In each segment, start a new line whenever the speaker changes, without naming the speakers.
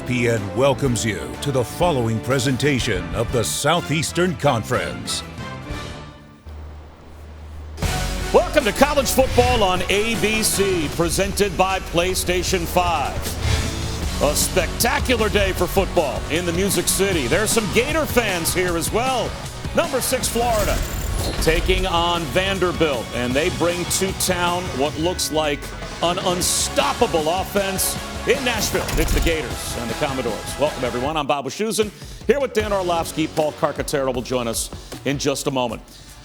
ESPN welcomes you to the following presentation of the Southeastern Conference.
Welcome to college football on ABC, presented by PlayStation 5. A spectacular day for football in the Music City. There are some Gator fans here as well. Number 6 Florida taking on Vanderbilt, and they bring to town what looks like an unstoppable offense in Nashville. It's the Gators and the Commodores. Welcome, everyone. I'm Bob Wischusen, here with Dan Orlovsky. Paul Carcaterra will join us in just a moment.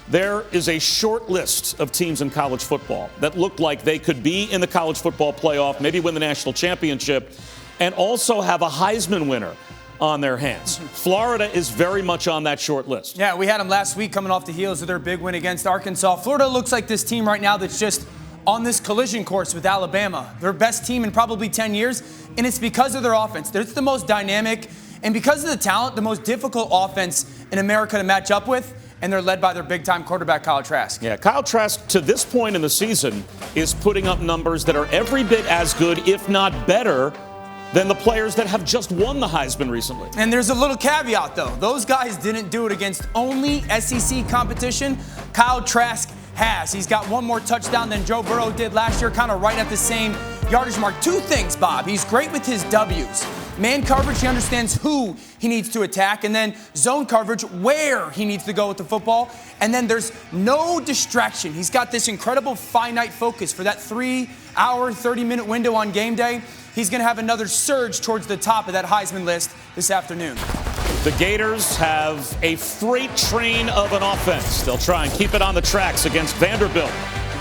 There is a short list of teams in college football that look like they could be in the college football playoff, maybe win the national championship, and also have a Heisman winner on their hands. Florida is very much on that short list.
Yeah, we had them last week coming off the heels of their big win against Arkansas. Florida looks like this team right now that's just on this collision course with Alabama. Their best team in probably 10 years, and it's because of their offense. They're the most dynamic, and because of the talent, the most difficult offense in America to match up with, and they're led by their big-time quarterback, Kyle Trask.
Yeah, Kyle Trask, to this point in the season, is putting up numbers that are every bit as good, if not better, than the players that have just won the Heisman recently.
And there's a little caveat, though. Those guys didn't do it against only SEC competition. Kyle Trask has. He's got one more touchdown than Joe Burrow did last year, kind of right at the same yardage mark. Two things, Bob. He's great with his W's. Man coverage, he understands who he needs to attack, and then zone coverage, where he needs to go with the football. And then there's no distraction. He's got this incredible finite focus for that 3-hour, 30-minute window on game day. He's going to have another surge towards the top of that Heisman list this afternoon.
The Gators have a freight train of an offense. They'll try and keep it on the tracks against Vanderbilt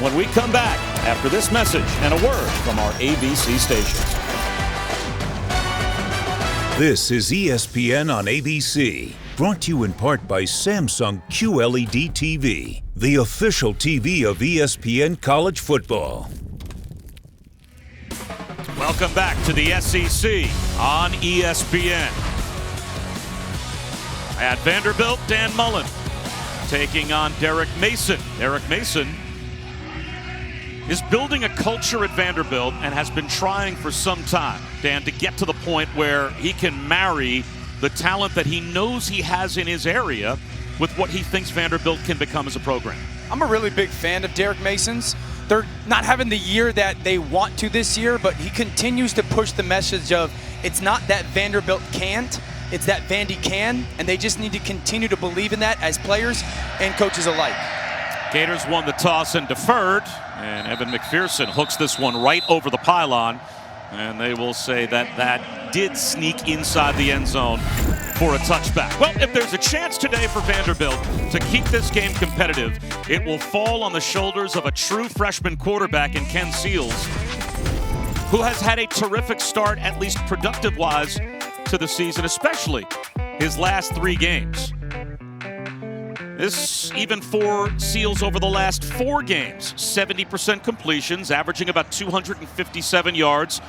when we come back after this message and a word from our ABC stations.
This is ESPN on ABC, brought to you in part by Samsung QLED TV, the official TV of ESPN College Football.
Welcome back to the SEC on ESPN. At Vanderbilt, Dan Mullen taking on Derek Mason. Derek Mason is building a culture at Vanderbilt and has been trying for some time, Dan, to get to the point where he can marry the talent that he knows he has in his area with what he thinks Vanderbilt can become as a program.
I'm a really big fan of Derek Mason's. They're not having the year that they want to this year, but he continues to push the message of it's not that Vanderbilt can't, it's that Vandy can, and they just need to continue to believe in that as players and coaches alike.
Gators won the toss and deferred, and Evan McPherson hooks this one right over the pylon, and they will say that that did sneak inside the end zone for a touchback. Well, if there's a chance today for Vanderbilt to keep this game competitive, it will fall on the shoulders of a true freshman quarterback in Ken Seals, who has had a terrific start, at least productive-wise, to the season, especially his last 3 games. This even for Seals over the last 4 games. 70% completions, averaging about 257 yards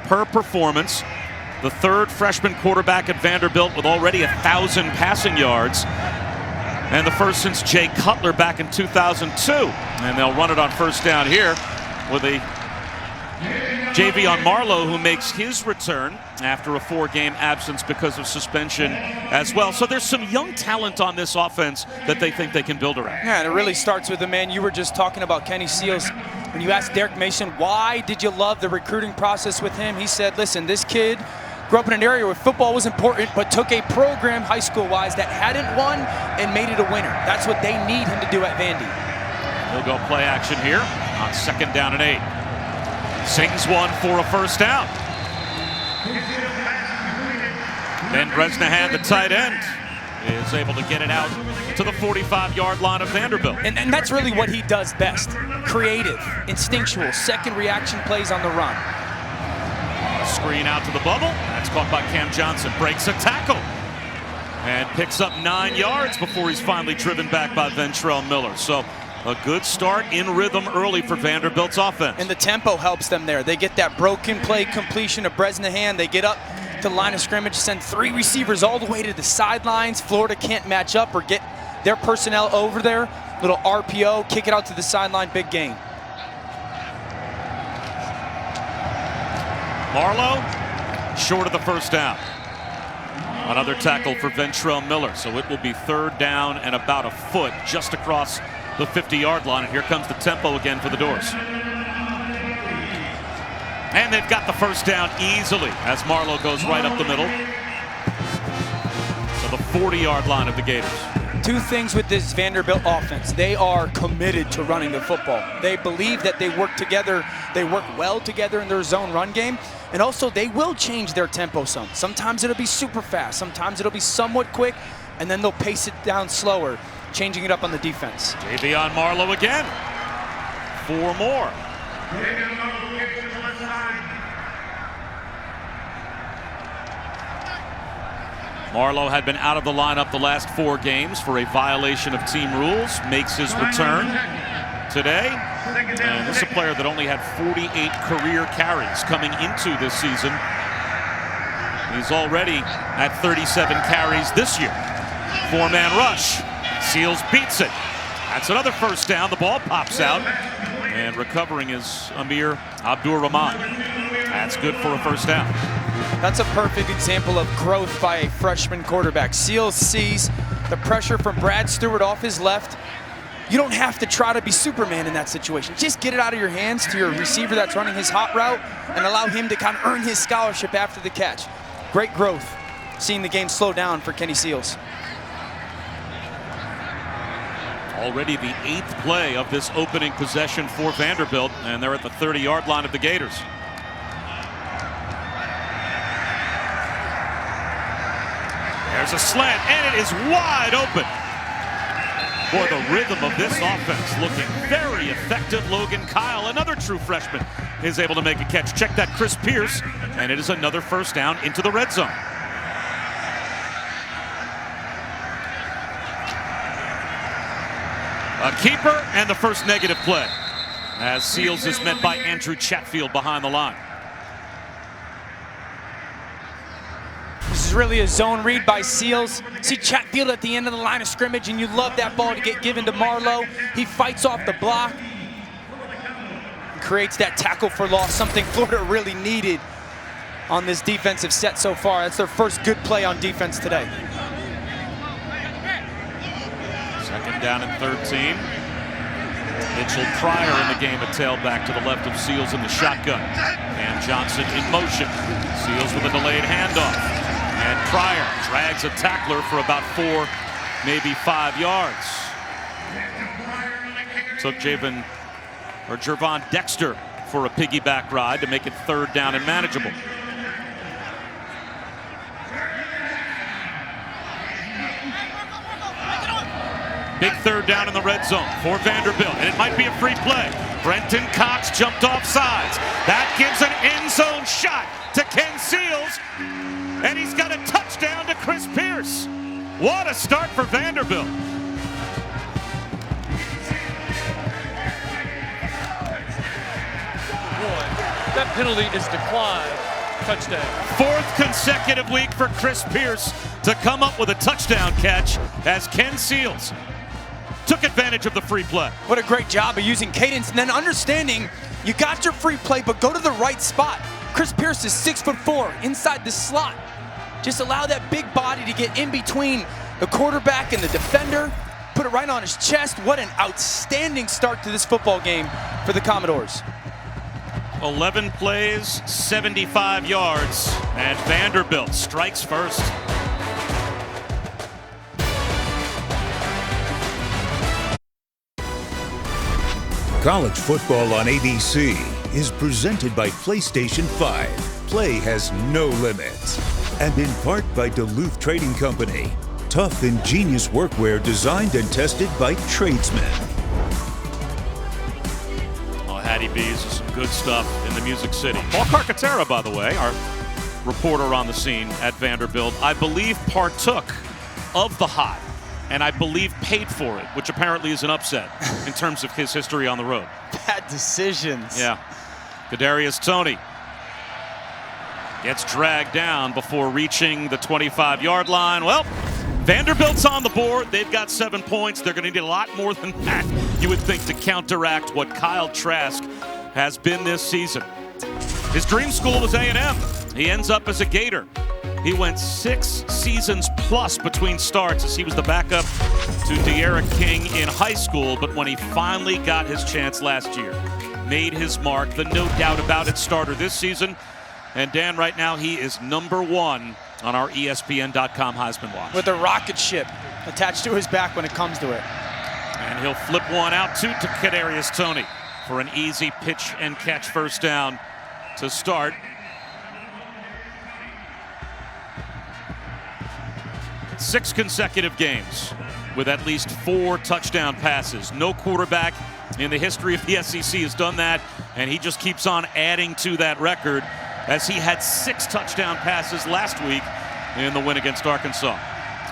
per performance. The 3rd freshman quarterback at Vanderbilt with already 1,000 passing yards. And the first since Jay Cutler back in 2002. And they'll run it on first down here with a JV on Marlowe, who makes his return after a 4-game absence because of suspension as well. So there's some young talent on this offense that they think they can build around.
Yeah, and it really starts with the man you were just talking about, Kenny Seals. When you asked Derek Mason, why did you love the recruiting process with him? He said, listen, this kid grew up in an area where football was important, but took a program high school-wise that hadn't won and made it a winner. That's what they need him to do at Vandy.
He'll go play action here on 2nd down and 8. Sings one for a first down. Then Bresnahan, the tight end, is able to get it out to the 45-yard line of Vanderbilt.
And that's really what he does best. Creative, instinctual, second reaction plays on the run.
Screen out to the bubble. That's caught by Cam Johnson. Breaks a tackle. And picks up 9 yards before he's finally driven back by Ventrell Miller. So a good start in rhythm early for Vanderbilt's offense.
And the tempo helps them there. They get that broken play completion of Bresnahan. They get up to the line of scrimmage, send 3 receivers all the way to the sidelines. Florida can't match up or get their personnel over there. Little RPO, kick it out to the sideline, big gain.
Marlowe short of the first down. Another tackle for Ventrell Miller, so it will be 3rd down and about a foot just across the 50-yard line. And here comes the tempo again for the Doors. And they've got the first down easily as Marlowe goes right up the middle to the 40-yard line of the Gators.
Two things with this Vanderbilt offense. They are committed to running the football. They believe that they work together. They work well together in their zone run game. And also, they will change their tempo some. Sometimes it'll be super fast. Sometimes it'll be somewhat quick. And then they'll pace it down slower, changing it up on the defense.
Javion Marlowe again. 4 more. Marlowe had been out of the lineup the last 4 games for a violation of team rules. Makes his return today. And this is a player that only had 48 career carries coming into this season. He's already at 37 carries this year. 4-man rush. Seals beats it. That's another first down. The ball pops out. And recovering is Amir Abdur-Rahman. That's good for a first down.
That's a perfect example of growth by a freshman quarterback. Seals sees the pressure from Brad Stewart off his left. You don't have to try to be Superman in that situation. Just get it out of your hands to your receiver that's running his hot route and allow him to kind of earn his scholarship after the catch. Great growth, seeing the game slow down for Kenny Seals.
Already the 8th play of this opening possession for Vanderbilt, and they're at the 30-yard line of the Gators. There's a slant, and it is wide open. Boy, the rhythm of this offense looking very effective. Logan Kyle, another true freshman, is able to make a catch. Check that, Chris Pierce, and it is another first down into the red zone. A keeper and the first negative play as Seals is met by Andrew Chatfield behind the line.
This is really a zone read by Seals. See Chatfield at the end of the line of scrimmage, and you love that ball to get given to Marlowe. He fights off the block, creates that tackle for loss, something Florida really needed on this defensive set so far. That's their first good play on defense today.
2nd down and 13. Mitchell Pryor in the game, a tailback to the left of Seals in the shotgun. Cam Johnson in motion. Seals with a delayed handoff. And Pryor drags a tackler for about 4, maybe 5 yards. Took Gervon Dexter for a piggyback ride to make it 3rd down and manageable. Big 3rd down in the red zone for Vanderbilt, and it might be a free play. Brenton Cox jumped off sides. That gives an end zone shot to Ken Seals, and he's got a touchdown to Chris Pierce. What a start for Vanderbilt.
Boy, that penalty is declined. Touchdown.
4th consecutive week for Chris Pierce to come up with a touchdown catch as Ken Seals took advantage of the free play.
What a great job of using cadence and then understanding you got your free play, but go to the right spot. Chris Pierce is 6'4", inside the slot. Just allow that big body to get in between the quarterback and the defender. Put it right on his chest. What an outstanding start to this football game for the Commodores.
11 plays, 75 yards, and Vanderbilt strikes first.
College football on ABC is presented by PlayStation 5. Play has no limits. And in part by Duluth Trading Company. Tough, ingenious workwear designed and tested by tradesmen.
Oh, Hattie B's is some good stuff in the Music City. Paul Carcaterra, by the way, our reporter on the scene at Vanderbilt, I believe partook of the hot, and I believe paid for it, which apparently is an upset in terms of his history on the road.
Bad decisions.
Yeah. Kadarius Toney gets dragged down before reaching the 25-yard line. Well, Vanderbilt's on the board. They've got 7 points. They're going to need a lot more than that, you would think, to counteract what Kyle Trask has been this season. His dream school was A&M. He ends up as a Gator. He went 6 seasons plus between starts as he was the backup to De'Ara King in high school, but when he finally got his chance last year, made his mark, the no doubt about it starter this season. And Dan, right now, he is #1 on our ESPN.com Heisman Watch.
With a rocket ship attached to his back when it comes to it.
And he'll flip one out to Kadarius Toney for an easy pitch and catch first down to start. 6 consecutive games with at least 4 touchdown passes. No quarterback in the history of the SEC has done that, and he just keeps on adding to that record as he had 6 touchdown passes last week in the win against Arkansas.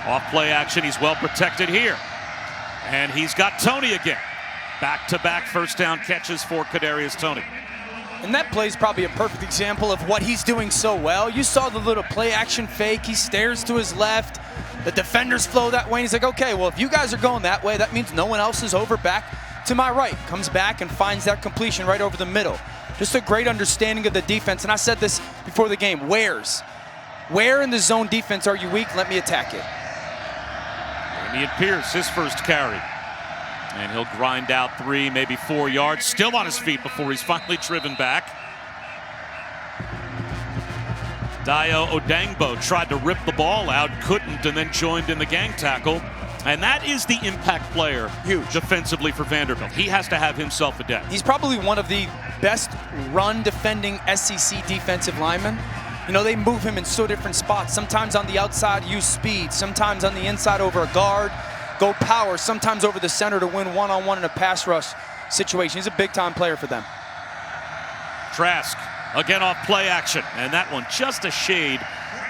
Off play action, he's well protected here. And he's got Toney again. Back-to-back first down catches for Kadarius Toney.
And that play is probably a perfect example of what he's doing so well. You saw the little play action fake. He stares to his left. The defenders flow that way. And he's like, okay, well, if you guys are going that way, that means no one else is over back to my right. Comes back and finds that completion right over the middle. Just a great understanding of the defense. And I said this before the game, where in the zone defense are you weak? Let me attack it.
Damian Pierce, his first carry. And he'll grind out 3, maybe 4 yards, still on his feet before he's finally driven back. Dayo Odangbo tried to rip the ball out, couldn't, and then joined in the gang tackle. And that is the impact player.
Huge.
Defensively for Vanderbilt. He has to have himself a day.
He's probably one of the best run-defending SEC defensive linemen. You know, they move him in so different spots. Sometimes on the outside, use speed. Sometimes on the inside over a guard, go power. Sometimes over the center to win one-on-one in a pass rush situation. He's a big-time player for them.
Trask, again off play action. And that one just a shade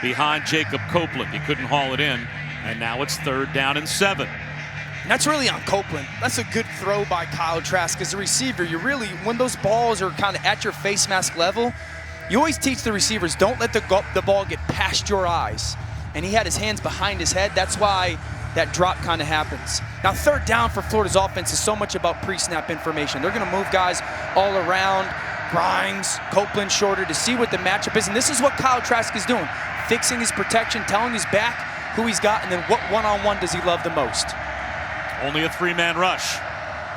behind Jacob Copeland. He couldn't haul it in. And now it's 3rd down and 7.
And that's really on Copeland. That's a good throw by Kyle Trask. As a receiver, you really, when those balls are kind of at your face mask level, you always teach the receivers, don't let the ball get past your eyes. And he had his hands behind his head. That's why that drop kind of happens. Now, 3rd down for Florida's offense is so much about pre-snap information. They're going to move guys all around. Grimes, Copeland shorter to see what the matchup is. And this is what Kyle Trask is doing. Fixing his protection, telling his back who he's got, and then what one-on-one does he love the most.
Only a 3-man rush.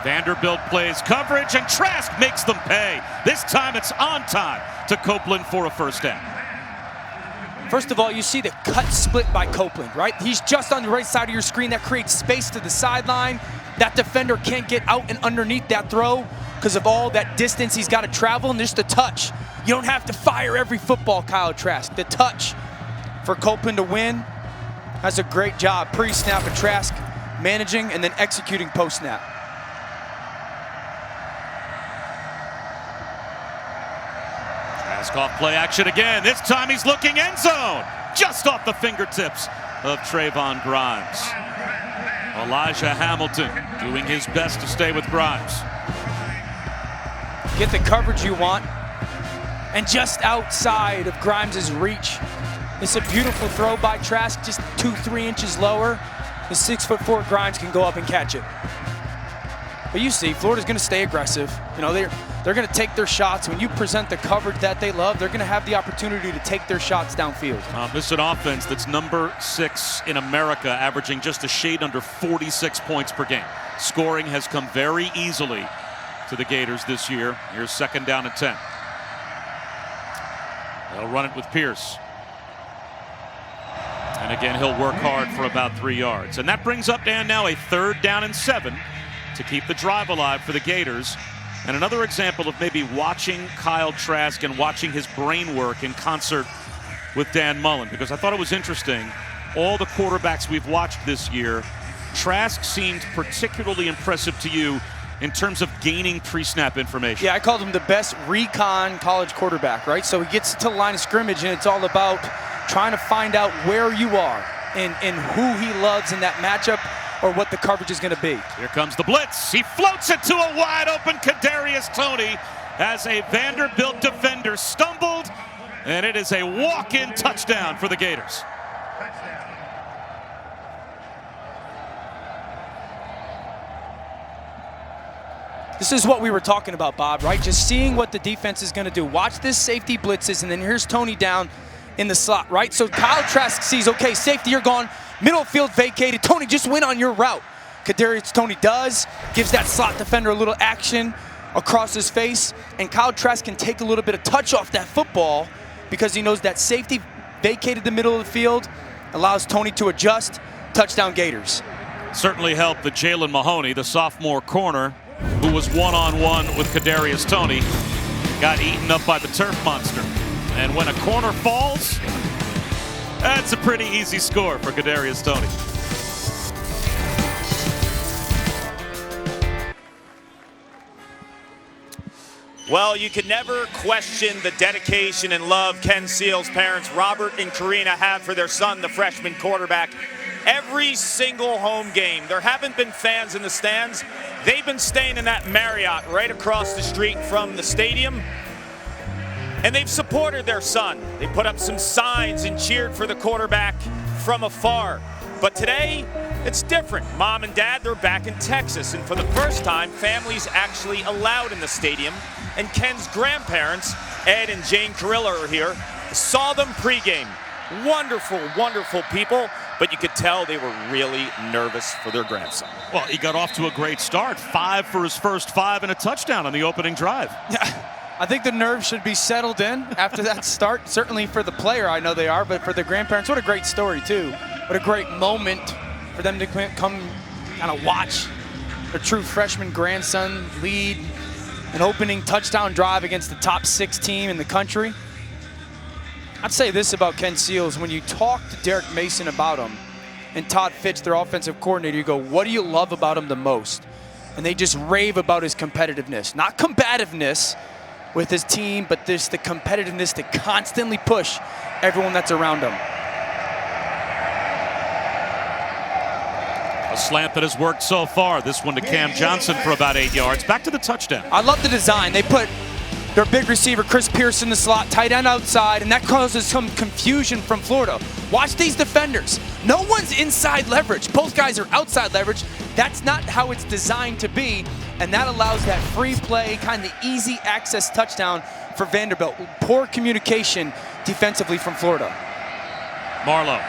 Vanderbilt plays coverage, and Trask makes them pay. This time it's on time to Copeland for a first down.
First of all, you see the cut split by Copeland, right? He's just on the right side of your screen. That creates space to the sideline. That defender can't get out and underneath that throw because of all that distance he's got to travel, and just the touch. You don't have to fire every football, Kyle Trask. The touch for Copeland to win. That's a great job pre-snap and Trask managing and then executing post-snap.
Trask off play action again. This time he's looking end zone. Just off the fingertips of Trayvon Grimes. Elijah Hamilton doing his best to stay with Grimes.
Get the coverage you want. And just outside of Grimes' reach. It's a beautiful throw by Trask, just 2-3 inches lower. The 6'4" Grimes can go up and catch it. But you see, Florida's going to stay aggressive. You know, they're going to take their shots. When you present the coverage that they love, they're going to have the opportunity to take their shots downfield.
This is an offense that's number 6 in America, averaging just a shade under 46 points per game. Scoring has come very easily to the Gators this year. Here's 2nd down and 10. They'll run it with Pierce. And again, he'll work hard for about 3 yards. And that brings up, Dan, now a 3rd down and 7 to keep the drive alive for the Gators. And another example of maybe watching Kyle Trask and watching his brain work in concert with Dan Mullen, because I thought it was interesting. All the quarterbacks we've watched this year, Trask seemed particularly impressive to you in terms of gaining pre-snap information.
Yeah, I called him the best recon college quarterback, right? So he gets to the line of scrimmage, and it's all about trying to find out where you are and who he loves in that matchup or what the coverage is going to be.
Here comes the blitz. He floats it to a wide-open Kadarius Toney as a Vanderbilt defender stumbled, and it is a walk-in touchdown for the Gators.
This is what we were talking about, Bob, right? Just seeing what the defense is going to do. Watch this safety blitzes, and then here's Tony down in the slot, right? So Kyle Trask sees, okay, safety, you're gone. Middle field vacated. Tony, just win on your route. Kadarius Toney does, gives that slot defender a little action across his face, and Kyle Trask can take a little bit of touch off that football because he knows that safety vacated the middle of the field, allows Tony to adjust. Touchdown Gators.
Certainly helped that Jalen Mahoney, the sophomore corner, who was one-on-one with Kadarius Toney, got eaten up by the turf monster. And when a corner falls, that's a pretty easy score for Kadarius Toney.
Well, you can never question the dedication and love Ken Seals' parents, Robert and Karina, have for their son, the freshman quarterback. Every single home game, there haven't been fans in the stands. They've been staying in that Marriott right across the street from the stadium, and they've supported their son. They put up some signs and cheered for the quarterback from afar. But today, it's different. Mom and Dad, they're back in Texas, and for the first time, families actually allowed in the stadium. And Ken's grandparents, Ed and Jane Carilla, are here. Saw them pregame. Wonderful, wonderful people, but you could tell they were really nervous for their grandson.
Well, he got off to a great start. 5 for his first 5 and a touchdown on the opening drive.
Yeah, I think the nerves should be settled in after that start. Certainly for the player, I know they are, but for the grandparents, what a great story, too. What a great moment for them to come kind of watch their true freshman grandson lead an opening touchdown drive against the top 6 team in the country. I'd say this about Ken Seals. When you talk to Derek Mason about him and Todd Fitch, their offensive coordinator, you go, what do you love about him the most? And they just rave about his competitiveness. Not combativeness with his team, but just the competitiveness to constantly push everyone that's around him.
A slant that has worked so far. This one to Cam Johnson for about 8 yards. Back to the touchdown.
I love the design. They put their big receiver, Chris Pierce, in the slot, tight end outside, and that causes some confusion from Florida. Watch these defenders. No one's inside leverage. Both guys are outside leverage. That's not how it's designed to be, and that allows that free play, kind of easy access touchdown for Vanderbilt. Poor communication defensively from Florida.
Marlowe.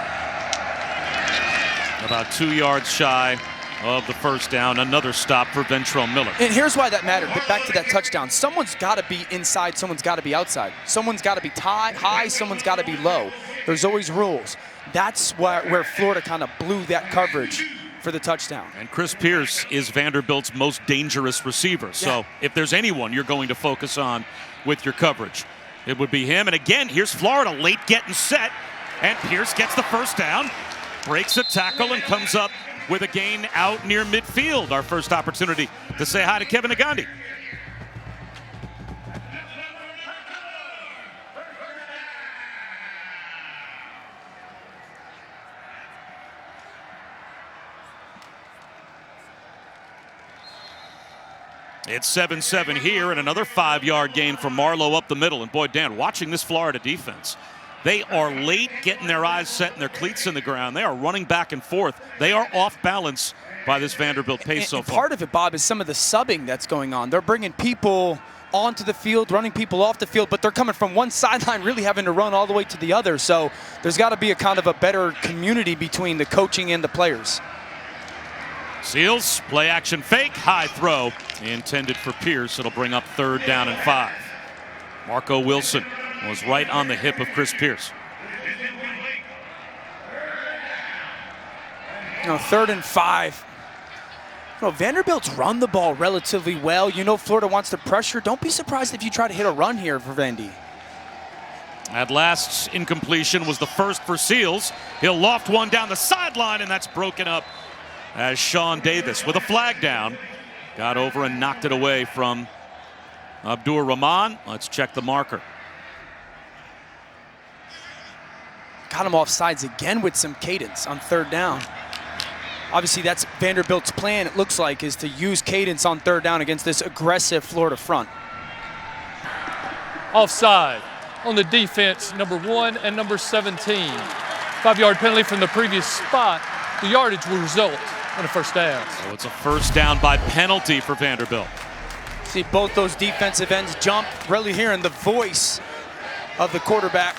About 2 yards shy of the first down. Another stop for Ventrell Miller.
And here's why that mattered. But back to that touchdown. Someone's got to be inside. Someone's got to be outside. Someone's got to be high. Someone's got to be low. There's always rules. That's where Florida kind of blew that coverage for the touchdown.
And Chris Pierce is Vanderbilt's most dangerous receiver. So if there's anyone you're going to focus on with your coverage, it would be him. And again, here's Florida late getting set. And Pierce gets the first down. Breaks a tackle and comes up with a gain out near midfield. Our first opportunity to say hi to Kevin Nagandi. It's 7-7 here, and another 5-yard gain for Marlowe up the middle. And boy, Dan, watching this Florida defense, they are late getting their eyes set and their cleats in the ground. They are running back and forth. They are off balance by this Vanderbilt pace so far.
Part of it, Bob, is some of the subbing that's going on. They're bringing people onto the field, running people off the field, but they're coming from one sideline, really having to run all the way to the other. So there's got to be a kind of a better community between the coaching and the players.
Seals, play action fake, high throw, intended for Pierce. It'll bring up 3rd down and 5. Marco Wilson was right on the hip of Chris Pierce.
You know, 3rd and 5. You know, Vanderbilt's run the ball relatively well. You know, Florida wants to pressure. Don't be surprised if you try to hit a run here for Vandy.
That last incompletion was the first for Seals. He'll loft one down the sideline, and that's broken up as Sean Davis with a flag down got over and knocked it away from Abdur Rahman. Let's check the marker.
Got him off sides again with some cadence on 3rd down. Obviously, that's Vanderbilt's plan, it looks like, is to use cadence on 3rd down against this aggressive Florida front.
Offside on the defense, number 1 and number 17. 5-yard penalty from the previous spot. The yardage will result in a first down.
So it's a first down by penalty for Vanderbilt.
See both those defensive ends jump, really hearing the voice of the quarterback.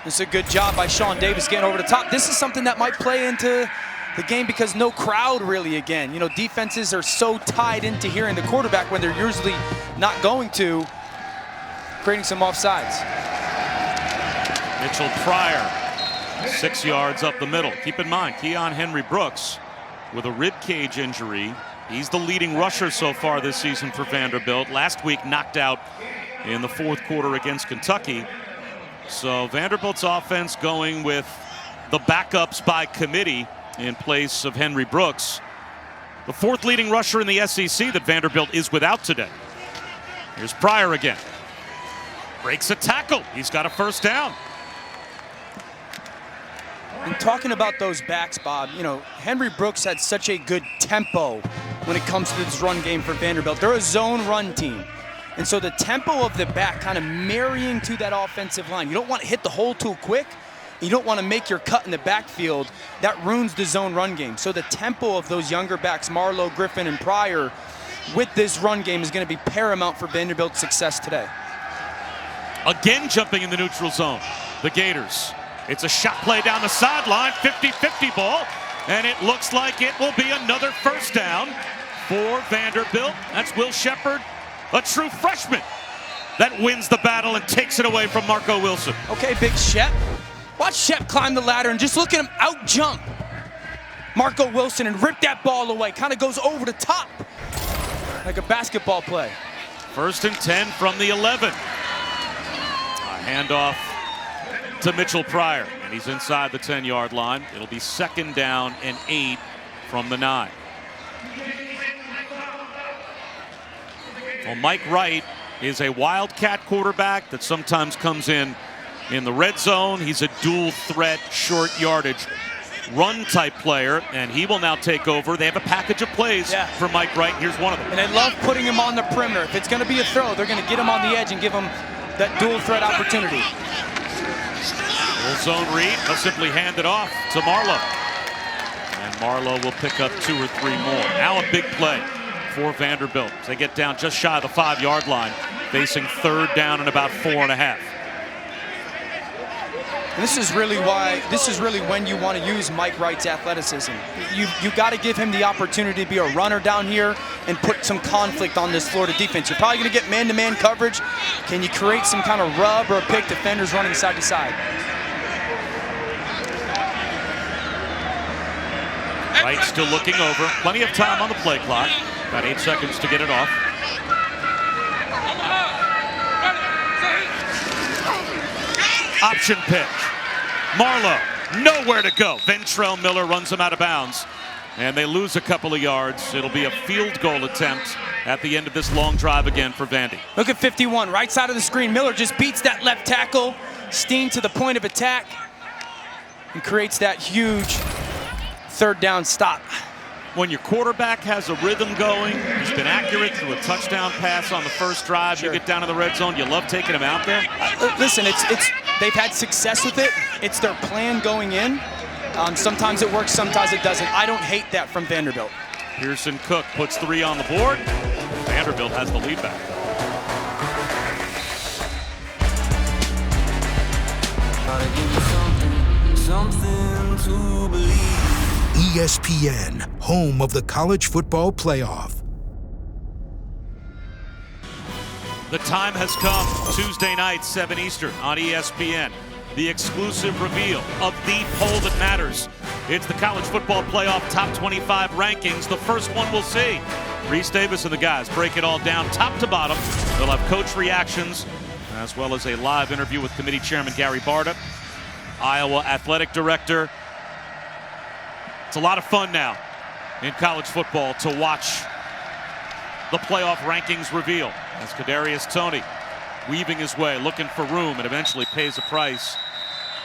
This is a good job by Sean Davis getting over the top. This is something that might play into the game because no crowd really again. You know, defenses are so tied into hearing the quarterback when they're usually not going to, creating some offsides.
Mitchell Pryor, 6 yards up the middle. Keep in mind, Keon Henry Brooks with a rib cage injury. He's the leading rusher so far this season for Vanderbilt. Last week knocked out in the 4th quarter against Kentucky. So Vanderbilt's offense going with the backups by committee in place of Henry Brooks. The 4th leading rusher in the SEC that Vanderbilt is without today. Here's Pryor again. Breaks a tackle. He's got a first down.
And talking about those backs, Bob, you know, Henry Brooks had such a good tempo when it comes to this run game for Vanderbilt. They're a zone run team. And so the tempo of the back kind of marrying to that offensive line. You don't want to hit the hole too quick. You don't want to make your cut in the backfield. That ruins the zone run game. So the tempo of those younger backs, Marlowe, Griffin, and Pryor, with this run game is going to be paramount for Vanderbilt's success today.
Again jumping in the neutral zone, the Gators. It's a shot play down the sideline, 50-50 ball, and it looks like it will be another first down for Vanderbilt. That's Will Shepherd, a true freshman, that wins the battle and takes it away from Marco Wilson.
Okay, big Shep. Watch Shep climb the ladder and just look at him out jump Marco Wilson and rip that ball away. Kind of goes over the top like a basketball play.
1st and 10 from the 11. A handoff to Mitchell Pryor, and he's inside the 10-yard line. It'll be 2nd down and 8 from the 9. Well, Mike Wright is a wildcat quarterback that sometimes comes in the red zone. He's a dual threat, short yardage run type player, and he will now take over. They have a package of plays for Mike Wright. Here's one of them.
And they love putting him on the perimeter. If it's going to be a throw, they're going to get him on the edge and give him that dual threat opportunity.
Full zone read. They'll simply hand it off to Marlowe. And Marlowe will pick up 2 or 3 more. Now a big play for Vanderbilt. They get down just shy of the 5-yard line, facing 3rd down and about 4.5.
And this is really when you want to use Mike Wright's athleticism. You got to give him the opportunity to be a runner down here and put some conflict on this Florida defense. You're probably going to get man-to-man coverage. Can you create some kind of rub or a pick, defenders running side to side?
Wright still looking over. Plenty of time on the play clock. About 8 seconds to get it off. Option pitch. Marlowe, nowhere to go. Ventrell Miller runs him out of bounds. And they lose a couple of yards. It'll be a field goal attempt at the end of this long drive again for Vandy.
Look at 51, right side of the screen. Miller just beats that left tackle. Steen to the point of attack. And creates that huge 3rd down stop.
When your quarterback has a rhythm going, he's been accurate through a touchdown pass on the first drive. Sure. You get down in the red zone, you love taking him out there.
Listen, they've had success with it. It's their plan going in. Sometimes it works, sometimes it doesn't. I don't hate that from Vanderbilt.
Pearson Cook puts 3 on the board. Vanderbilt has the lead back.
Something to believe. ESPN, home of the college football playoff.
The time has come. Tuesday night, 7 Eastern on ESPN. The exclusive reveal of the poll that matters. It's the college football playoff top 25 rankings. The first one we'll see. Reese Davis and the guys break it all down top to bottom. They'll have coach reactions as well as a live interview with committee chairman Gary Barta, Iowa athletic director. It's a lot of fun now in college football to watch the playoff rankings reveal as Kadarius Toney weaving his way, looking for room, and eventually pays a price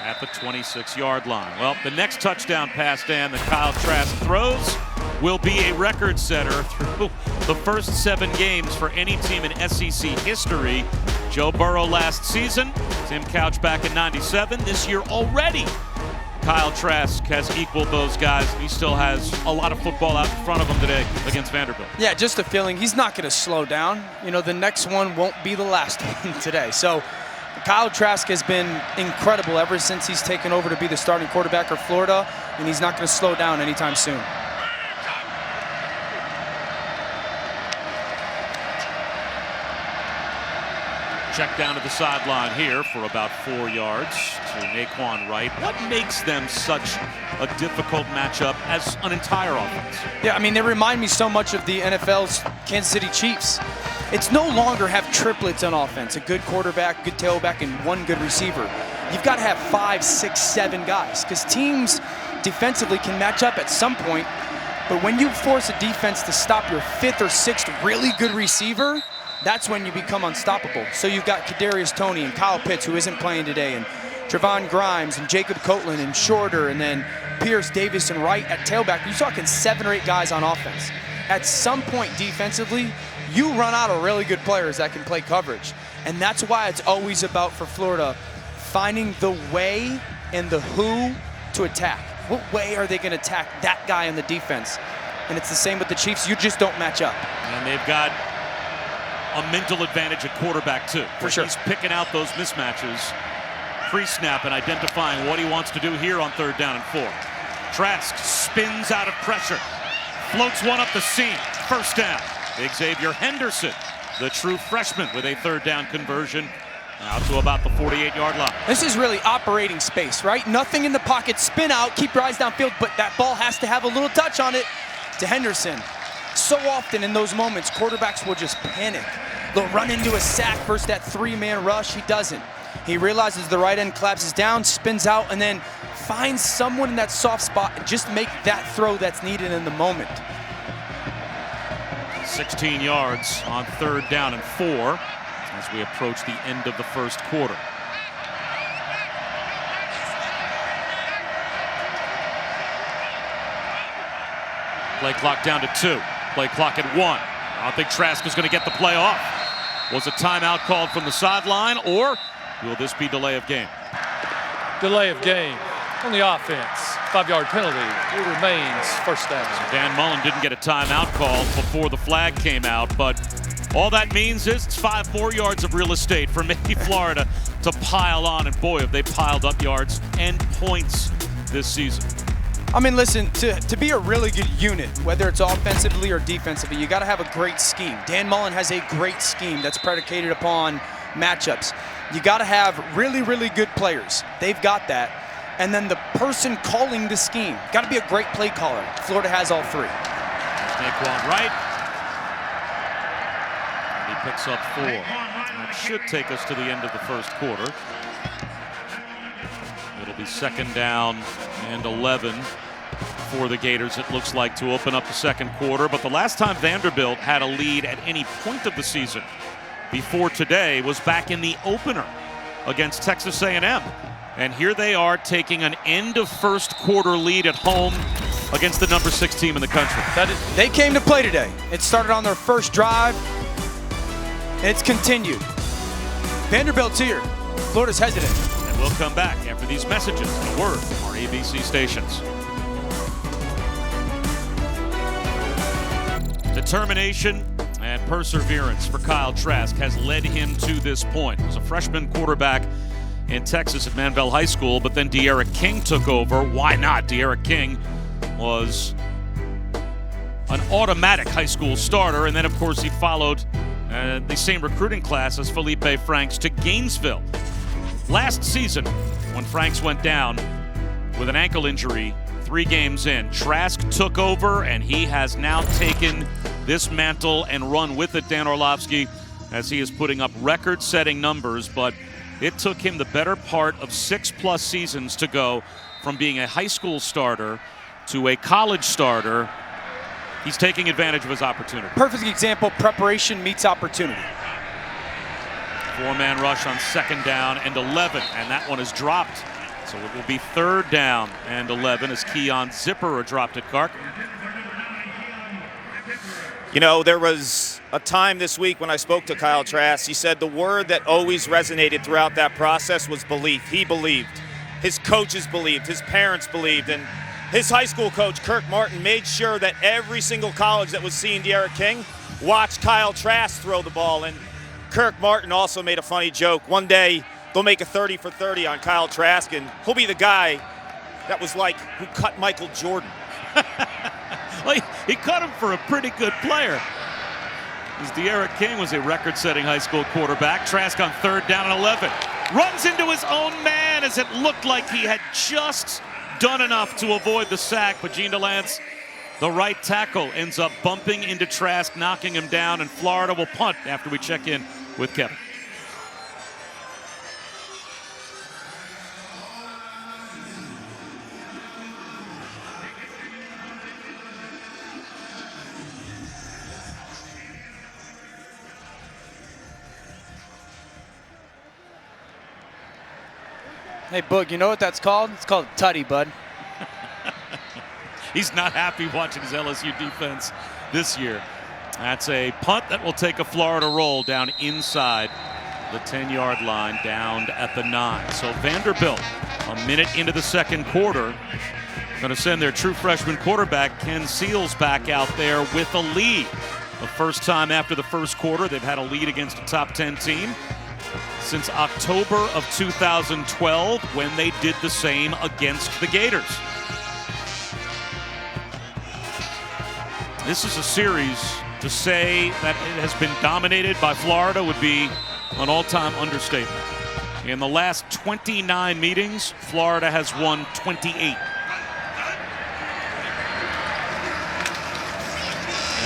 at the 26-yard line. Well, the next touchdown pass, Dan, that Kyle Trask throws will be a record setter through the first 7 games for any team in SEC history. Joe Burrow last season, Tim Couch back in '97. This year already Kyle Trask has equaled those guys. He still has a lot of football out in front of him today against Vanderbilt.
Yeah, just a feeling he's not going to slow down. You know, the next one won't be the last one today. So Kyle Trask has been incredible ever since he's taken over to be the starting quarterback for Florida, and he's not going to slow down anytime soon.
Check down to the sideline here for about 4 yards to Naquan Wright. What makes them such a difficult matchup as an entire offense?
Yeah, I mean, they remind me so much of the NFL's Kansas City Chiefs. It's no longer have triplets on offense, a good quarterback, good tailback, and one good receiver. You've got to have 5, 6, 7 guys, because teams defensively can match up at some point, but when you force a defense to stop your 5th or 6th really good receiver, that's when you become unstoppable. So you've got Kadarius Toney and Kyle Pitts, who isn't playing today, and Trevon Grimes and Jacob Copeland and Shorter, and then Pierce, Davis, and Wright at tailback. You're talking 7 or 8 guys on offense. At some point defensively, you run out of really good players that can play coverage. And that's why it's always about, for Florida, finding the way and the who to attack. What way are they going to attack that guy on the defense? And it's the same with the Chiefs. You just don't match up.
And they've got a mental advantage at quarterback too.
For sure.
He's picking out those mismatches pre-snap and identifying what he wants to do here on 3rd down and 4. Trask spins out of pressure, floats one up the seam, 1st down. Xavier Henderson, the true freshman, with a 3rd down conversion out to about the 48-yard line.
This is really operating space, right? Nothing in the pocket, spin out, keep your eyes downfield, but that ball has to have a little touch on it to Henderson. So often in those moments, quarterbacks will just panic. They'll run into a sack versus that 3-man rush. He doesn't. He realizes the right end collapses down, spins out, and then finds someone in that soft spot and just make that throw that's needed in the moment.
16 yards on 3rd down and 4 as we approach the end of the 1st quarter. Play clock down to 2. Play clock at 1. I don't think Trask is going to get the play off. Was a timeout called from the sideline, or will this be delay of game?
Delay of game on the offense. 5-yard penalty. It remains 1st down.
So Dan Mullen didn't get a timeout called before the flag came out, but all that means is it's 5 more yards of real estate for maybe Florida to pile on, and boy, have they piled up yards and points this season.
I mean, listen, to be a really good unit, whether it's offensively or defensively, you got to have a great scheme. Dan Mullen has a great scheme that's predicated upon matchups. You got to have really, really good players. They've got that. And then the person calling the scheme, got to be a great play caller. Florida has all 3.
Naquan Wright. And he picks up 4. That should take us to the end of the 1st quarter. It'll be 2nd down and 11 for the Gators, it looks like, to open up the 2nd quarter. But the last time Vanderbilt had a lead at any point of the season before today was back in the opener against Texas A&M. And here they are taking an end of 1st quarter lead at home against the number 6 team in the country.
They came to play today. It started on their 1st drive, and it's continued. Vanderbilt's here. Florida's hesitant.
And we'll come back after these messages and a word from our ABC stations. Determination and perseverance for Kyle Trask has led him to this point. He was a freshman quarterback in Texas at Vanderbilt High School, but then De'Ara King took over. Why not? De'Ara King was an automatic high school starter, and then, of course, he followed the same recruiting class as Felipe Franks to Gainesville. Last season, when Franks went down with an ankle injury 3 games in, Trask took over, and he has now taken this mantle and run with it, Dan Orlovsky, as he is putting up record-setting numbers. But it took him the better part of 6+ seasons to go from being a high school starter to a college starter. He's taking advantage of his opportunity.
Perfect example, preparation meets opportunity.
4-man rush on 2nd down and 11, and that one is dropped. So it will be 3rd down and 11 as Keon Zipper dropped it, Clark.
You know, there was a time this week when I spoke to Kyle Trask. He said the word that always resonated throughout that process was belief. He believed. his coaches believed, his parents believed, and his high school coach, Kirk Martin, made sure that every single college that was seeing D'Eriq King watched Kyle Trask throw the ball. And Kirk Martin also made a funny joke. One day, they'll make a 30 for 30 on Kyle Trask, and he'll be the guy that was like who cut Michael Jordan.
Well, he cut him for a pretty good player. As D'Eriq King was a record-setting high school quarterback. Trask on 3rd down and 11. Runs into his own man as it looked like he had just done enough to avoid the sack, but Gene DeLance, the right tackle, ends up bumping into Trask, knocking him down, and Florida will punt after we check in with Kevin.
Hey, Boog, you know what that's called? It's called tutty, bud.
He's not happy watching his LSU defense this year. That's a punt that will take a Florida roll down inside the 10-yard line, down at the 9. So Vanderbilt, a minute into the second quarter, going to send their true freshman quarterback, Ken Seals, back out there with a lead. The first time after the first quarter they've had a lead against a top 10 team since October of 2012, when they did the same against the Gators. This is a series, to say that it has been dominated by Florida would be an all-time understatement. In the last 29 meetings, Florida has won 28.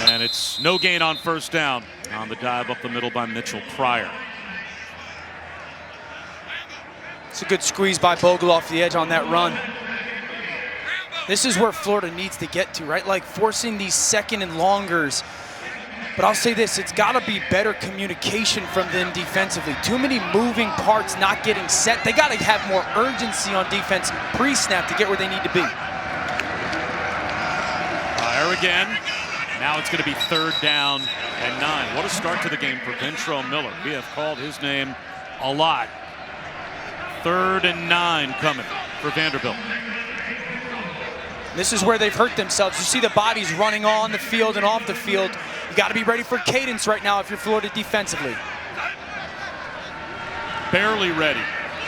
And it's no gain on first down on the dive up the middle by Mitchell Pryor.
It's a good squeeze by Bogle off the edge on that run. This is where Florida needs to get to, right? Like forcing these second and longers. But I'll say this, it's got to be better communication from them defensively. Too many moving parts not getting set. They got to have more urgency on defense pre-snap to get where they need to be.
Fire again. Now it's going to be 3rd down and 9. What a start to the game for Ventrell Miller. We have called his name a lot. 3rd and 9 coming for Vanderbilt.
This is where they've hurt themselves. You see the bodies running on the field and off the field. You got to be ready for cadence right now if you're Florida defensively.
Barely ready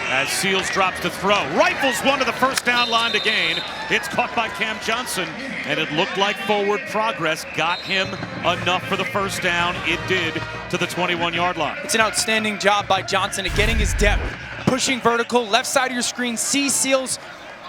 as Seals drops to throw. Rifles one to the first down line to gain. It's caught by Cam Johnson, and it looked like forward progress got him enough for the first down. It did, to the 21-yard line.
It's an outstanding job by Johnson at getting his depth. Pushing vertical, left side of your screen, sees Seals,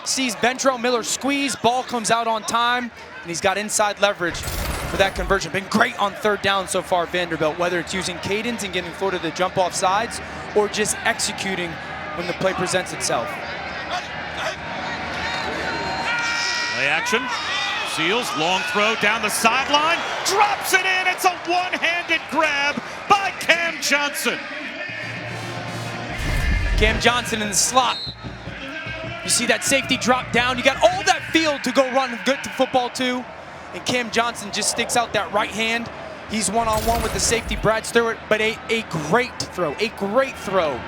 sees Ventrell Miller squeeze, ball comes out on time, and he's got inside leverage for that conversion. Been great on 3rd down so far, Vanderbilt, whether it's using cadence and getting Florida to jump off sides or just executing when the play presents itself.
Play action. Seals, long throw down the sideline, drops it in. It's a one-handed grab by Cam Johnson.
Cam Johnson in the slot. You see that safety drop down. You got all that field to go run good to football too. And Cam Johnson just sticks out that right hand. He's one-on-one with the safety, Brad Stewart, but a great throw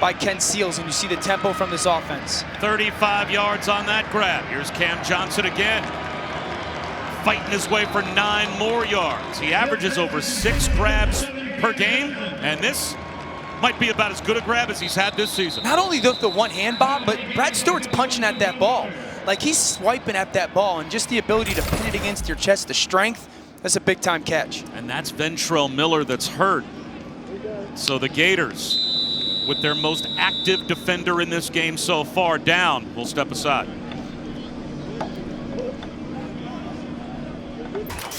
by Ken Seals, and you see the tempo from this offense.
35 yards on that grab. Here's Cam Johnson again, fighting his way for 9 more yards. He averages over 6 grabs per game, and this might be about as good a grab as he's had this season.
Not only the one hand, Bob, but Brad Stewart's punching at that ball. Like he's swiping at that ball, and just the ability to pin it against your chest, the strength, that's a big time catch.
And that's Ventrell Miller that's hurt. So the Gators, with their most active defender in this game so far, down, will step aside.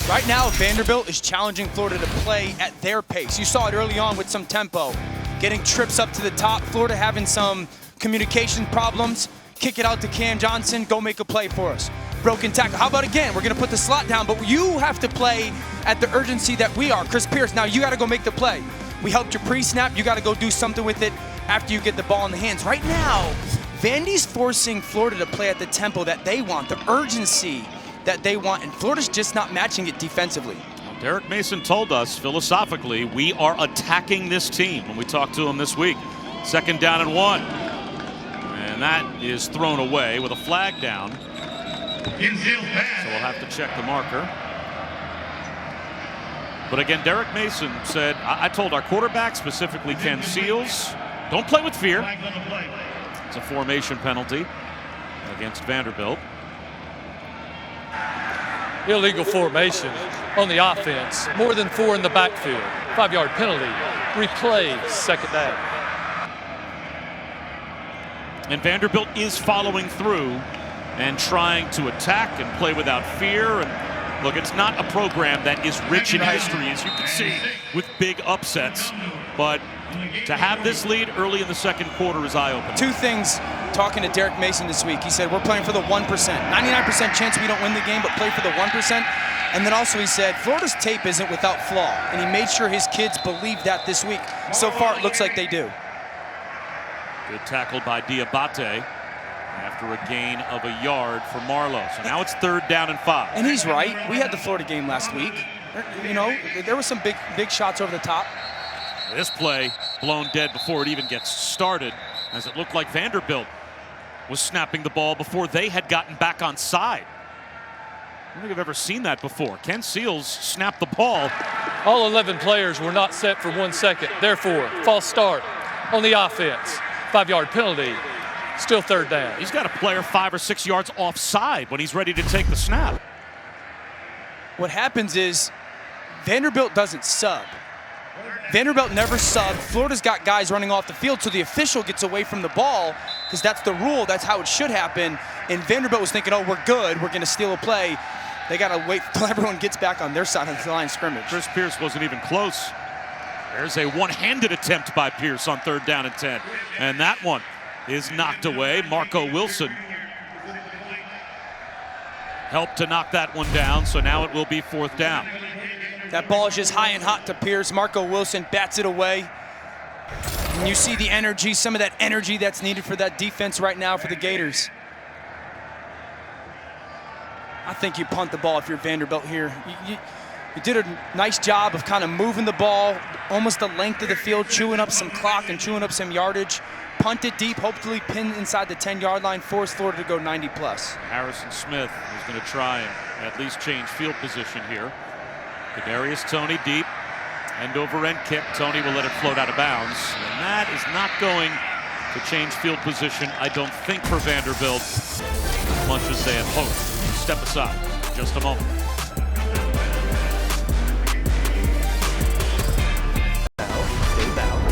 Right now, Vanderbilt is challenging Florida to play at their pace. You saw it early on with some tempo. Getting trips up to the top. Florida having some communication problems. Kick it out to Cam Johnson. Go make a play for us. Broken tackle. How about again? We're going to put the slot down, but you have to play at the urgency that we are. Chris Pierce, now you got to go make the play. We helped you pre-snap. You got to go do something with it after you get the ball in the hands. Right now, Vandy's forcing Florida to play at the tempo that they want, the urgency that they want, and Florida's just not matching it defensively.
Derek Mason told us, philosophically, we are attacking this team when we talked to him this week. 2nd down and 1. And And that is thrown away with a flag down. So we'll have to check the marker. But again, Derek Mason said, I told our quarterback, specifically Ken Seals, don't play with fear. It's a formation penalty against Vanderbilt.
Illegal formation on the offense. More than 4 in the backfield. 5-yard penalty. Replay, second down.
And Vanderbilt is following through and trying to attack and play without fear. And look, it's not a program that is rich in history, as you can see, with big upsets. But to have this lead early in the second quarter is eye-opening.
Two things, talking to Derek Mason this week. He said, we're playing for the 1%. 99% chance we don't win the game, but play for the 1%. And then also he said, Florida's tape isn't without flaw. And he made sure his kids believed that this week. So far, it looks like they do.
Good tackle by Diabate after a gain of a yard for Marlowe. So now it's 3rd down and 5.
And he's right. We had the Florida game last week. You know, there were some big shots over the top.
This play blown dead before it even gets started, as it looked like Vanderbilt was snapping the ball before they had gotten back on side. I don't think I've ever seen that before. Ken Seals snapped the ball.
All 11 players were not set for 1 second. Therefore, false start on the offense. 5-yard penalty. Still 3rd down.
He's got a player 5 or 6 yards offside when he's ready to take the snap.
What happens is Vanderbilt doesn't sub. Vanderbilt never subbed. Florida's got guys running off the field, so the official gets away from the ball because that's the rule. That's how it should happen. And Vanderbilt was thinking, oh, we're good. We're going to steal a play. They got to wait till everyone gets back on their side of the line of scrimmage.
Chris Pierce wasn't even close. There's a one-handed attempt by Pierce on 3rd down and 10. And that one is knocked away. Marco Wilson helped to knock that one down, so now it will be 4th down.
That ball is just high and hot to Pierce. Marco Wilson bats it away. And you see the energy, some of that energy that's needed for that defense right now for the Gators. I think you punt the ball if you're Vanderbilt here. You did a nice job of kind of moving the ball almost the length of the field, chewing up some clock and chewing up some yardage. Punt it deep, hopefully pin inside the 10-yard line, force Florida to go 90+.
Harrison Smith is going to try and at least change field position here. Kadarius Toney deep, end over end kick. Toney will let it float out of bounds. And that is not going to change field position, I don't think, for Vanderbilt as much as they had hoped. Step aside, just a moment.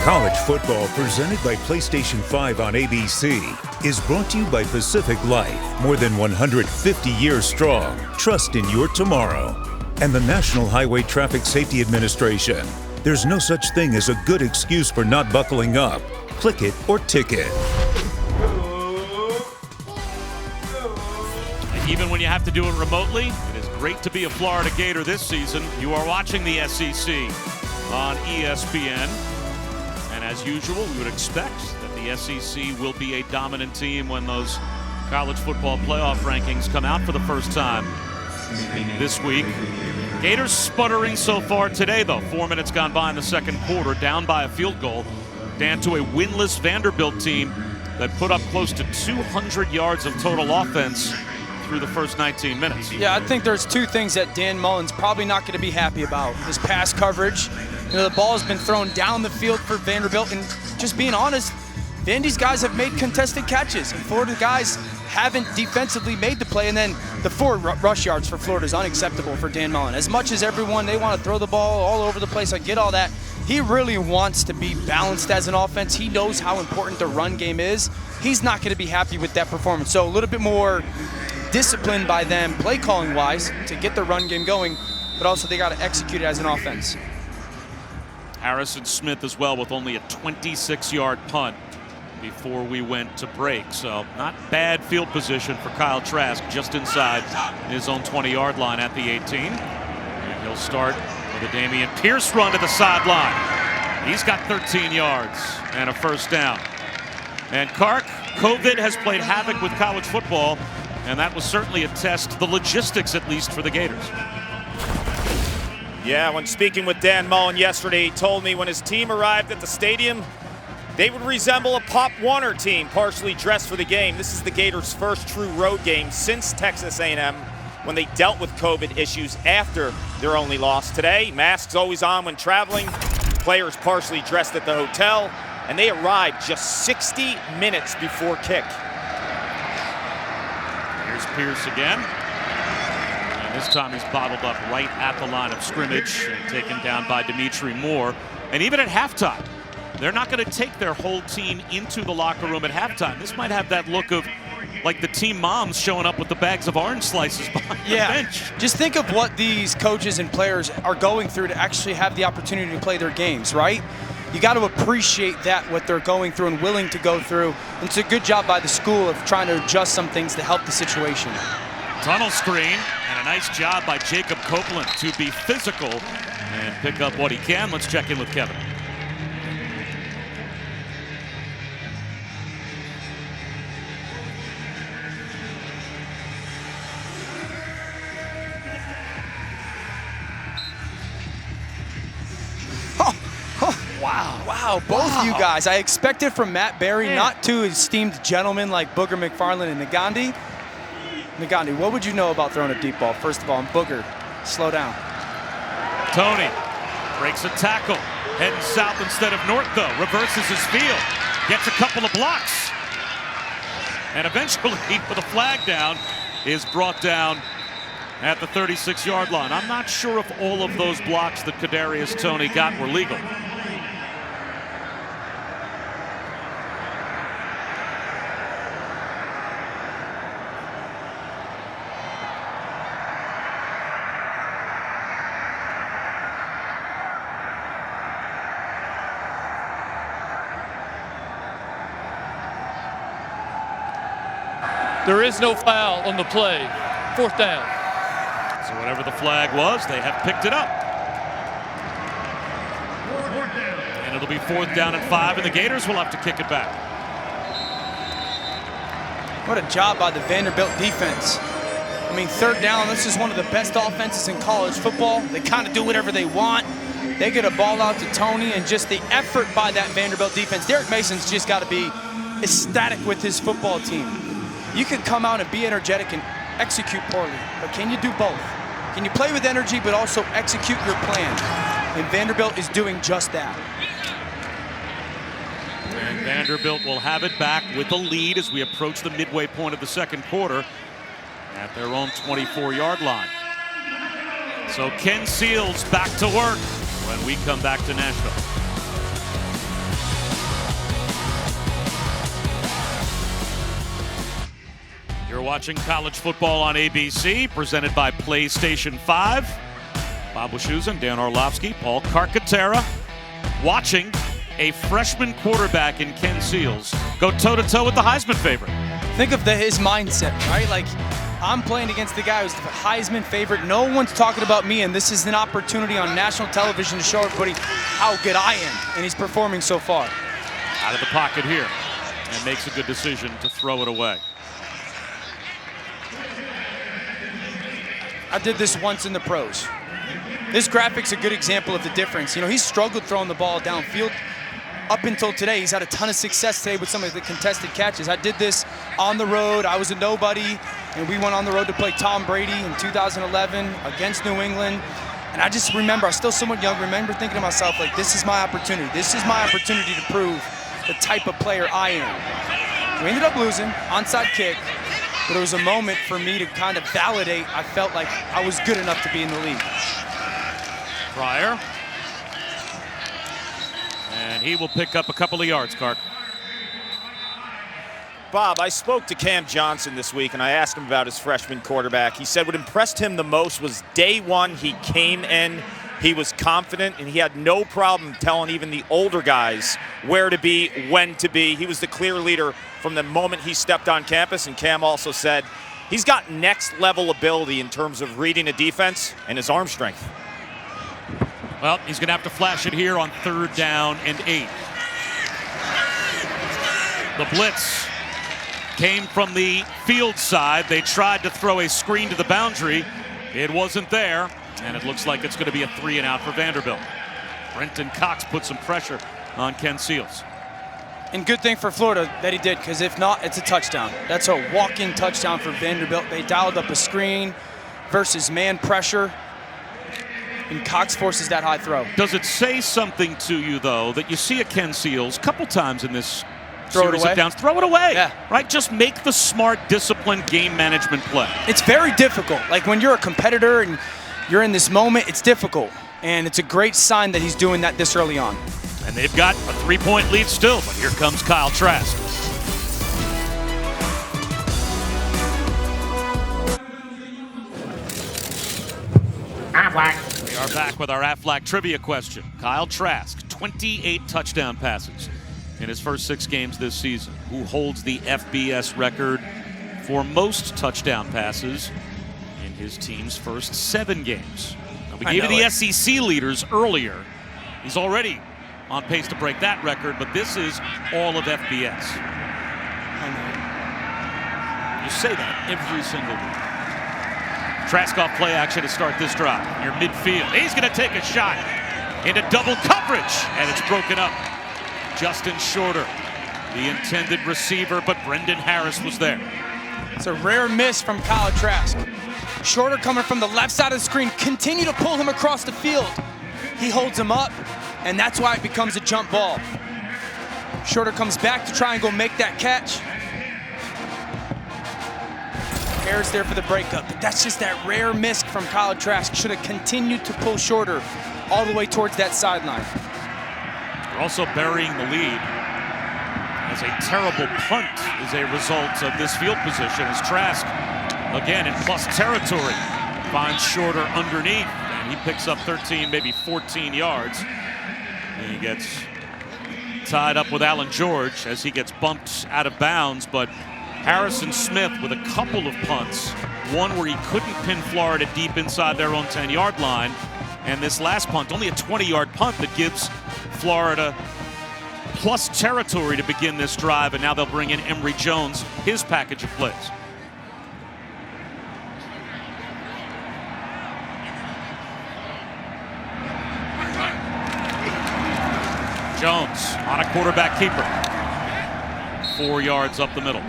College football presented by PlayStation 5 on ABC is brought to you by Pacific Life. More than 150 years strong. Trust in your tomorrow. And the National Highway Traffic Safety Administration. There's no such thing as a good excuse for not buckling up. Click it or ticket.
Even when you have to do it remotely, it is great to be a Florida Gator this season. You are watching the SEC on ESPN. And as usual, we would expect that the SEC will be a dominant team when those college football playoff rankings come out for the first time this week. Gators sputtering so far today, though. 4 minutes gone by in the second quarter, down by a field goal, down to a winless Vanderbilt team that put up close to 200 yards of total offense through the first 19 minutes.
Yeah, I think there's two things that Dan Mullen's probably not going to be happy about. His pass coverage. You know, the ball has been thrown down the field for Vanderbilt, and just being honest, Vandy's guys have made contested catches, and Florida guys haven't defensively made the play, and then the 4 rush yards for Florida is unacceptable for Dan Mullen. As much as everyone, they want to throw the ball all over the place, I get all that. He really wants to be balanced as an offense. He knows how important the run game is. He's not going to be happy with that performance. So a little bit more discipline by them, play calling wise, to get the run game going, but also they got to execute it as an offense.
Harrison Smith as well with only a 26-yard punt before we went to break. So not bad field position for Kyle Trask, just inside his own 20-yard line at the 18. And he'll start with a Damian Pierce run to the sideline. He's got 13 yards and a first down. And Kark, COVID has played havoc with college football, and that was certainly a test, the logistics at least, for the Gators.
Yeah, when speaking with Dan Mullen yesterday, he told me when his team arrived at the stadium, They would resemble a Pop Warner team, partially dressed for the game. This is the Gators' first true road game since Texas A&M, when they dealt with COVID issues after their only loss. Today, masks always on when traveling, players partially dressed at the hotel, and they arrived just 60 minutes before kick.
Here's Pierce again. And this time he's bottled up right at the line of scrimmage and taken down by Dimitri Moore. And even at halftime, they're not going to take their whole team into the locker room at halftime. This might have that look of like the team moms showing up with the bags of orange slices behind the bench.
Just think of what these coaches and players are going through to actually have the opportunity to play their games, right? You got to appreciate that, what they're going through and willing to go through. And it's a good job by the school of trying to adjust some things to help the situation.
Tunnel screen, and a nice job by Jacob Copeland to be physical and pick up what he can. Let's check in with Kevin.
Wow, both you guys. I expected from Matt Berry, not two esteemed gentlemen like Booger McFarland and Nagandi. Nagandi, what would you know about throwing a deep ball? First of all, and Booger, slow down.
Tony breaks a tackle, heading south instead of north though, reverses his field, gets a couple of blocks, and eventually with a flag down is brought down at the 36-yard line. I'm not sure if all of those blocks that Kadarius Toney got were legal.
There is no foul on the play. 4th down.
So whatever the flag was, they have picked it up. And it'll be 4th down and 5, and the Gators will have to kick it back.
What a job by the Vanderbilt defense. I mean, 3rd down, this is one of the best offenses in college football. They kind of do whatever they want. They get a ball out to Toney, and just the effort by that Vanderbilt defense. Derek Mason's just got to be ecstatic with his football team. You can come out and be energetic and execute poorly, but can you do both? Can you play with energy but also execute your plan? And Vanderbilt is doing just that.
And Vanderbilt will have it back with the lead as we approach the midway point of the 2nd quarter at their own 24-yard line. So Ken Seals back to work when we come back to Nashville. You're watching college football on ABC, presented by PlayStation 5. Bob Wischusen, Dan Orlovsky, Paul Carcaterra, watching a freshman quarterback in Ken Seals go toe-to-toe with the Heisman favorite.
Think of his mindset, right? Like, I'm playing against the guy who's the Heisman favorite. No one's talking about me, and this is an opportunity on national television to show everybody how good I am, and he's performing so far.
Out of the pocket here, and makes a good decision to throw it away.
I did this once in the pros. This graphic's a good example of the difference. You know, he's struggled throwing the ball downfield up until today. He's had a ton of success today with some of the contested catches. I did this on the road. I was a nobody, and we went on the road to play Tom Brady in 2011 against New England. And I just remember, I was still somewhat young, remember thinking to myself, like, this is my opportunity. This is my opportunity to prove the type of player I am. We ended up losing, onside kick. But it was a moment for me to kind of validate. I felt like I was good enough to be in the league.
Pryor. And he will pick up a couple of yards, Clark.
Bob, I spoke to Cam Johnson this week, and I asked him about his freshman quarterback. He said what impressed him the most was day one he came in, he was confident, and he had no problem telling even the older guys where to be, when to be. He was the clear leader from the moment he stepped on campus, and Cam also said he's got next-level ability in terms of reading a defense and his arm strength.
Well, he's going to have to flash it here on 3rd down and 8. The blitz came from the field side. They tried to throw a screen to the boundary. It wasn't there, and it looks like it's going to be a 3-and-out for Vanderbilt. Brenton Cox put some pressure on Ken Seals.
And good thing for Florida that he did, because if not, it's a touchdown. That's a walk-in touchdown for Vanderbilt. They dialed up a screen versus man pressure, and Cox forces that high throw.
Does it say something to you, though, that you see a Ken Seals a couple times in this
Throw it
series
away?
of downs? Throw it away.
Yeah.
Right? Just make the smart, disciplined game management play.
It's very difficult. Like when you're a competitor and you're in this moment, it's difficult. And it's a great sign that he's doing that this early on.
And they've got a 3-point lead still, but here comes Kyle Trask. We are back with our Aflac trivia question. Kyle Trask, 28 touchdown passes in his first 6 games this season. Who holds the FBS record for most touchdown passes in his team's first 7 games? Now, we gave you the SEC leaders earlier. He's already on pace to break that record, but this is all of FBS.
I know.
You say that every single week. Trask off play action to start this drive. Near midfield. He's going to take a shot into double coverage, and it's broken up. Justin Shorter, the intended receiver, but Brendan Harris was there.
It's a rare miss from Kyle Trask. Shorter coming from the left side of the screen. Continue to pull him across the field. He holds him up, and that's why it becomes a jump ball. Shorter comes back to try and go make that catch. Harris there for the breakup, but that's just that rare miss from Kyle Trask. Should have continued to pull Shorter all the way towards that sideline.
They're also burying the lead as a terrible punt is a result of this field position as Trask, again in plus territory, finds Shorter underneath, and he picks up 13, maybe 14 yards. And he gets tied up with Alan George as he gets bumped out of bounds, but Harrison Smith with a couple of punts, one where he couldn't pin Florida deep inside their own 10-yard line, and this last punt, only a 20-yard punt that gives Florida plus territory to begin this drive, and now they'll bring in Emory Jones, his package of plays. Jones on a quarterback keeper. 4 yards up the middle.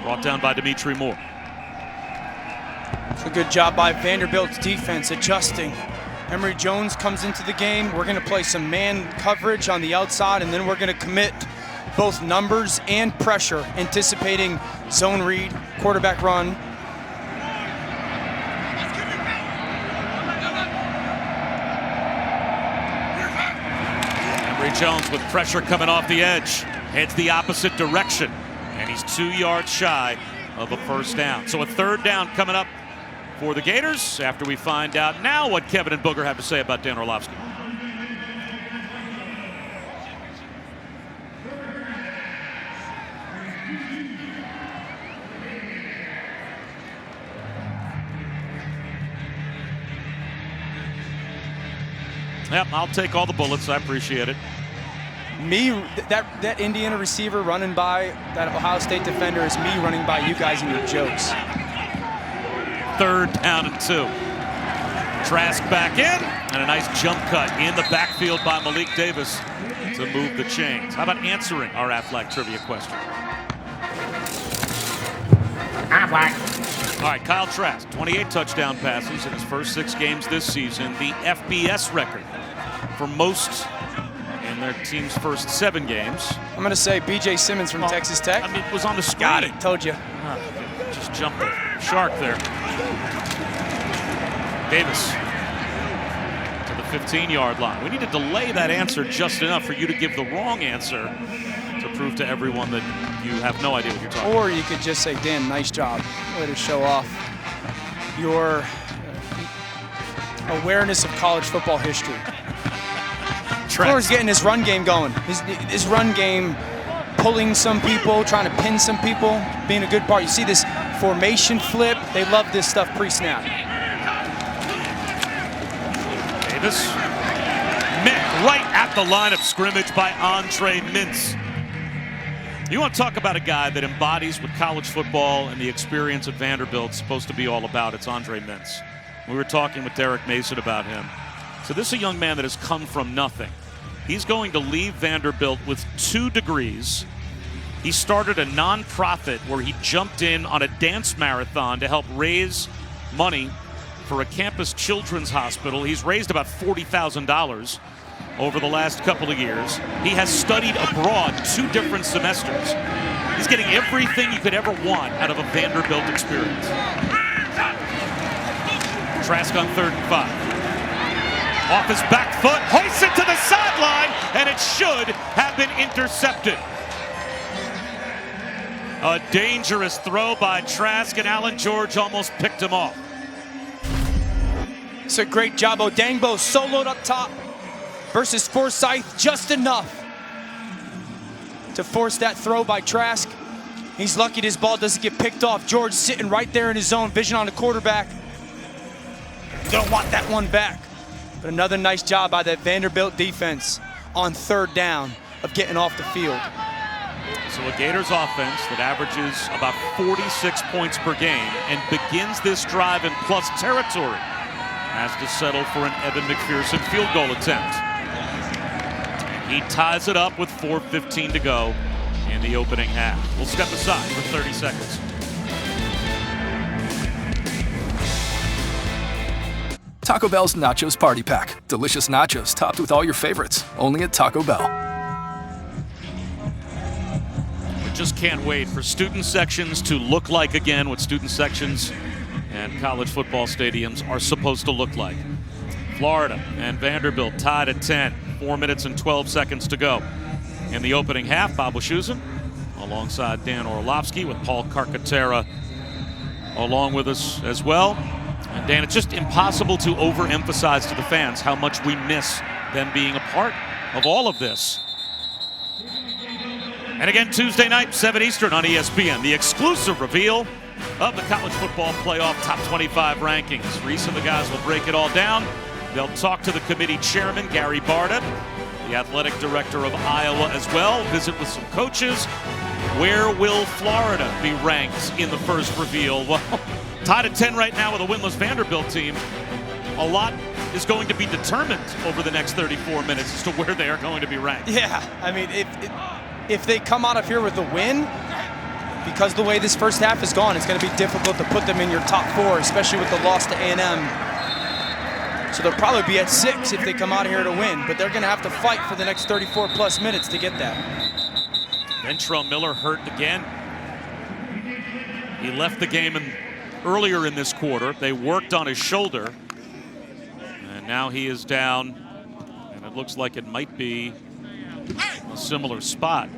Brought down by Dimitri Moore.
It's a good job by Vanderbilt's defense adjusting. Emory Jones comes into the game. We're going to play some man coverage on the outside, and then we're going to commit both numbers and pressure, anticipating zone read, quarterback run.
Emory Jones with pressure coming off the edge. Heads the opposite direction, and he's 2 yards shy of a first down. So a third down coming up for the Gators after we find out now what Kevin and Booger have to say about Dan Orlovsky. Yep, I'll take all the bullets. I appreciate it.
That Indiana receiver running by that Ohio State defender is me running by you guys and your jokes.
Third down and 2. Trask back in, and a nice jump cut in the backfield by Malik Davis to move the chains. How about answering our Aflac trivia question? Aflac. All right, Kyle Trask, 28 touchdown passes in his first 6 games this season. The FBS record for most in their team's first 7 games.
I'm going to say B.J. Simmons from Texas Tech.
I mean, it was on the screen.
Got it, told you.
Just jumped the shark there. Davis to the 15-yard line. We need to delay that answer just enough for you to give the wrong answer to prove to everyone that you have no idea what you're talking about.
Or you could just say, Dan, nice job. Way to show off your awareness of college football history. Florida's getting his run game going. His run game, pulling some people, trying to pin some people, being a good part. You see this formation flip. They love this stuff pre-snap.
Davis met right at the line of scrimmage by Andre Mintz. You want to talk about a guy that embodies what college football and the experience at Vanderbilt is supposed to be all about. It's Andre Mintz. We were talking with Derek Mason about him. So this is a young man that has come from nothing. He's going to leave Vanderbilt with 2 degrees. He started a nonprofit where he jumped in on a dance marathon to help raise money for a campus children's hospital. He's raised about $40,000 over the last couple of years. He has studied abroad 2 different semesters. He's getting everything you could ever want out of a Vanderbilt experience. Trask on 3rd and 5. Off his back foot, hoists it to the sideline, and it should have been intercepted. A dangerous throw by Trask, and Alan George almost picked him off.
It's a great job. Odangbo soloed up top versus Forsyth, just enough to force that throw by Trask. He's lucky his ball doesn't get picked off. George sitting right there in his zone, vision on the quarterback. Gonna want that one back. But another nice job by that Vanderbilt defense on 3rd down of getting off the field.
So a Gators offense that averages about 46 points per game and begins this drive in plus territory has to settle for an Evan McPherson field goal attempt. He ties it up with 4:15 to go in the opening half. We'll step aside for 30 seconds.
Taco Bell's Nachos Party Pack. Delicious nachos topped with all your favorites. Only at Taco Bell.
We just can't wait for student sections to look like again what student sections and college football stadiums are supposed to look like. Florida and Vanderbilt tied at 10. 4 minutes and 12 seconds to go. In the opening half, Bob Wischusen alongside Dan Orlovsky with Paul Carcaterra along with us as well. And Dan, it's just impossible to overemphasize to the fans how much we miss them being a part of all of this. And again, Tuesday night, 7 Eastern on ESPN, the exclusive reveal of the college football playoff top 25 rankings. Reese and the guys will break it all down. They'll talk to the committee chairman, Gary Barta, the athletic director of Iowa as well, visit with some coaches. Where will Florida be ranked in the first reveal? Well, tied at 10 right now with a winless Vanderbilt team. A lot is going to be determined over the next 34 minutes as to where they are going to be ranked.
Yeah, I mean, if they come out of here with a win, because the way this first half has gone, it's going to be difficult to put them in your top 4, especially with the loss to A&M. So they'll probably be at 6 if they come out of here to win, but they're going to have to fight for the next 34 plus minutes to get that.
Ventrell Miller hurt again. He left the game earlier in this quarter. They worked on his shoulder, and now he is down, and it looks like it might be a similar spot.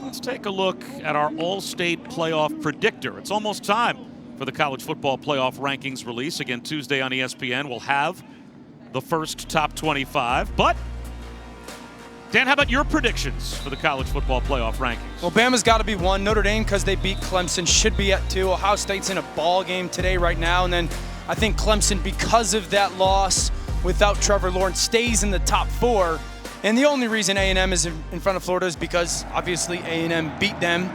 Let's take a look at our all-state playoff predictor. It's almost time for the college football playoff rankings release. Again, Tuesday on ESPN, we'll have the first top 25. But, Dan, how about your predictions for the college football playoff rankings?
Well, Bama's got to be 1. Notre Dame, because they beat Clemson, should be at 2. Ohio State's in a ball game today right now. And then I think Clemson, because of that loss without Trevor Lawrence, stays in the top 4. And the only reason A&M is in front of Florida is because, obviously, A&M beat them.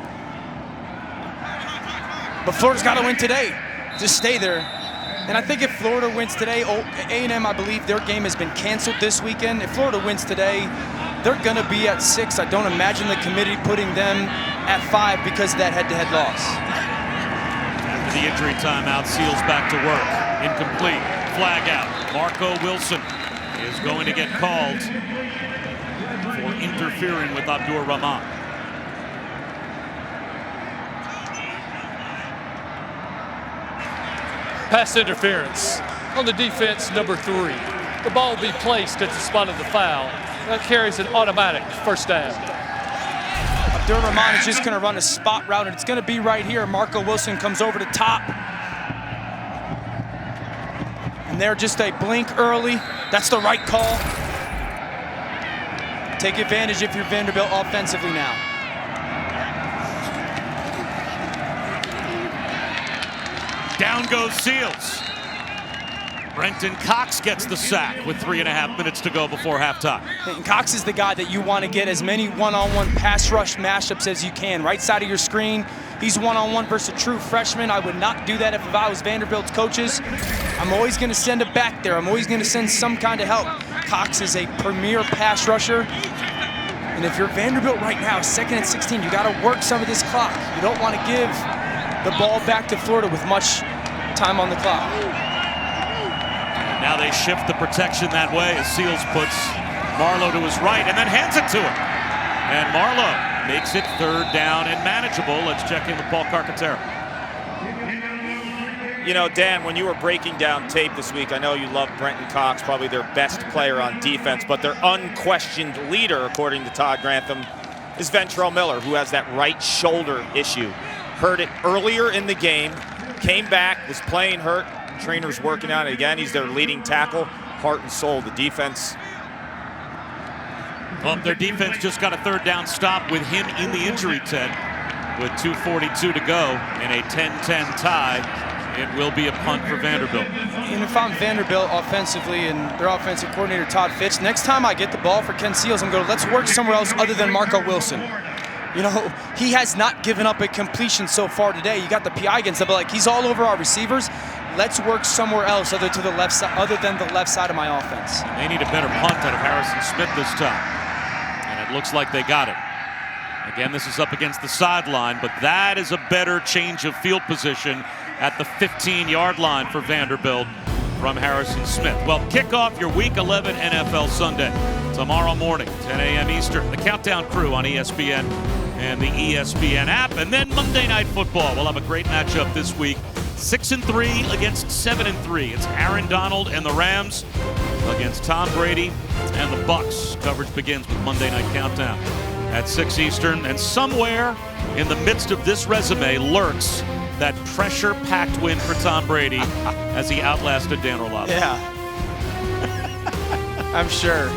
But Florida's got to win today to stay there. And I think if Florida wins today, A&M, I believe their game has been canceled this weekend. If Florida wins today, they're going to be at 6. I don't imagine the committee putting them at 5 because of that head-to-head loss.
After the injury timeout, Seals back to work. Incomplete. Flag out. Marco Wilson is going to get called for interfering with Abdur Rahman.
Pass interference on the defense, number 3. The ball will be placed at the spot of the foul. That carries an automatic first down.
Abdur Rahman is just going to run a spot route, and it's going to be right here. Marco Wilson comes over the top. And they're just a blink early. That's the right call. Take advantage if you're Vanderbilt offensively now.
Down goes Seals. Brenton Cox gets the sack with 3.5 minutes to go before halftime.
And Cox is the guy that you want to get as many one-on-one pass rush mashups as you can. Right side of your screen, he's one-on-one versus a true freshman. I would not do that if I was Vanderbilt's coaches. I'm always going to send it back there. I'm always going to send some kind of help. Cox is a premier pass rusher. And if you're Vanderbilt right now, 2nd and 16, you got to work some of this clock. You don't want to give the ball back to Florida with much time on the clock.
Now they shift the protection that way as Seals puts Marlowe to his right and then hands it to him. And Marlowe makes it 3rd down and manageable. Let's check in with Paul Carcaterra.
You know, Dan, when you were breaking down tape this week, I know you love Brenton Cox, probably their best player on defense, but their unquestioned leader, according to Todd Grantham, is Ventrell Miller, who has that right shoulder issue. Heard it earlier in the game, came back, was playing hurt. Trainer's working on it again. He's their leading tackle, heart and soul. The defense.
Well, their defense just got a 3rd down stop with him in the injury tent with 2:42 to go in a 10-10 tie. It will be a punt for Vanderbilt.
And if I'm Vanderbilt offensively and their offensive coordinator, Todd Fitch, next time I get the ball for Ken Seals, I'm going, let's work somewhere else other than Marco Wilson. You know, he has not given up a completion so far today. You got the PI against him, but like he's all over our receivers. Let's work somewhere else other than the left side of my offense.
They need a better punt out of Harrison Smith this time. And it looks like they got it. Again, this is up against the sideline, but that is a better change of field position at the 15-yard line for Vanderbilt from Harrison Smith. Well, kick off your Week 11 NFL Sunday tomorrow morning, 10 a.m. Eastern. The Countdown Crew on ESPN and the ESPN app. And then Monday Night Football. We'll have a great matchup this week. 6-3 against 7-3. It's Aaron Donald and the Rams against Tom Brady and the Bucs. Coverage begins with Monday Night Countdown at 6 Eastern. And somewhere in the midst of this resume lurks that pressure-packed win for Tom Brady as he outlasted Dan Orlovsky.
Yeah. I'm sure.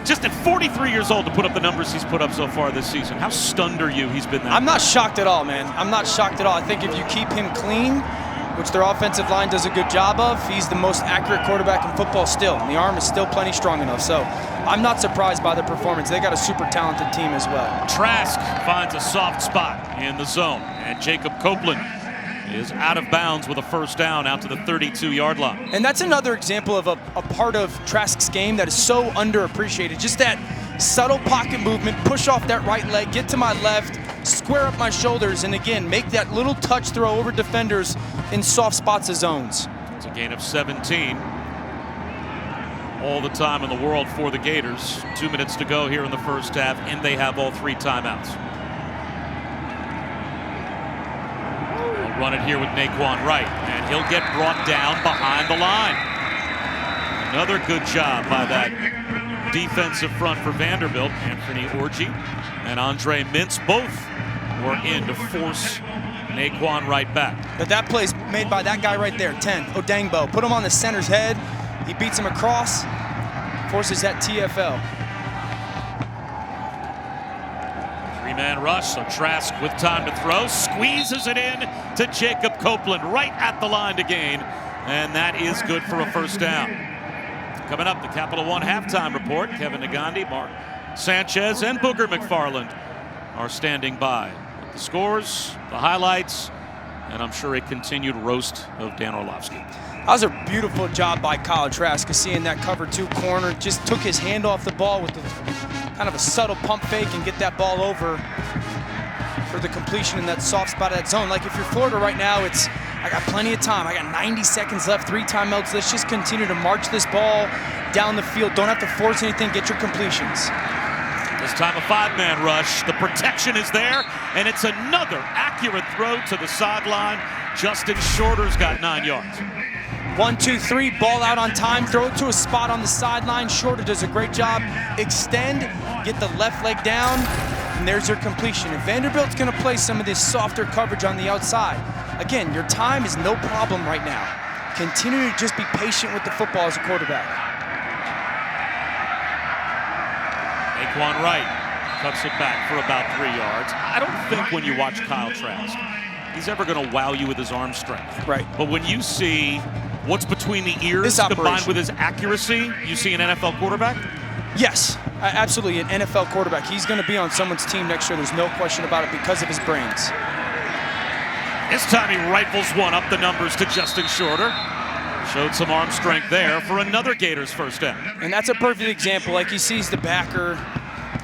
Just at 43 years old to put up the numbers he's put up so far this season. How stunned are you he's been that
I'm not
good?
shocked at all, man. I'm not shocked at all. I think if you keep him clean, which their offensive line does a good job of, he's the most accurate quarterback in football still. And the arm is still plenty strong enough. So I'm not surprised by the performance. They got a super talented team as well.
Trask finds a soft spot in the zone. And Jacob Copeland is out of bounds with a 1st down out to the 32-yard line.
And that's another example of a part of Trask's game that is so underappreciated. Just that subtle pocket movement, push off that right leg, get to my left, square up my shoulders, and again, make that little touch throw over defenders in soft spots of zones.
It's a gain of 17. All the time in the world for the Gators. 2 minutes to go here in the first half, and they have all 3 timeouts. They'll run it here with Naquan Wright, and he'll get brought down behind the line. Another good job by that defensive front for Vanderbilt. Anthony Orji and Andre Mintz both were in to force Naquan Wright back.
But that play's made by that guy right there, 10, Odangbo. Put him on the center's head. He beats him across, forces that TFL.
3-man rush, so Trask with time to throw, squeezes it in to Jacob Copeland right at the line to gain, and that is good for a 1st down. Coming up, the Capital One halftime report. Kevin Negandhi, Mark Sanchez, and Booger McFarland are standing by. The scores, the highlights, and I'm sure a continued roast of Dan Orlovsky.
That was a beautiful job by Kyle Trask, seeing that cover 2 corner. Just took his hand off the ball with kind of a subtle pump fake and get that ball over for the completion in that soft spot of that zone. Like if you're Florida right now, I got plenty of time. I got 90 seconds left, 3 timeouts. Let's just continue to march this ball down the field. Don't have to force anything, get your completions.
This time a 5-man rush. The protection is there, and it's another accurate throw to the sideline. Justin Shorter's got 9 yards.
1, 2, 3, ball out on time, throw it to a spot on the sideline. Shorter does a great job. Extend, get the left leg down, and there's your completion. And Vanderbilt's gonna play some of this softer coverage on the outside. Again, your time is no problem right now. Continue to just be patient with the football as a quarterback.
Naquan Wright cuts it back for about 3 yards. I don't think when you watch Kyle Trask, he's ever gonna wow you with his arm strength.
Right.
But when you see what's between the ears
This
combined
operation.
with his accuracy, you see an NFL quarterback?
Yes, absolutely. An NFL quarterback. He's going to be on someone's team next year. There's no question about it because of his brains.
This time he rifles one up the numbers to Justin Shorter. Showed some arm strength there for another Gators first down.
And that's a perfect example. Like, he sees the backer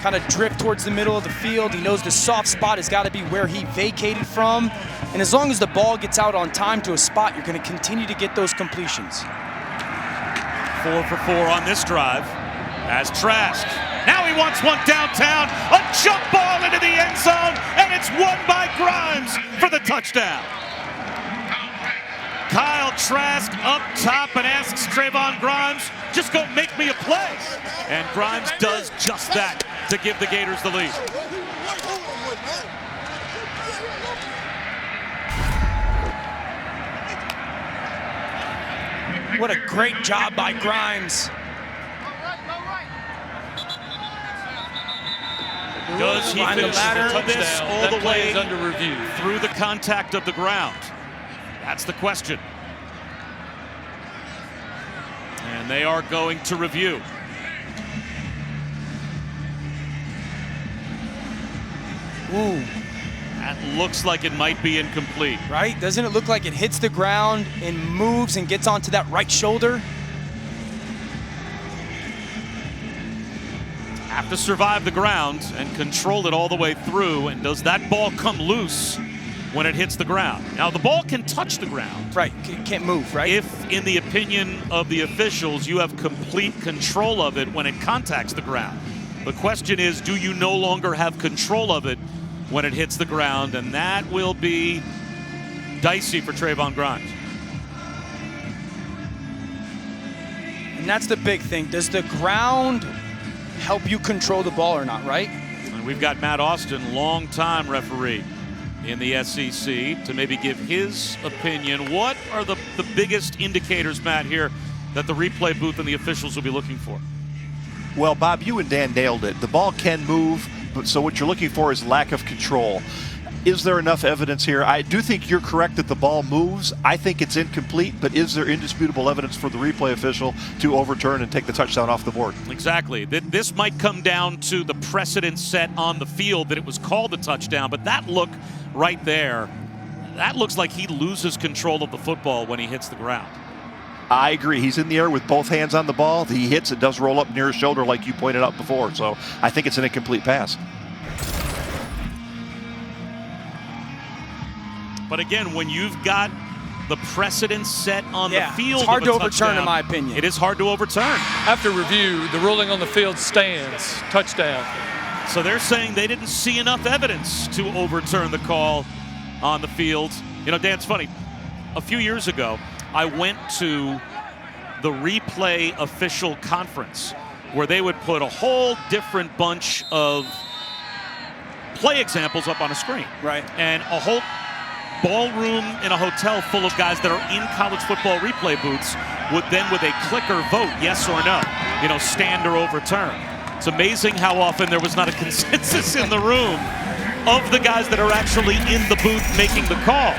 kind of drift towards the middle of the field. He knows the soft spot has got to be where he vacated from. And as long as the ball gets out on time to a spot, you're going to continue to get those completions.
4 for 4 on this drive as Trask. Now he wants one downtown, a jump ball into the end zone, and it's won by Grimes for the touchdown. Kyle Trask up top and asks Trayvon Grimes, just go make me a play. And Grimes does just that to give the Gators the lead.
What a great job by Grimes.
Does he
Find the
finish
ladder.
this all
That
the
play
way
is under review.
through the contact of the ground? That's the question. And they are going to review.
Ooh.
That looks like it might be incomplete.
Right? Doesn't it look like it hits the ground and moves and gets onto that right shoulder?
Have to survive the ground and control it all the way through. And does that ball come loose when it hits the ground? Now, the ball can touch the ground.
Right, can't move, right?
If, in the opinion of the officials, you have complete control of it when it contacts the ground. The question is, do you no longer have control of it when it hits the ground? And that will be dicey for Trayvon Grimes.
And that's the big thing. Does the ground help you control the ball or not, right?
And we've got Matt Austin, longtime referee in the SEC, to maybe give his opinion. What are the biggest indicators, Matt, here that the replay booth and the officials will be looking for?
Well, Bob, you and Dan nailed it. The ball can move, but so what you're looking for is lack of control. Is there enough evidence here? I do think you're correct that the ball moves. I think it's incomplete, but is there indisputable evidence for the replay official to overturn and take the touchdown off the board?
Exactly. This might come down to the precedent set on the field that it was called a touchdown, but that look right there, that looks like he loses control of the football when he hits the ground.
I agree. He's in the air with both hands on the ball. He hits, it does roll up near his shoulder like you pointed out before, so I think it's an incomplete pass.
But again, when you've got the precedent set on the field,
it's hard to
of a
overturn,
touchdown,
in my opinion.
It is hard to overturn.
After review, the ruling on the field stands. Touchdown.
So they're saying they didn't see enough evidence to overturn the call on the field. You know, Dan, it's funny. A few years ago, I went to the replay official conference where they would put a whole different bunch of play examples up on a screen.
Right.
And a whole ballroom in a hotel full of guys that are in college football replay booths would then, with a clicker, vote yes or no, you know, stand or overturn. It's amazing how often there was not a consensus in the room of the guys that are actually in the booth making the call.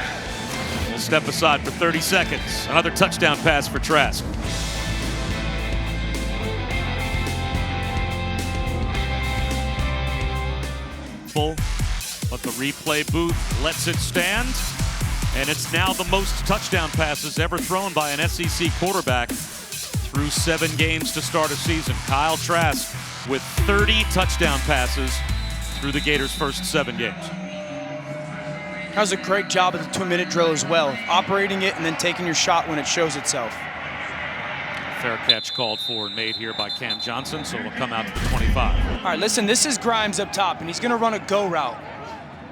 We'll step aside for 30 seconds. Another touchdown pass for Trask. But the replay booth lets it stand. And it's now the most touchdown passes ever thrown by an SEC quarterback through 7 games to start a season. Kyle Trask with 30 touchdown passes through the Gators' first 7 games.
That was a great job of the 2-minute drill as well, operating it and then taking your shot when it shows itself.
Fair catch called for and made here by Cam Johnson, so it'll come out to the 25.
All right, listen, this is Grimes up top, and he's going to run a go route.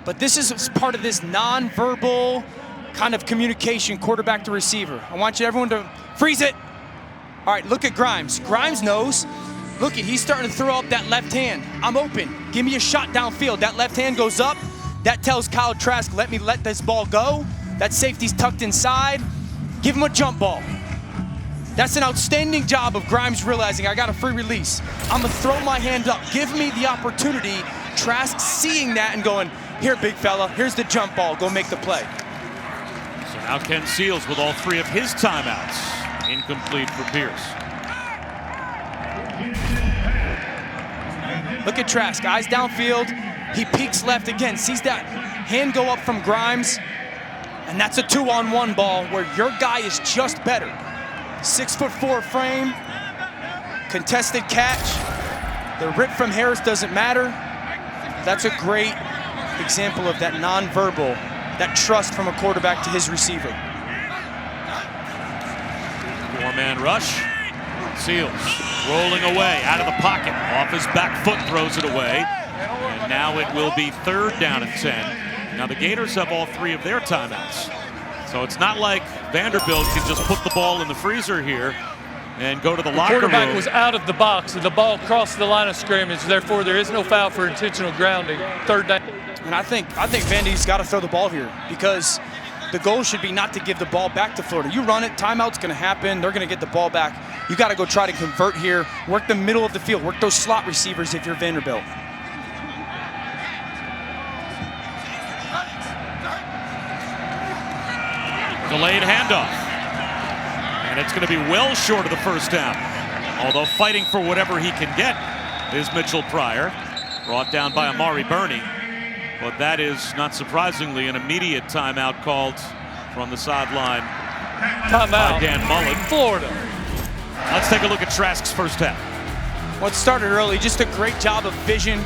But this is part of this non-verbal kind of communication, quarterback to receiver. I want everyone to freeze it. All right, look at Grimes. Grimes knows. Look at, he's starting to throw up that left hand. I'm open. Give me a shot downfield. That left hand goes up. That tells Kyle Trask, let me let this ball go. That safety's tucked inside. Give him a jump ball. That's an outstanding job of Grimes realizing I got a free release. I'm gonna throw my hand up. Give me the opportunity. Trask seeing that and going, here, big fella, here's the jump ball. Go make the play.
So now Ken Seals with all 3 of his timeouts. Incomplete for Pierce.
Look at Trask, eyes downfield. He peeks left again, sees that hand go up from Grimes, and that's a 2-on-1 ball where your guy is just better. 6'4" frame, contested catch. The rip from Harris doesn't matter. That's a great example of that nonverbal, that trust from a quarterback to his receiver.
Four-man rush. Seals rolling away out of the pocket. Off his back foot, throws it away. And now it will be 3rd down and 10. Now the Gators have all 3 of their timeouts. So it's not like Vanderbilt can just put the ball in the freezer here and go to the locker room.
The quarterback was out of the box and the ball crossed the line of scrimmage. Therefore, there is no foul for intentional grounding. 3rd down.
And I think Vandy's got to throw the ball here because the goal should be not to give the ball back to Florida. You run it, timeout's going to happen. They're going to get the ball back. You got to go try to convert here. Work the middle of the field. Work those slot receivers if you're Vanderbilt.
Delayed handoff. And it's going to be well short of the 1st down. Although fighting for whatever he can get is Mitchell Pryor. Brought down by Amari Burney. But that is, not surprisingly, an immediate timeout called from the sideline.
Timeout.
By Dan Mullen.
Florida.
Let's take a look at Trask's 1st half.
Well, it started early. Just a great job of vision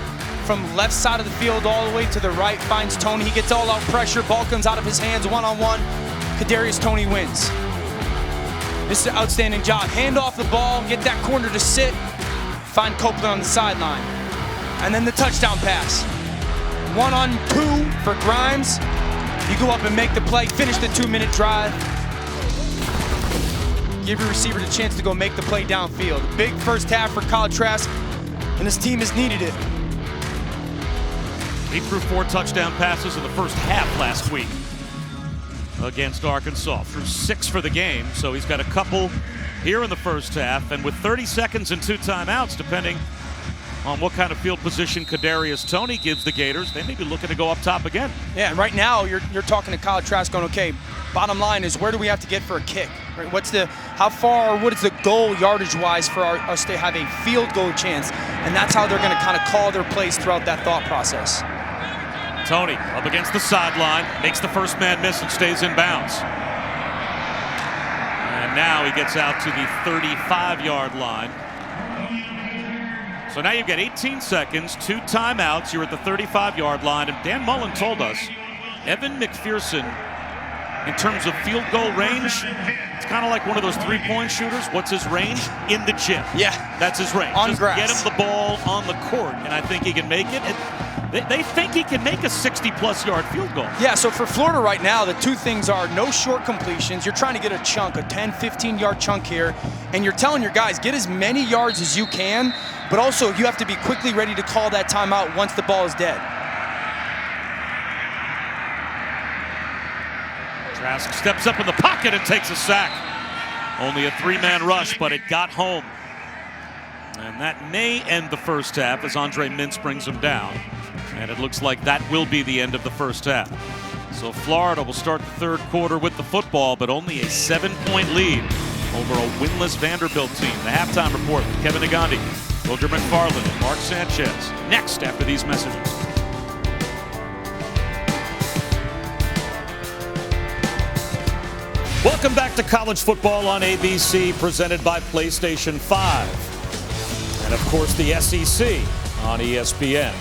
from left side of the field all the way to the right. Finds Tony. He gets all-out pressure. Ball comes out of his hands one-on-one. Kadarius Toney wins. This is an outstanding job. Hand off the ball. Get that corner to sit. Find Copeland on the sideline. And then the touchdown pass. 1-on-2 for Grimes. You go up and make the play. Finish the 2-minute drive. Give your receiver the chance to go make the play downfield. Big 1st half for Kyle Trask, and his team has needed it.
He threw 4 touchdown passes in the 1st half last week against Arkansas. Threw 6 for the game, so he's got a couple here in the 1st half. And with 30 seconds and 2 timeouts, depending on what kind of field position Kadarius Toney gives the Gators, they may be looking to go up top again.
Yeah, and right now you're talking to Kyle Trask going, okay, bottom line is where do we have to get for a kick? Right? What is the goal yardage-wise for us to have a field goal chance? And that's how they're going to kind of call their plays throughout that thought process.
Toney up against the sideline, makes the 1st man miss and stays in bounds. And now he gets out to the 35-yard line. So now you've got 18 seconds, 2 timeouts. You're at the 35-yard line. And Dan Mullen told us, Evan McPherson, in terms of field goal range, it's kind of like one of those 3-point shooters. What's his range? In the gym.
Yeah.
That's his range.
On
Just
grass.
get him the ball on the court, and I think he can make it. They think he can make a 60-plus yard field goal.
Yeah, so for Florida right now, the 2 things are no short completions. You're trying to get a chunk, a 10, 15-yard chunk here, and you're telling your guys, get as many yards as you can, but also you have to be quickly ready to call that timeout once the ball is dead.
Trask steps up in the pocket and takes a sack. Only a 3-man rush, but it got home. And that may end the 1st half as Andre Mintz brings him down. And it looks like that will be the end of the 1st half. So Florida will start the 3rd quarter with the football, but only a 7-point lead over a winless Vanderbilt team. The halftime report with Kevin Negandhi, Roger McFarland, and Mark Sanchez. Next after these messages. Welcome back to College Football on ABC, presented by PlayStation 5. And of course the SEC on ESPN.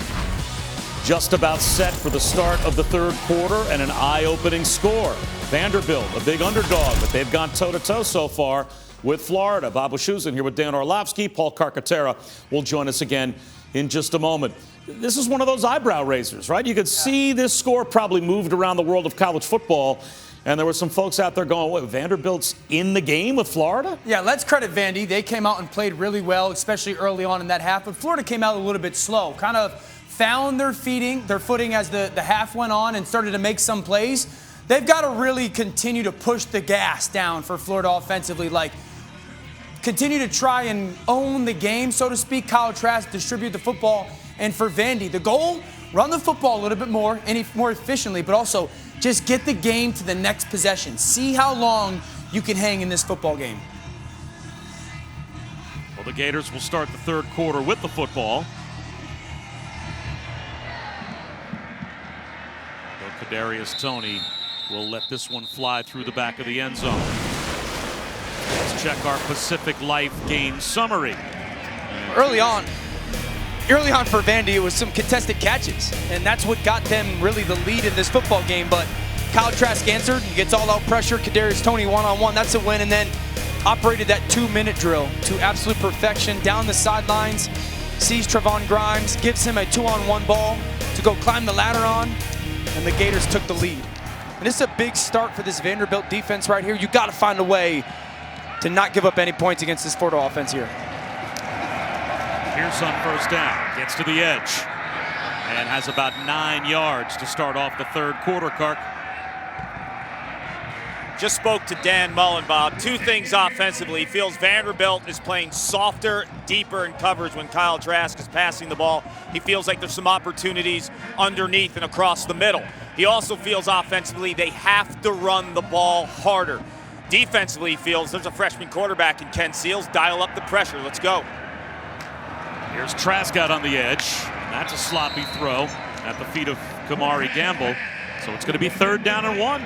Just about set for the start of the 3rd quarter and an eye-opening score. Vanderbilt, a big underdog, but they've gone toe-to-toe so far with Florida. Bob Wischusen here with Dan Orlovsky. Paul Carcaterra will join us again in just a moment. This is one of those eyebrow raisers, right? You could see this score probably moved around the world of college football. And there were some folks out there going, what, Vanderbilt's in the game with Florida?
Yeah, let's credit Vandy. They came out and played really well, especially early on in that half. But Florida came out a little bit slow, kind of found their footing as the half went on and started to make some plays. They've got to really continue to push the gas down for Florida offensively, like continue to try and own the game, so to speak. Kyle Trask, distribute the football. And for Vandy, the goal, run the football a little bit more efficiently, but also just get the game to the next possession. See how long you can hang in this football game.
The Gators will start the third quarter with the football. Though Kadarius Toney will let this one fly through the back of the end zone. Let's check our Pacific Life game summary.
Early on for Vandy, it was some contested catches, and that's what got them really the lead in this football game. But Kyle Trask answered. He gets all-out pressure. Kadarius Toney one-on-one. That's a win. And then operated that 2-minute drill to absolute perfection down the sidelines. Sees Trevon Grimes, gives him a 2-on-1 ball to go climb the ladder on, and the Gators took the lead. And this is a big start for this Vanderbilt defense right here. You got to find a way to not give up any points against this Florida offense here.
Pierce on first down, gets to the edge, and has about 9 yards to start off the third quarter, Clark.
Just spoke to Dan Mullen, Bob. Two things offensively. He feels Vanderbilt is playing softer, deeper in coverage when Kyle Trask is passing the ball. He feels like there's some opportunities underneath and across the middle. He also feels offensively they have to run the ball harder. Defensively, he feels there's a freshman quarterback in Ken Seals. Dial up the pressure. Let's go.
Here's Trask out on the edge. That's a sloppy throw at the feet of Kamari Gamble. So it's going to be 3rd down and 1.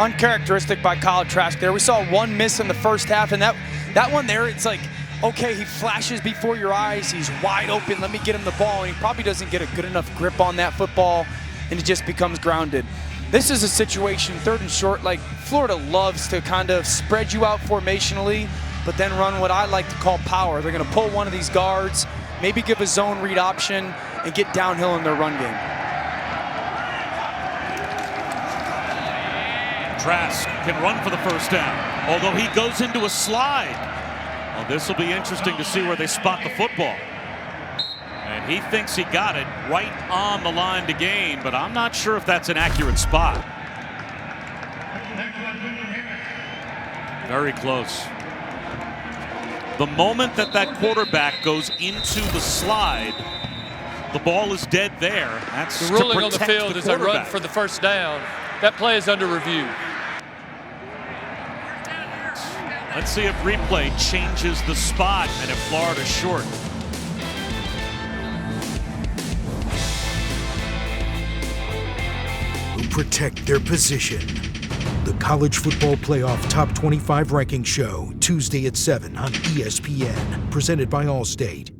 Uncharacteristic by Kyle Trask there. We saw one miss in the first half, and that one there, it's like, okay, he flashes before your eyes. He's wide open. Let me get him the ball. And he probably doesn't get a good enough grip on that football, and it just becomes grounded. This is a situation, 3rd and short, like Florida loves to kind of spread you out formationally, but then run what I like to call power. They're going to pull one of these guards, maybe give a zone read option, and get downhill in their run game.
Trask can run for the first down, although he goes into a slide. Well, this will be interesting to see where they spot the football. And he thinks he got it right on the line to gain, but I'm not sure if that's an accurate spot. Very close. The moment that quarterback goes into the slide, the ball is dead there. That's
the ruling on the field is a run for the first down. That play is under review.
Let's see if replay changes the spot and if Florida's short.
Who protect their position. The College Football Playoff Top 25 Ranking Show, Tuesday at 7 on ESPN, presented by Allstate.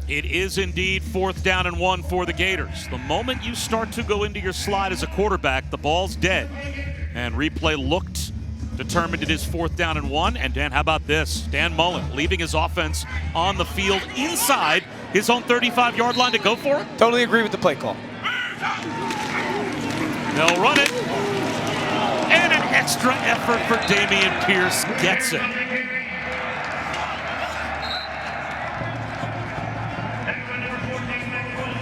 It is indeed 4th down and 1 for the Gators. The moment you start to go into your slide as a quarterback, the ball's dead. And replay looked, determined it is 4th down and 1. And Dan, how about this? Dan Mullen leaving his offense on the field inside his own 35-yard line to go for it.
Totally agree with the play call.
They'll run it. And an extra effort for Dameon Pierce gets it.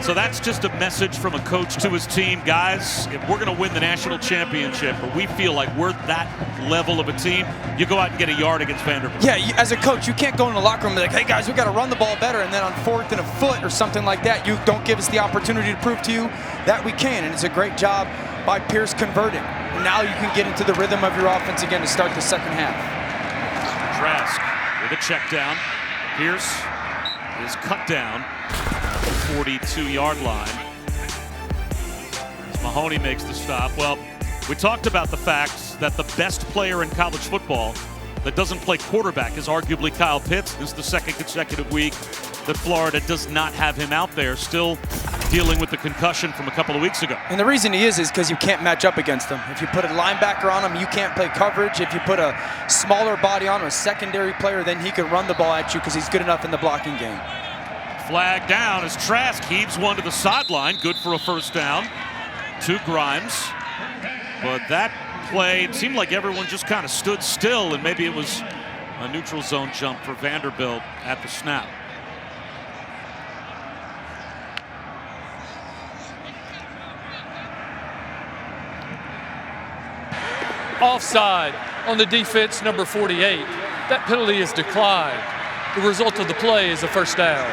So that's just a message from a coach to his team. Guys, if we're going to win the national championship, or we feel like we're that level of a team, you go out and get a yard against Vanderbilt.
Yeah, as a coach, you can't go in the locker room and be like, hey guys, we got to run the ball better, and then on 4th and a foot or something like that, you don't give us the opportunity to prove to you that we can. And it's a great job by Pierce converting. And now you can get into the rhythm of your offense again to start the second half.
Trask with a check down. Pierce is cut down. 42-yard line. As Mahoney makes the stop. Well, we talked about the fact that the best player in college football that doesn't play quarterback is arguably Kyle Pitts. This is the 2nd consecutive week that Florida does not have him out there, still dealing with the concussion from a couple of weeks ago.
And the reason he is because you can't match up against him. If you put a linebacker on him, you can't play coverage. If you put a smaller body on him, a secondary player, then he can run the ball at you because he's good enough in the blocking game.
Flag down as Trask heaves one to the sideline. Good for a first down to Grimes. But that play, it seemed like everyone just kind of stood still, and maybe it was a neutral zone jump for Vanderbilt at the snap.
Offside on the defense, number 48. That penalty is declined. The result of the play is a first down.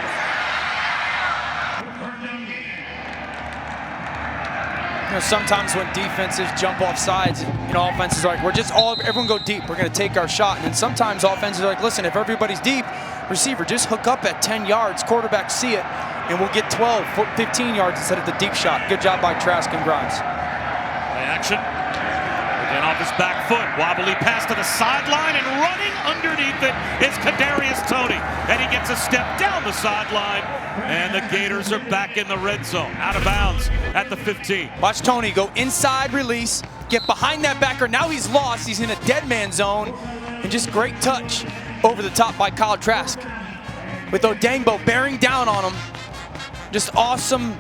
sometimes when defenses jump off sides, offenses are like, everyone go deep. We're going to take our shot. And then sometimes offenses are like, listen, if everybody's deep, receiver, just hook up at 10 yards, quarterback see it, and we'll get 12, 15 yards instead of the deep shot. Good job by Trask and Grimes.
Play action. Again off his back foot. Wobbly pass to the sideline, and running underneath it is Kadarius Toney. And he gets a step down the sideline, and the Gators are back in the red zone, out of bounds at the 15.
Watch Toney go inside release, get behind that backer. Now he's lost. He's in a dead man zone, and just great touch over the top by Kyle Trask. With Odangbo bearing down on him. Just awesome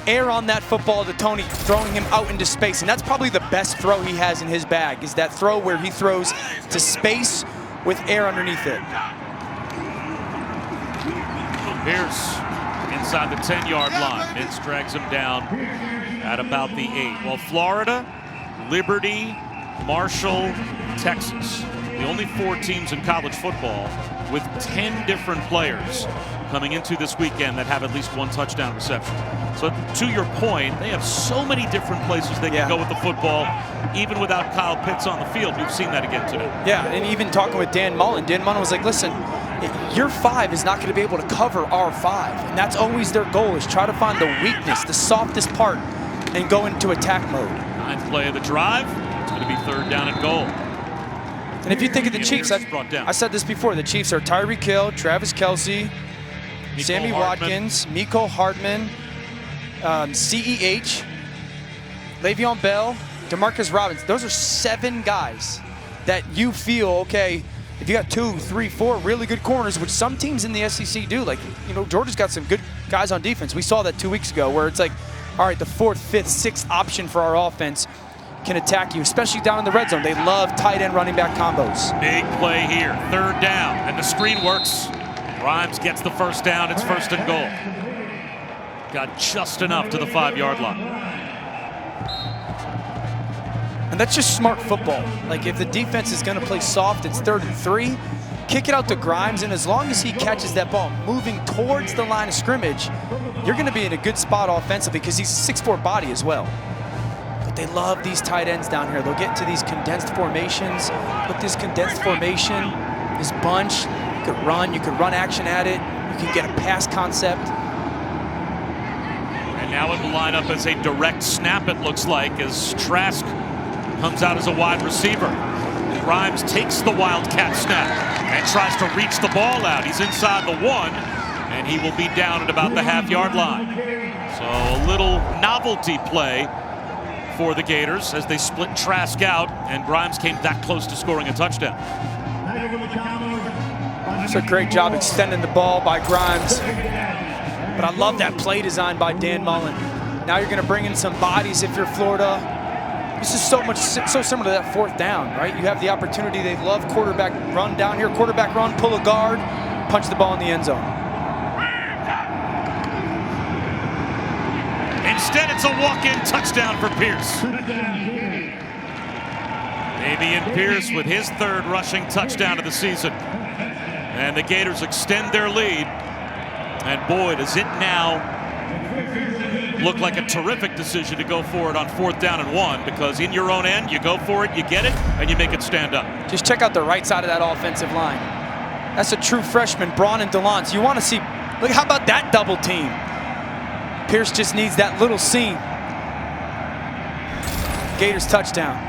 air on that football to Toney, throwing him out into space. And that's probably the best throw he has in his bag, is that throw where he throws to space with air underneath it.
Pierce inside the 10-yard line. Mintz drags him down at about the 8. Well, Florida, Liberty, Marshall, Texas. The only 4 teams in college football with 10 different players coming into this weekend that have at least 1 touchdown reception. So to your point, they have so many different places they can go with the football, even without Kyle Pitts on the field. We've seen that again today.
Yeah, and even talking with Dan Mullen was like, listen, your 5 is not going to be able to cover our 5. And that's always their goal, is try to find the weakness, the softest part, and go into attack mode.
9th play of the drive. It's going to be 3rd down and goal.
And if you think of the Chiefs, I said this before, the Chiefs are Tyreek Hill, Travis Kelce, Sammy Watkins, Mecole Hardman, CEH, Le'Veon Bell, DeMarcus Robinson. Those are 7 guys that you feel, okay, if you got 2, 3, 4 really good corners, which some teams in the SEC do, like, Georgia's got some good guys on defense. We saw that 2 weeks ago, where it's like, all right, the 4th, 5th, 6th option for our offense can attack you, especially down in the red zone. They love tight end running back combos.
Big play here, 3rd down, and the screen works. Grimes gets the 1st down. It's 1st and goal. Got just enough to the 5-yard line.
And that's just smart football. Like, if the defense is going to play soft, it's 3rd and 3. Kick it out to Grimes, and as long as he catches that ball moving towards the line of scrimmage, you're going to be in a good spot offensively, because he's a 6'4" body as well. But they love these tight ends down here. They'll get into these condensed formations. With this condensed formation, this bunch, you could run action at it, you can get a pass concept.
And now it will line up as a direct snap, it looks like, as Trask comes out as a wide receiver. Grimes takes the wildcat snap and tries to reach the ball out. He's inside the 1, and he will be down at about the half-yard line. So a little novelty play for the Gators as they split Trask out, and Grimes came that close to scoring a touchdown.
It's a great job extending the ball by Grimes. But I love that play design by Dan Mullen. Now you're going to bring in some bodies if you're Florida. This is so similar to that 4th down, right? You have the opportunity. They love quarterback run down here. Quarterback run, pull a guard, punch the ball in the end zone.
Instead, it's a walk-in touchdown for Pierce. Damian Pierce with his 3rd rushing touchdown of the season. And the Gators extend their lead. And boy, does it now look like a terrific decision to go for it on 4th down and 1, because in your own end, you go for it, you get it, and you make it stand up.
Just check out the right side of that offensive line. That's a true freshman, Braun and DeLance. You want to see, look, how about that double team? Pierce just needs that little seam. Gators touchdown.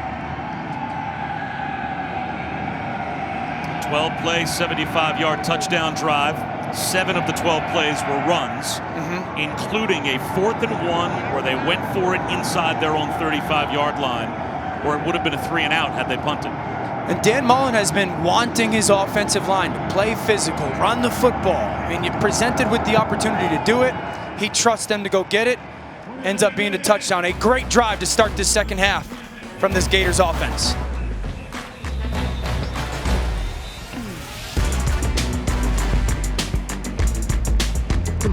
12-play, 75-yard touchdown drive. 7 of the 12 plays were runs, including a 4th and 1 where they went for it inside their own 35-yard line, or it would have been a 3-and-out had they punted.
And Dan Mullen has been wanting his offensive line to play physical, run the football. I mean, you're presented with the opportunity to do it. He trusts them to go get it. Ends up being a touchdown. A great drive to start this 2nd half from this Gators offense.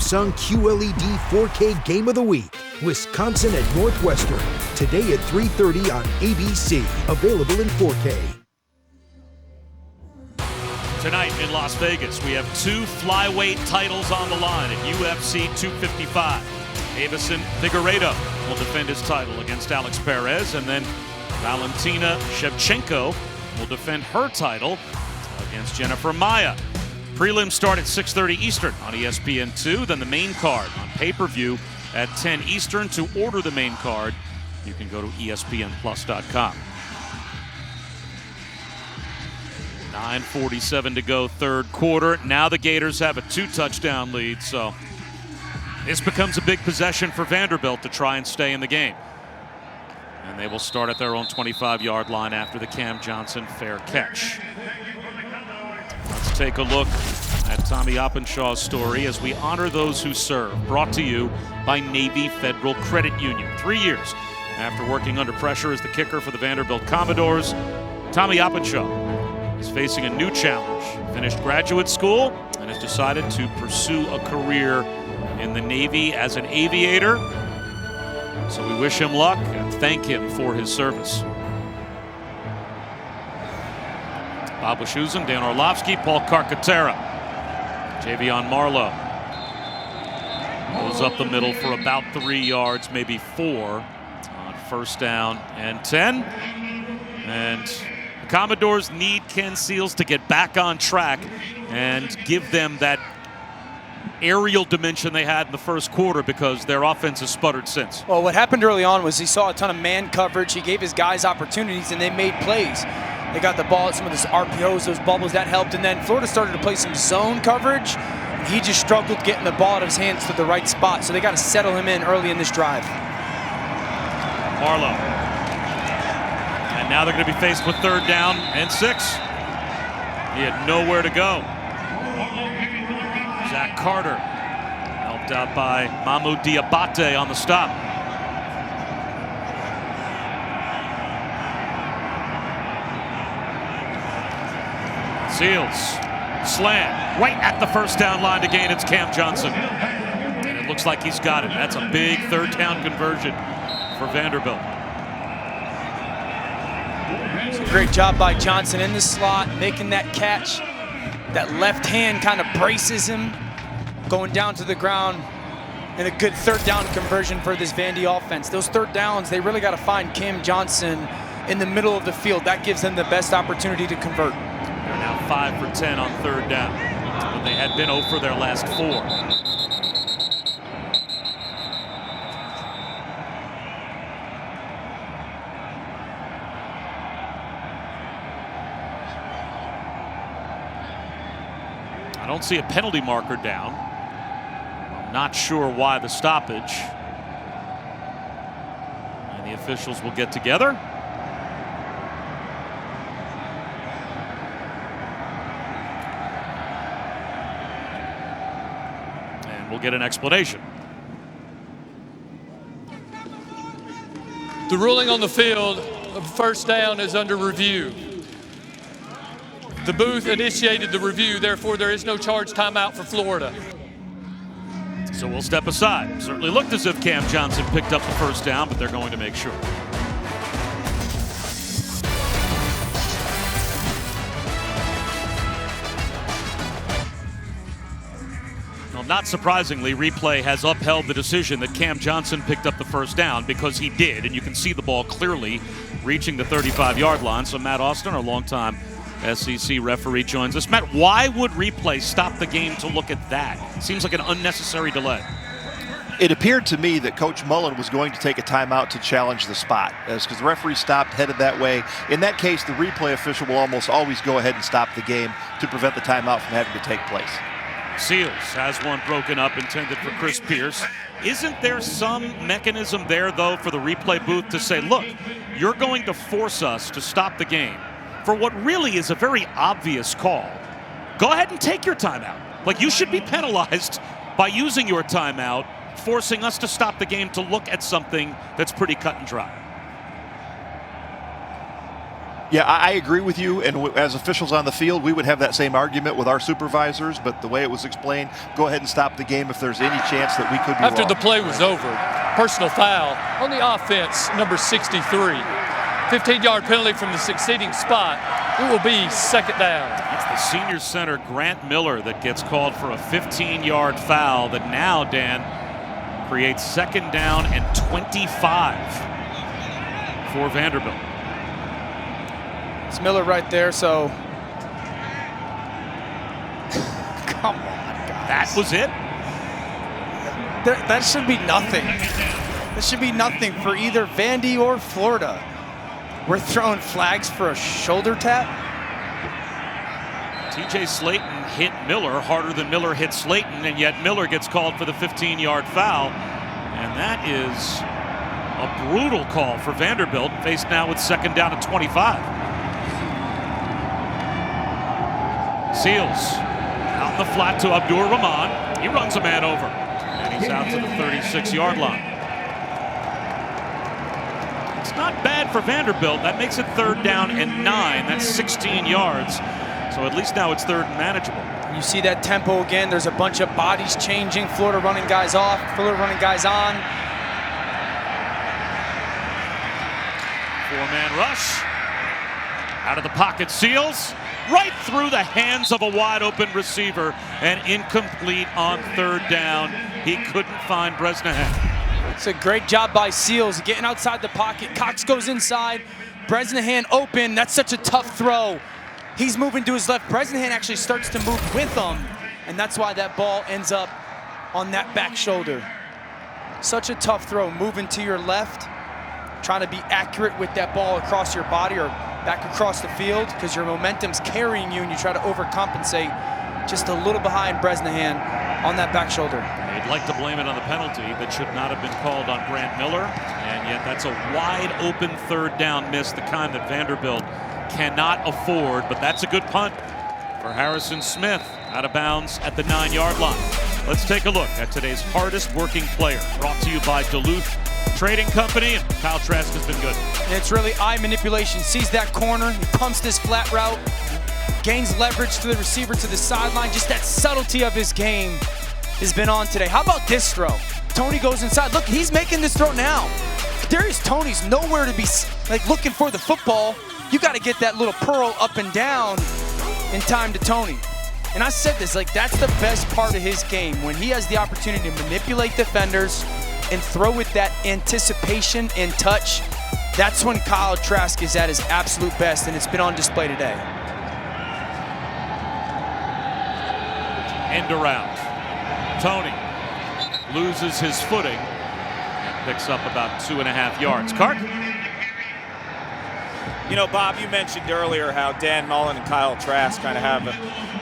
Samsung QLED 4K Game of the Week. Wisconsin at Northwestern. Today at 3:30 on ABC. Available in 4K.
Tonight in Las Vegas, we have 2 flyweight titles on the line at UFC 255. Avison Figueiredo will defend his title against Alex Perez, and then Valentina Shevchenko will defend her title against Jennifer Maia. Prelims start at 6:30 Eastern on ESPN2, then the main card on pay-per-view at 10 Eastern. To order the main card, you can go to ESPNplus.com. 9:47 to go, third quarter. Now the Gators have a 2-touchdown lead, so this becomes a big possession for Vanderbilt to try and stay in the game. And they will start at their own 25-yard line after the Cam Johnson fair catch. Let's take a look at Tommy Oppenshaw's story as we honor those who serve. Brought to you by Navy Federal Credit Union. 3 years after working under pressure as the kicker for the Vanderbilt Commodores, Tommy Oppenshaw is facing a new challenge. Finished graduate school and has decided to pursue a career in the Navy as an aviator. So we wish him luck and thank him for his service. Bob Wischusen, Dan Orlovsky, Paul Carcaterra. Javion Marlowe goes up the middle for about 3 yards, maybe 4 on first down and 10. And the Commodores need Ken Seals to get back on track and give them that aerial dimension they had in the first quarter, because their offense has sputtered since.
Well, what happened early on was he saw a ton of man coverage. He gave his guys opportunities, and they made plays. They got the ball at some of those RPOs, those bubbles, that helped. And then Florida started to play some zone coverage. And he just struggled getting the ball out of his hands to the right spot. So they got to settle him in early in this drive.
Marlowe. And now they're going to be faced with 3rd down and 6. He had nowhere to go. Zach Carter helped out by Mahmoud Diabate on the stop. Seals, slant, right at the first down line to gain. It's Cam Johnson. And it looks like he's got it. That's a big 3rd down conversion for Vanderbilt.
It's a great job by Johnson in the slot, making that catch. That left hand kind of braces him, going down to the ground, and a good 3rd down conversion for this Vandy offense. Those 3rd downs, they really got to find Cam Johnson in the middle of the field. That gives them the best opportunity to convert.
They're now 5 for 10 on 3rd down, but they had been 0 for their last 4. I don't see a penalty marker down. I'm not sure why the stoppage. And the officials will get together. And we'll get an explanation.
The ruling on the field of 1st down is under review. The booth initiated the review, therefore there is no charge timeout for Florida.
So we'll step aside. Certainly looked as if Cam Johnson picked up the 1st down, but they're going to make sure. Well, not surprisingly, replay has upheld the decision that Cam Johnson picked up the 1st down, because he did, and you can see the ball clearly reaching the 35-yard line. So Matt Austin, our longtime SEC referee, joins us. Matt, why would replay stop the game to look at that? Seems like an unnecessary delay.
It appeared to me that Coach Mullen was going to take a timeout to challenge the spot, because the referee stopped, headed that way. In that case, the replay official will almost always go ahead and stop the game to prevent the timeout from having to take place.
Seals has one broken up, intended for Chris Pierce. Isn't there some mechanism there, though, for the replay booth to say, look, you're going to force us to stop the game for what really is a very obvious call? Go ahead and take your timeout. Like, you should be penalized by using your timeout, forcing us to stop the game to look at something that's pretty cut and dry.
Yeah, I agree with you, and as officials on the field, we would have that same argument with our supervisors, but the way it was explained, go ahead and stop the game if there's any chance that we could be
After
wrong.
the play was over, personal foul on the offense, number 63. 15-yard penalty from the succeeding spot. It will be 2nd down.
It's the senior center, Grant Miller, that gets called for a 15-yard foul that now, Dan, creates 2nd down and 25 for Vanderbilt.
It's Miller right there, so come on, guys.
That was it?
That should be nothing. That should be nothing for either Vandy or Florida. We're throwing flags for a shoulder tap.
TJ Slayton hit Miller harder than Miller hit Slayton, and yet Miller gets called for the 15-yard foul. And that is a brutal call for Vanderbilt, faced now with 2nd down and 25. Seals out in the flat to Abdur Rahman. He runs a man over, and he's out to the 36-yard line. It's not bad for Vanderbilt. That makes it 3rd down and 9. That's 16 yards. So at least now it's 3rd and manageable.
You see that tempo again. There's a bunch of bodies changing. Florida running guys off, Florida running guys on.
4-man rush. Out of the pocket, Seals. Right through the hands of a wide open receiver and incomplete on 3rd down. He couldn't find Bresnahan.
It's a great job by Seals getting outside the pocket. Cox goes inside. Bresnahan open. That's such a tough throw. He's moving to his left. Bresnahan actually starts to move with him, and that's why that ball ends up on that back shoulder. Such a tough throw, moving to your left, trying to be accurate with that ball across your body or back across the field because your momentum's carrying you and you try to overcompensate just a little behind Bresnahan on that back shoulder.
They'd like to blame it on the penalty that should not have been called on Grant Miller, and yet that's a wide open 3rd down miss, the kind that Vanderbilt cannot afford, but that's a good punt for Harrison Smith, out of bounds at the 9-yard line. Let's take a look at today's hardest working player, brought to you by Duluth Trading Company, and Kyle Trask has been good.
And it's really eye manipulation. Sees that corner, he pumps this flat route, gains leverage to the receiver to the sideline. Just that subtlety of his game has been on today. How about this throw? Tony goes inside. Look, he's making this throw now. Darius Toney's nowhere to be looking for the football. You got to get that little pearl up and down in time to Tony. And I said this, that's the best part of his game, when he has the opportunity to manipulate defenders and throw with that anticipation and touch. That's when Kyle Trask is at his absolute best, and it's been on display today.
End around. Tony loses his footing and picks up about 2.5 yards. Clark?
You know, Bob, you mentioned earlier how Dan Mullen and Kyle Trask kind of have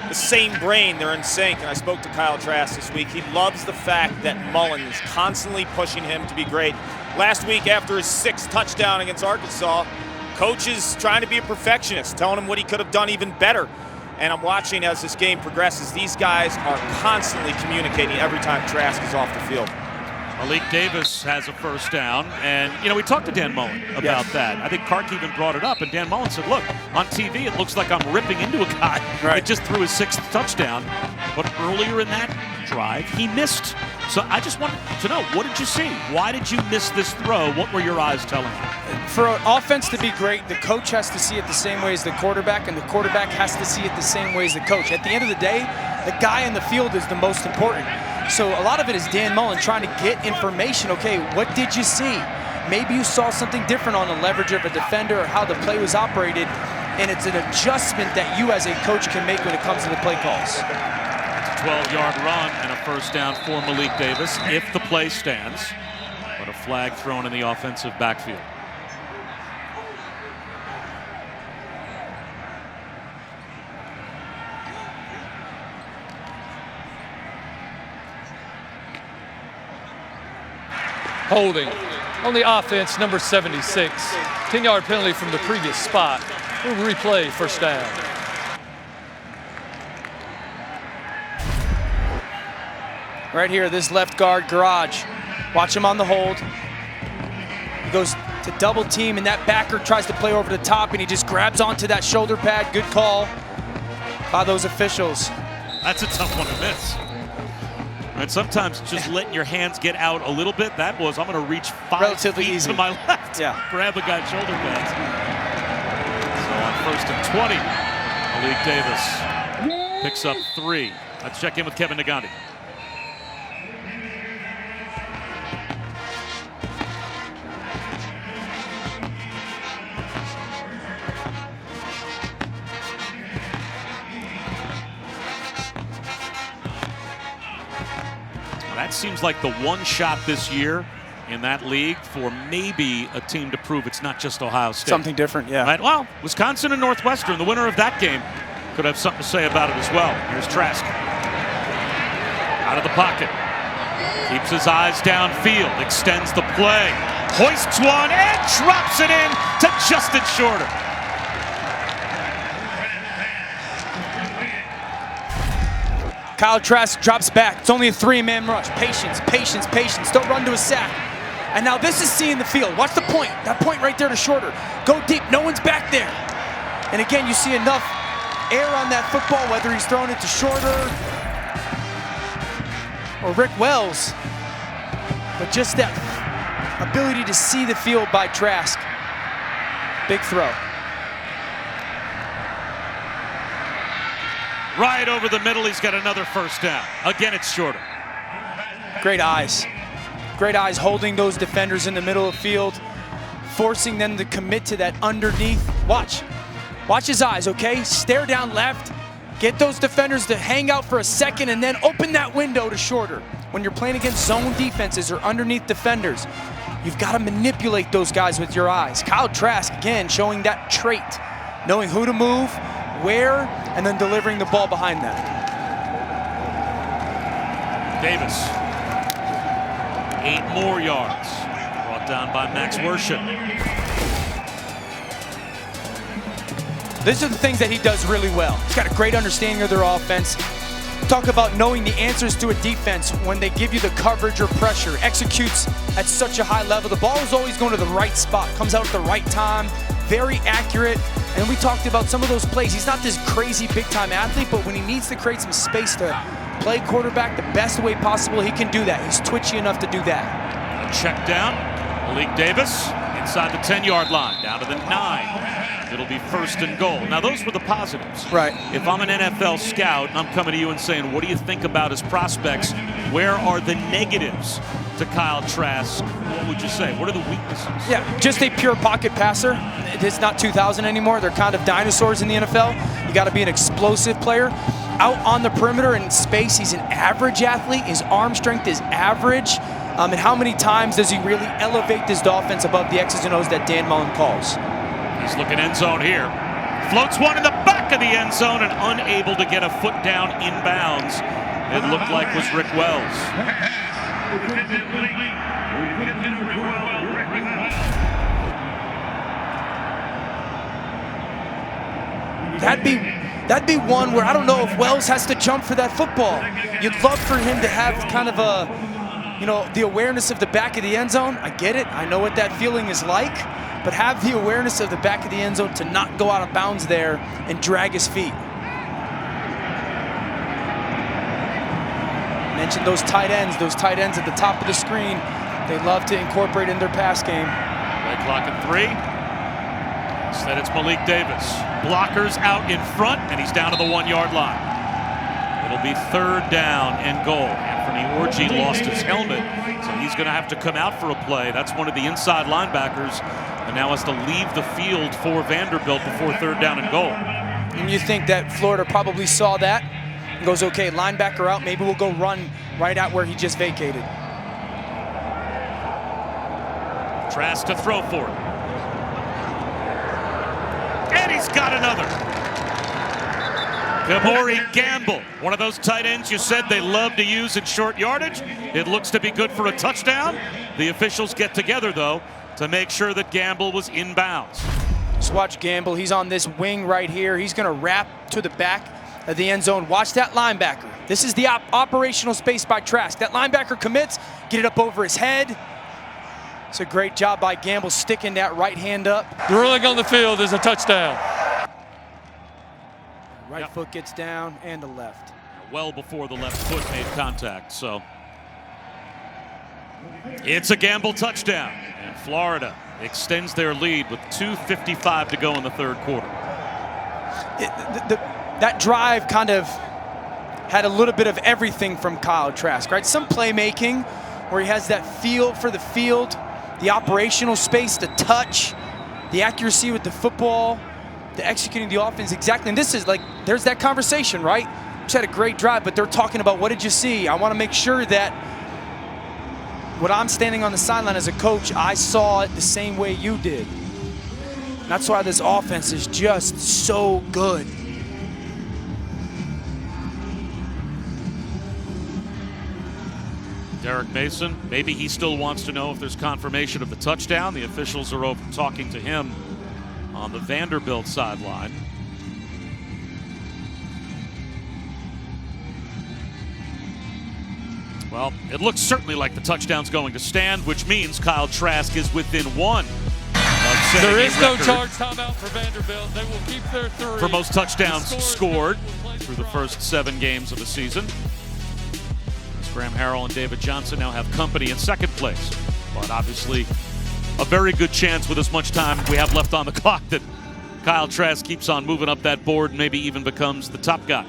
the same brain. They're in sync, and I spoke to Kyle Trask this week. He loves the fact that Mullen is constantly pushing him to be great. Last week, after his 6th touchdown against Arkansas, coach is trying to be a perfectionist, telling him what he could have done even better. And I'm watching as this game progresses. These guys are constantly communicating every time Trask is off the field.
Malik Davis has a 1st down, and we talked to Dan Mullen about that. I think Kark even brought it up, and Dan Mullen said, look, on TV it looks like I'm ripping into a guy that just threw his 6th touchdown, but earlier in that drive he missed. So I just wanted to know, what did you see? Why did you miss this throw? What were your eyes telling you?
For an offense to be great, the coach has to see it the same way as the quarterback, and the quarterback has to see it the same way as the coach. At the end of the day, the guy in the field is the most important. So a lot of it is Dan Mullen trying to get information. Okay, what did you see? Maybe you saw something different on the leverage of a defender or how the play was operated, and it's an adjustment that you as a coach can make when it comes to the play calls.
12-yard run and a 1st down for Malik Davis if the play stands, but a flag thrown in the offensive backfield.
Holding on the offense, number 76. 10-yard penalty from the previous spot. We'll replay 1st down.
Right here, this left guard, Garage. Watch him on the hold. He goes to double team, and that backer tries to play over the top, and he just grabs onto that shoulder pad. Good call by those officials.
That's a tough one to miss. And sometimes just letting your hands get out a little bit, that was, I'm going to reach 5 feet to my left. Grab a guy's shoulder pads. So on 1st and 20, Malik Davis picks up 3. Let's check in with Kevin Nagandi. that seems like the one shot this year in that league for maybe a team to prove it's not just Ohio State.
Something different, yeah.
Right? Well, Wisconsin and Northwestern, the winner of that game, could have something to say about it as well. Here's Trask. Out of the pocket. Keeps his eyes downfield. Extends the play. Hoists one and drops it in to Justin Shorter.
Kyle Trask drops back. It's only a 3-man rush. Patience, patience, patience. Don't run to a sack. And now this is seeing the field. Watch the point. That point right there to Shorter. Go deep. No one's back there. And again, you see enough air on that football, whether he's throwing it to Shorter or Rick Wells. But just that ability to see the field by Trask. Big throw.
Right over the middle, he's got another first down. Again, it's Shorter.
Great eyes. Great eyes holding those defenders in the middle of the field, forcing them to commit to that underneath. Watch. Watch his eyes, okay? Stare down left. Get those defenders to hang out for a second and then open that window to Shorter. When you're playing against zone defenses or underneath defenders, you've got to manipulate those guys with your eyes. Kyle Trask, again, showing that trait, knowing who to move, where, and then delivering the ball behind that.
Davis. 8 more yards. Brought down by Max Worship.
These are the things that he does really well. He's got a great understanding of their offense. Talk about knowing the answers to a defense when they give you the coverage or pressure. Executes at such a high level. The ball is always going to the right spot. Comes out at the right time. Very accurate. And we talked about some of those plays. He's not this crazy big-time athlete, but when he needs to create some space to play quarterback the best way possible, he can do that. He's twitchy enough to do that.
A check down. Malik Davis inside the 10-yard line, down to the 9. It'll be 1st and goal. Now, those were the positives.
Right.
If I'm an NFL scout and I'm coming to you and saying, what do you think about his prospects? Where are the negatives to Kyle Trask? What would you say? What are the weaknesses?
Yeah, just a pure pocket passer. It's not 2000 anymore. They're kind of dinosaurs in the NFL. You got to be an explosive player. Out on the perimeter in space, he's an average athlete. His arm strength is average. And how many times does he really elevate this offense above the X's and O's that Dan Mullen calls?
He's looking end zone here. Floats one in the back of the end zone and unable to get a foot down inbounds. It looked like was Rick Wells.
That'd be one where I don't know if Wells has to jump for that football. You'd love for him to have kind of a, you know, the awareness of the back of the end zone. I get it. I know what that feeling is like. But have the awareness of the back of the end zone to not go out of bounds there and drag his feet. Mentioned those tight ends at the top of the screen. They love to incorporate in their pass game.
Play clock at 3. Instead, it's Malik Davis. Blockers out in front, and he's down to the 1-yard line. It'll be 3rd down and goal. Anthony Orji lost his helmet, so he's going to have to come out for a play. That's one of the inside linebackers, and now has to leave the field for Vanderbilt before 3rd down and goal.
And you think that Florida probably saw that and goes, okay, linebacker out, maybe we'll go run right out where he just vacated.
Trask to throw for it. And he's got another. Kamori Gamble, one of those tight ends you said they love to use in short yardage. It looks to be good for a touchdown. The officials get together, though, to make sure that Gamble was inbounds.
Just watch Gamble. He's on this wing right here. He's going to wrap to the back of the end zone. Watch that linebacker. This is the operational space by Trask. That linebacker commits, get it up over his head. It's a great job by Gamble sticking that right hand up.
The ruling on the field is a touchdown.
Right foot gets down and the left.
Well before the left foot made contact, so it's a Gamble touchdown. And Florida extends their lead with 2:55 to go in the 3rd quarter.
That drive kind of had a little bit of everything from Kyle Trask, right? Some playmaking where he has that feel for the field, the operational space, the touch, the accuracy with the football, the executing the offense exactly. And this is like, there's that conversation, right? Just had a great drive, but they're talking about what did you see? I want to make sure that what I'm standing on the sideline as a coach, I saw it the same way you did. And that's why this offense is just so good.
Derek Mason, maybe he still wants to know if there's confirmation of the touchdown. The officials are over talking to him on the Vanderbilt sideline. Well, it looks certainly like the touchdown's going to stand, which means Kyle Trask is within one.
There is no charge timeout for Vanderbilt. They will keep their 3.
For most touchdowns scored through the first 7 games of the season. Graham Harrell and David Johnson now have company in second place. But obviously, a very good chance with as much time we have left on the clock that Kyle Trask keeps on moving up that board and maybe even becomes the top guy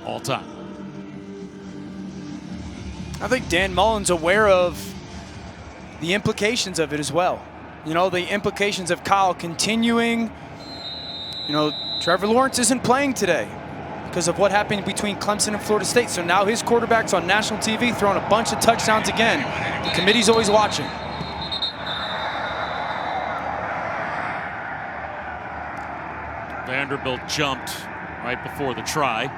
all time.
I think Dan Mullen's aware of the implications of it as well. You know, the implications of Kyle continuing. You know, Trevor Lawrence isn't playing today because of what happened between Clemson and Florida State. So now his quarterback's on national TV throwing a bunch of touchdowns again. The committee's always watching.
Vanderbilt jumped right before the try.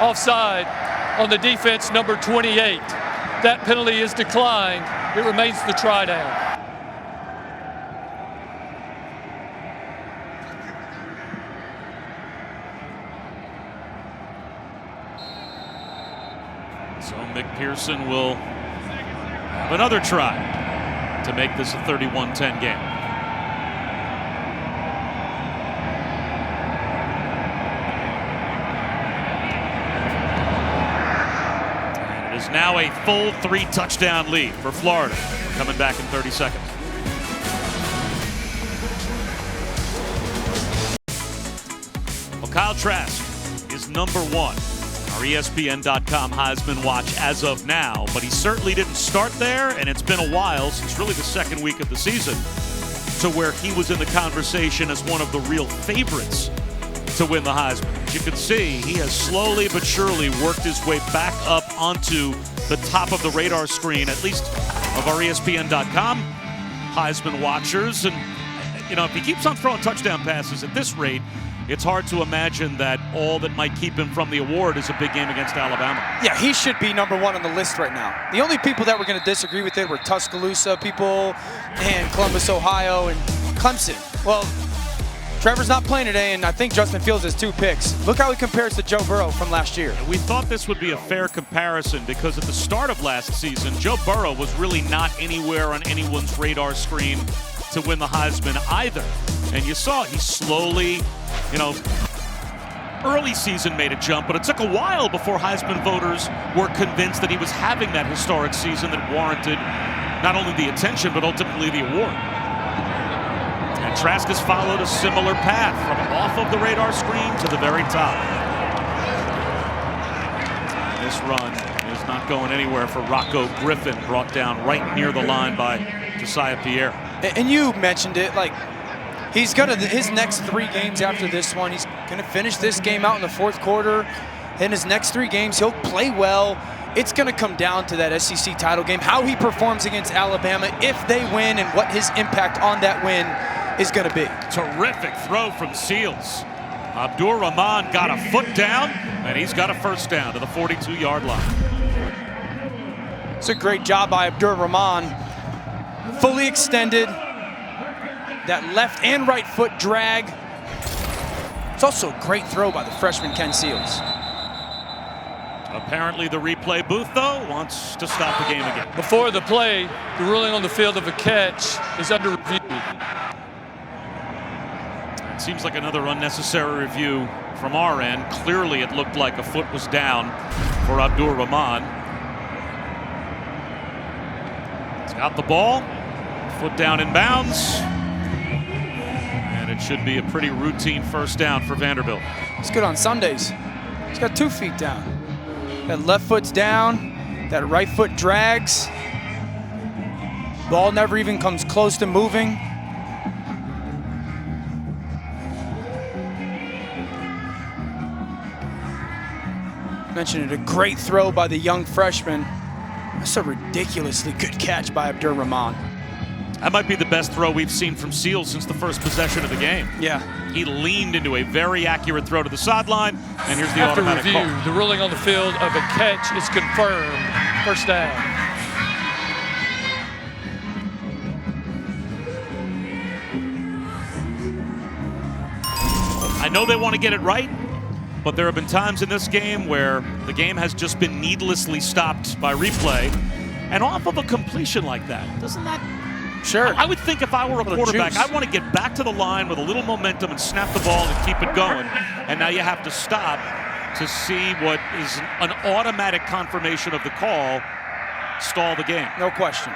Offside on the defense, number 28. That penalty is declined. It remains the try down.
So McPherson will have another try to make this a 31-10 game. And it is now a full 3-touchdown lead for Florida. We're coming back in 30 seconds. Well, Kyle Trask is number 1. Our ESPN.com Heisman watch as of now, but he certainly didn't start there, and it's been a while since really the second week of the season to where he was in the conversation as one of the real favorites to win the Heisman. As you can see, he has slowly but surely worked his way back up onto the top of the radar screen, at least of our ESPN.com Heisman watchers. And, you know, if he keeps on throwing touchdown passes at this rate, it's hard to imagine that all that might keep him from the award is a big game against Alabama.
Yeah, he should be number 1 on the list right now. The only people that were going to disagree with it were Tuscaloosa people and Columbus, Ohio, and Clemson. Well, Trevor's not playing today, and I think Justin Fields has 2 picks. Look how he compares to Joe Burrow from last year.
We thought this would be a fair comparison because at the start of last season, Joe Burrow was really not anywhere on anyone's radar screen to win the Heisman either. And you saw he slowly, you know, early season made a jump, but it took a while before Heisman voters were convinced that he was having that historic season that warranted not only the attention, but ultimately the award. And Trask has followed a similar path from off of the radar screen to the very top. And this run is not going anywhere for Rocco Griffin, brought down right near the line by Josiah Pierre.
And you mentioned it, like, he's gonna, his next 3 games after this one, he's gonna finish this game out in the 4th quarter. In his next 3 games, he'll play well. It's gonna come down to that SEC title game, how he performs against Alabama, if they win, and what his impact on that win is gonna be.
Terrific throw from Seals. Abdur-Rahman got a foot down, and he's got a first down to the 42-yard line.
It's a great job by Abdur-Rahman. Fully extended. That left and right foot drag. It's also a great throw by the freshman Ken Seals.
Apparently the replay booth, though, wants to stop the game again.
Before the play, the ruling on the field of a catch is under review.
It seems like another unnecessary review from our end. Clearly it looked like a foot was down for Abdur-Rahman. He's got the ball. Foot down in bounds. And it should be a pretty routine first down for Vanderbilt.
It's good on Sundays. He's got 2 feet down. That left foot's down. That right foot drags. Ball never even comes close to moving.
mentioned it, a great throw by the young freshman. That's a ridiculously good catch by Abdur-Rahman.
That might be the best throw we've seen from Seals since the first possession of the game.
Yeah.
He leaned into a very accurate throw to the sideline, and here's the
After
automatic
review,
call.
the ruling on the field of a catch is confirmed. First down.
I know they want to get it right, but there have been times in this game where the game has just been needlessly stopped by replay, and off of a completion like that, doesn't that?
Sure.
I would think if I were a quarterback,
juice.
I'd want to get back to the line with a little momentum and snap the ball and keep it going. And now you have to stop to see what is an automatic confirmation of the call, stall the game.
No question.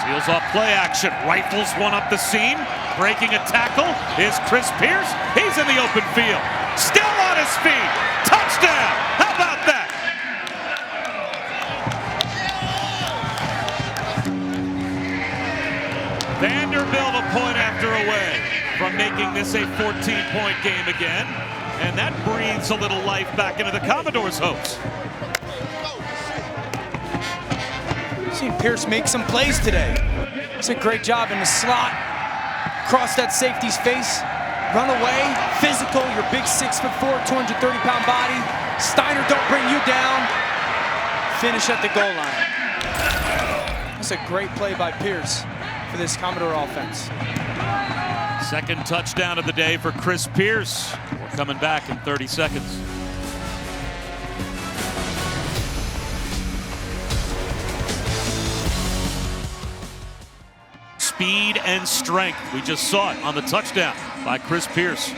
Seals off play action, rifles one up the seam. Breaking a tackle is Chris Pierce. He's in the open field. Still on his feet. Touchdown. How about that? Vanderbilt a point after away from making this a 14-point game again. And that breathes a little life back into the Commodores' hopes.
Seen Pierce make some plays today. It's a great job in the slot. Cross that safety's face. Run away. Physical. Your big 6'4", 230-pound body. Steiner, don't bring you down. Finish at the goal line. That's a great play by Pierce for this Commodore offense.
Second touchdown of the day for Chris Pierce. We're coming back in 30 seconds. Speed and strength. We just saw it on the touchdown by Chris Pierce.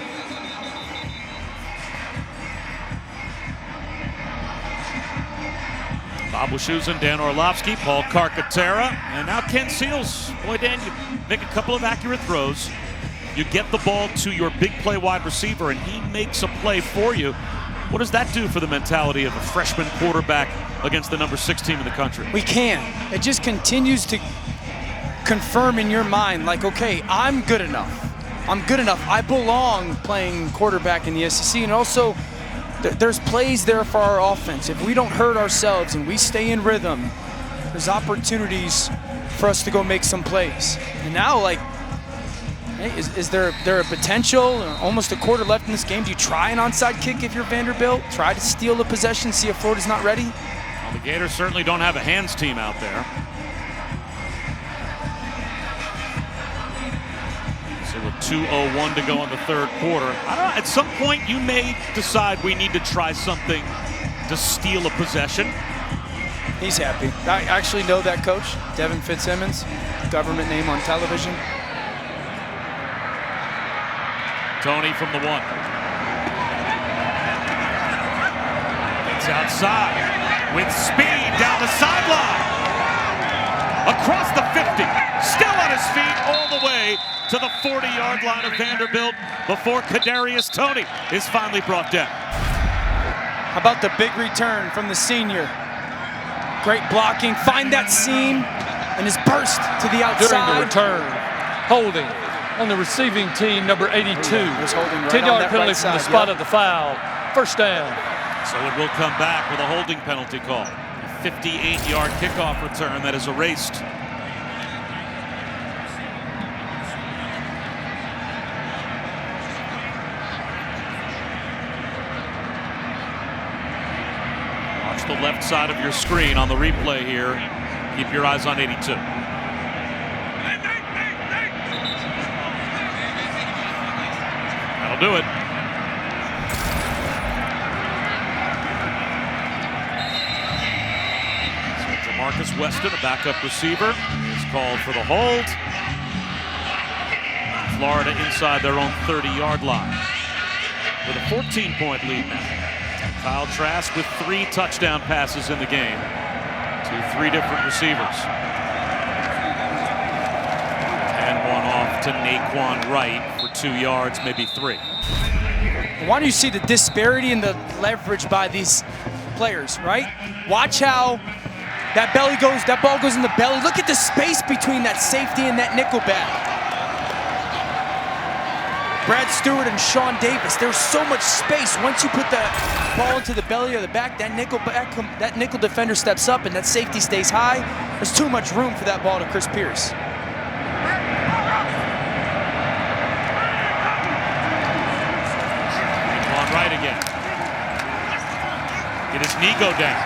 Bob Wischusen, Dan Orlovsky, Paul Carcaterra, and now Ken Seals. Boy, Dan, you make a couple of accurate throws. You get the ball to your big play wide receiver, and he makes a play for you. What does that do for the mentality of a freshman quarterback against the number 6 team in the country?
We can. It just continues to confirm in your mind, like, okay, I'm good enough. I'm good enough. I belong playing quarterback in the SEC. And also, there's plays there for our offense. If we don't hurt ourselves and we stay in rhythm, there's opportunities for us to go make some plays. And now, like, hey, is there a potential, almost a quarter left in this game? Do you try an onside kick if you're Vanderbilt? Try to steal the possession, see if Florida's not ready?
Well, the Gators certainly don't have a hands team out there. So with 2:01 to go in the third quarter, I don't know, at some point you may decide we need to try something to steal a possession.
He's happy. I actually know that coach, Devin Fitzsimmons, government name on television.
Tony from the 1. It's outside with speed down the sideline. Across the 50. Still on his feet all the way to the 40-yard line of Vanderbilt before Kadarius Toney is finally brought down.
How about the big return from the senior? Great blocking. Find that seam and his burst to the outside.
During the return, holding on the receiving team, number 82.
Was holding right
10-yard
on that
penalty
right
from the
side,
spot
yep.
of the foul. First down.
So it will come back with a holding penalty call. A 58-yard kickoff return that is erased. Watch the left side of your screen on the replay here. Keep your eyes on 82. That'll do it. Marcus Weston, a backup receiver, is called for the hold. Florida inside their own 30-yard line with a 14-point lead now. Kyle Trask with 3 touchdown passes in the game to 3 different receivers. And one off to Naquan Wright for 2 yards, maybe 3.
Why do you see the disparity in the leverage by these players, right? Watch how that ball goes in the belly. Look at the space between that safety and that nickel back.
Brad Stewart and Sean Davis. There's so much space. Once you put the ball into the belly or the back, that nickel defender steps up and that safety stays high. There's too much room for that ball to Chris Pierce.
On right again. Get his knee go down.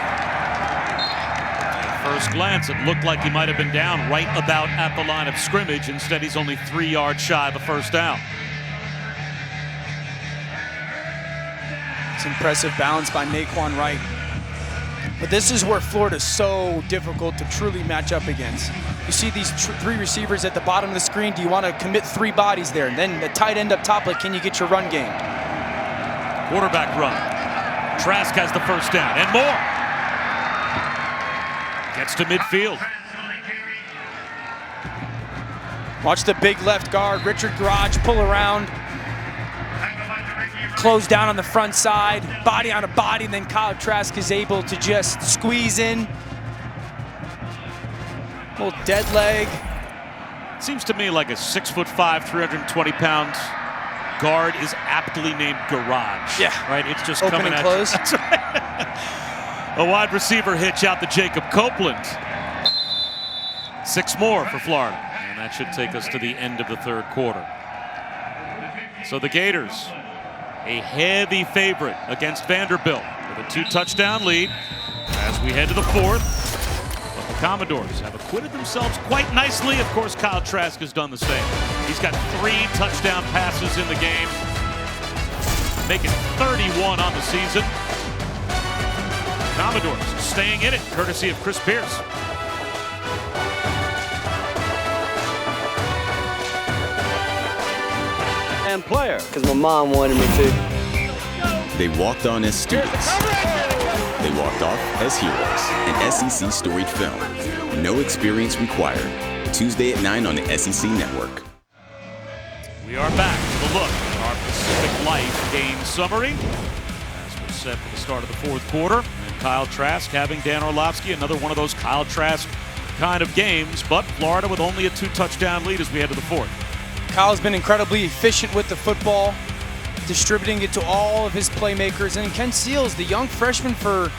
At first glance, it looked like he might have been down right about at the line of scrimmage. Instead, he's only 3 yards shy of a first down.
It's impressive balance by Naquan Wright. But this is where Florida's so difficult to truly match up against. You see these three receivers at the bottom of the screen. Do you want to commit 3 bodies there? And then the tight end up top, like, can you get your run game?
Quarterback run. Trask has the first down and more. Gets to midfield.
Watch the big left guard, Richard Garage, pull around. Close down on the front side, body on a body, and then Kyle Trask is able to just squeeze in. Little dead leg.
Seems to me like a 6'5", 320-pound guard is aptly named Garage.
Yeah.
Right? It's just
open
coming
and
at
close.
You. That's right. A wide receiver hitch out to Jacob Copeland. 6 more for Florida. And that should take us to the end of the third quarter. So the Gators, a heavy favorite against Vanderbilt with a 2-touchdown lead as we head to the fourth. But the Commodores have acquitted themselves quite nicely. Of course, Kyle Trask has done the same. He's got 3 touchdown passes in the game, making 31 on the season. Commodores staying in it, courtesy of Chris Pierce.
And player, because my mom wanted me to.
They walked on as students. They walked off as heroes. An SEC storied film. No experience required. Tuesday at 9 on the SEC Network.
We are back to the look at our Pacific Life game summary as we're set for the start of the fourth quarter. And Kyle Trask having Dan Orlovsky, another one of those Kyle Trask kind of games, but Florida with only a 2-touchdown lead as we head to the fourth.
Kyle's been incredibly efficient with the football, distributing it to all of his playmakers. And Ken Seals, the young freshman for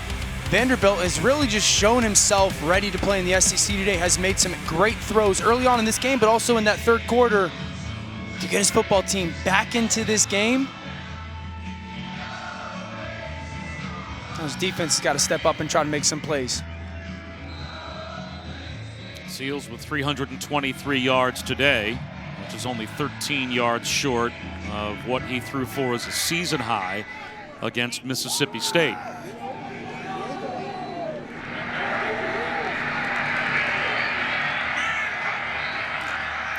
Vanderbilt, has really just shown himself ready to play in the SEC today, has made some great throws early on in this game, but also in that third quarter to get his football team back into this game. His defense has got to step up and try to make some plays.
Seals with 323 yards today, which is only 13 yards short of what he threw for as a season high against Mississippi State.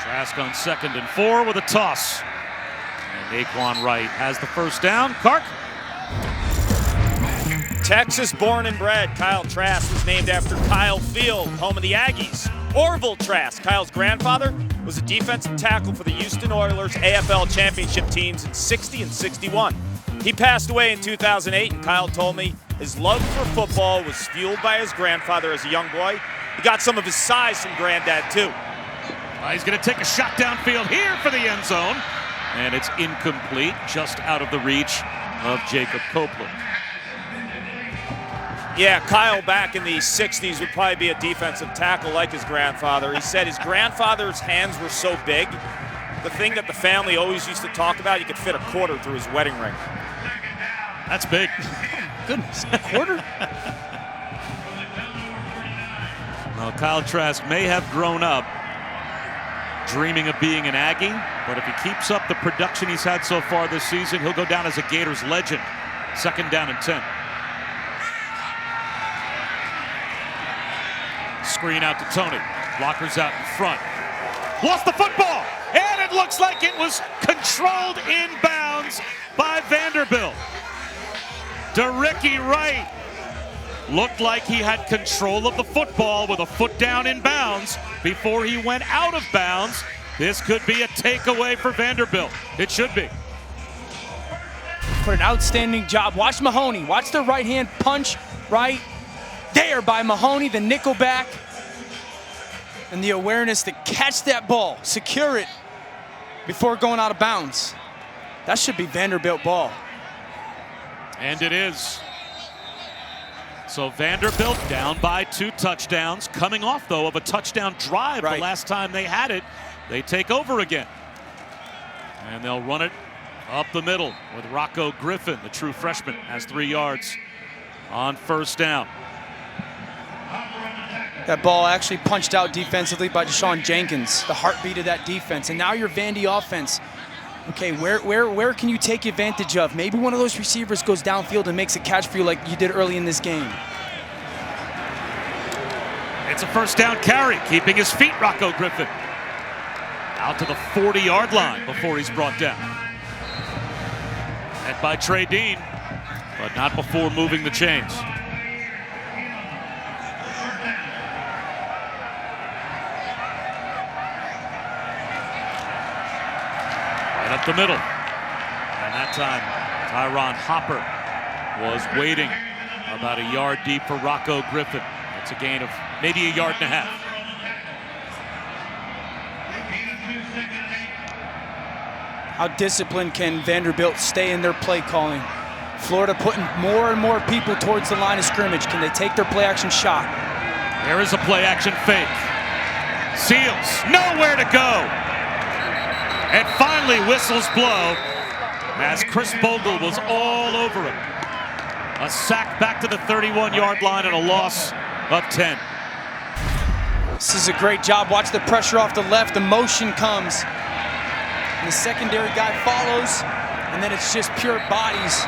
Trask on 2nd and 4 with a toss. And Naquan Wright has the first down. Kark.
Texas born and bred, Kyle Trask was named after Kyle Field, home of the Aggies. Orville Trask, Kyle's grandfather, was a defensive tackle for the Houston Oilers AFL championship teams in '60 and '61. He passed away in 2008, and Kyle told me his love for football was fueled by his grandfather as a young boy. He got some of his size from granddad, too.
He's going to take a shot downfield here for the end zone, and it's incomplete, just out of the reach of Jacob Copeland.
Yeah, Kyle back in the 60s would probably be a defensive tackle like his grandfather. He said his grandfather's hands were so big, the thing that the family always used to talk about, you could fit a quarter through his wedding ring.
That's big.
Goodness, a quarter?
Well, Kyle Trask may have grown up dreaming of being an Aggie, but if he keeps up the production he's had so far this season, he'll go down as a Gators legend. 2nd down and 10. Screen out to Tony. Blockers out in front. Lost the football, and it looks like it was controlled inbounds by Vanderbilt. DeRicky Wright looked like he had control of the football with a foot down in bounds before he went out of bounds. This could be a takeaway for Vanderbilt. It should be.
Put an outstanding job. Watch Mahoney. Watch the right hand punch right there by Mahoney, the nickelback. And the awareness to catch that ball, secure it before going out of bounds. That should be Vanderbilt ball.
And it is. So Vanderbilt down by 2 touchdowns, coming off, though, of a touchdown drive the last time they had it. They take over again. And they'll run it up the middle with Rocco Griffin, the true freshman, has 3 yards on first down.
That ball actually punched out defensively by Deshaun Jenkins, the heartbeat of that defense. And now your Vandy offense. Okay, where can you take advantage of? Maybe one of those receivers goes downfield and makes a catch for you like you did early in this game.
It's a first down carry, keeping his feet, Rocco Griffin. Out to the 40-yard line before he's brought down. Met by Trey Dean, but not before moving the chains. Right up the middle. And that time, Tyron Hopper was waiting about a yard deep for Rocco Griffin. It's a gain of maybe 1.5 yards.
How disciplined can Vanderbilt stay in their play calling? Florida putting more and more people towards the line of scrimmage. Can they take their play action shot?
There is a play action fake. Seals, nowhere to go. And finally whistles blow as Chris Bogle was all over him. A sack back to the 31-yard line and a loss of 10.
This is a great job. Watch the pressure off the left. The motion comes. And the secondary guy follows. And then it's just pure bodies.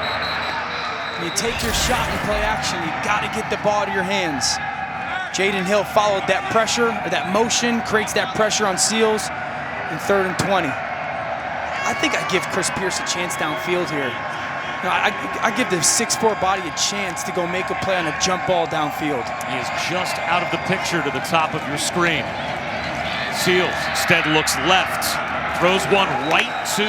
When you take your shot in play action, you got to get the ball to your hands. Jaden Hill followed that pressure, or that motion, creates that pressure on Seals in 3rd and 20. I think I give Chris Pierce a chance downfield here. I give the 6'4" body a chance to go make a play on a jump ball downfield.
He is just out of the picture to the top of your screen. Seals instead looks left, throws one right to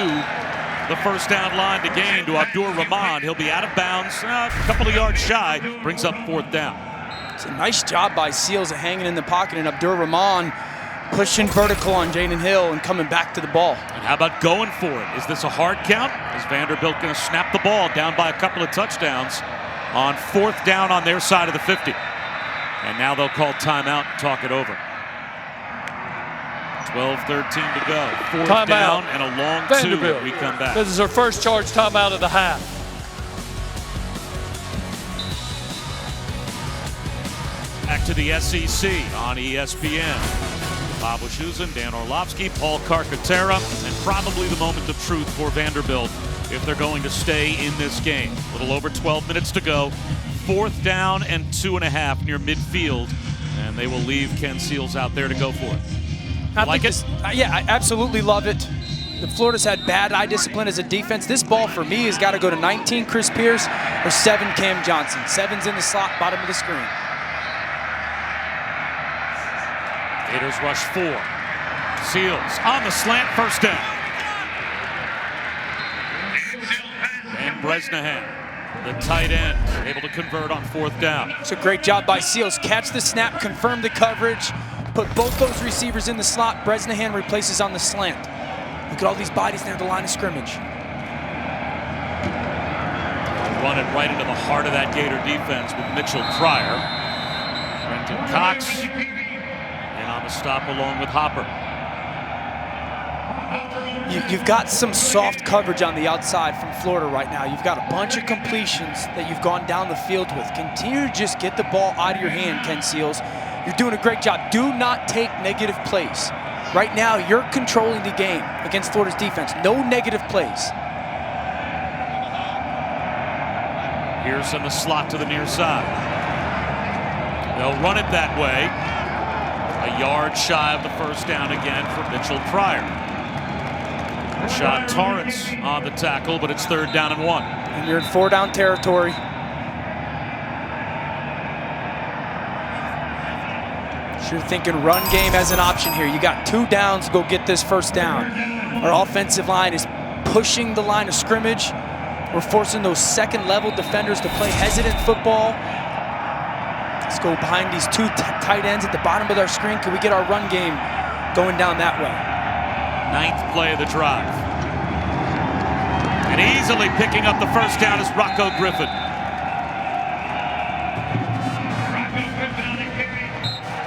the first down line to gain to Abdur Rahman. He'll be out of bounds, a couple of yards shy, brings up 4th down.
It's a nice job by Seals of hanging in the pocket, and Abdur Rahman pushing vertical on Jaden Hill and coming back to the ball.
And how about going for it? Is this a hard count? Is Vanderbilt going to snap the ball down by a couple of touchdowns on 4th down on their side of the 50? And now they'll call timeout and talk it over. 12-13 to go. 4th
timeout.
Down and a long
Vanderbilt.
2 when we come back.
This is our first charge timeout of the half.
Back to the SEC on ESPN. Bob Wischusen, Dan Orlovsky, Paul Carcaterra, and probably the moment of truth for Vanderbilt if they're going to stay in this game. A little over 12 minutes to go. 4th down and 2.5 near midfield, and they will leave Ken Seals out there to go for it.
I absolutely love it. The Florida's had bad eye discipline as a defense. This ball for me has got to go to 19 Chris Pierce or 7 Cam Johnson. 7's in the slot, bottom of the screen.
Gators rush 4. Seals on the slant, first down. And Bresnahan, the tight end, able to convert on 4th down.
It's a great job by Seals. Catch the snap, confirm the coverage, put both those receivers in the slot. Bresnahan replaces on the slant. Look at all these bodies near the line of scrimmage.
Run it right into the heart of that Gator defense with Mitchell Pryor. Brenton Cox. On the stop along with Hopper.
You've got some soft coverage on the outside from Florida right now. You've got a bunch of completions that you've gone down the field with. Continue to just get the ball out of your hand, Ken Seals. You're doing a great job. Do not take negative plays. Right now, you're controlling the game against Florida's defense. No negative plays.
Here's in the slot to the near side. They'll run it that way. A yard shy of the first down again for Mitchell Pryor. Rashad Torrance on the tackle, but it's 3rd down and 1.
And you're in 4-down territory. So you're thinking run game as an option here. You got 2 downs to go get this first down. Our offensive line is pushing the line of scrimmage. We're forcing those second-level defenders to play hesitant football. Let's go behind these 2 tight ends at the bottom of our screen. Can we get our run game going down that way?
9th play of the drive. And easily picking up the first down is Rocco Griffin.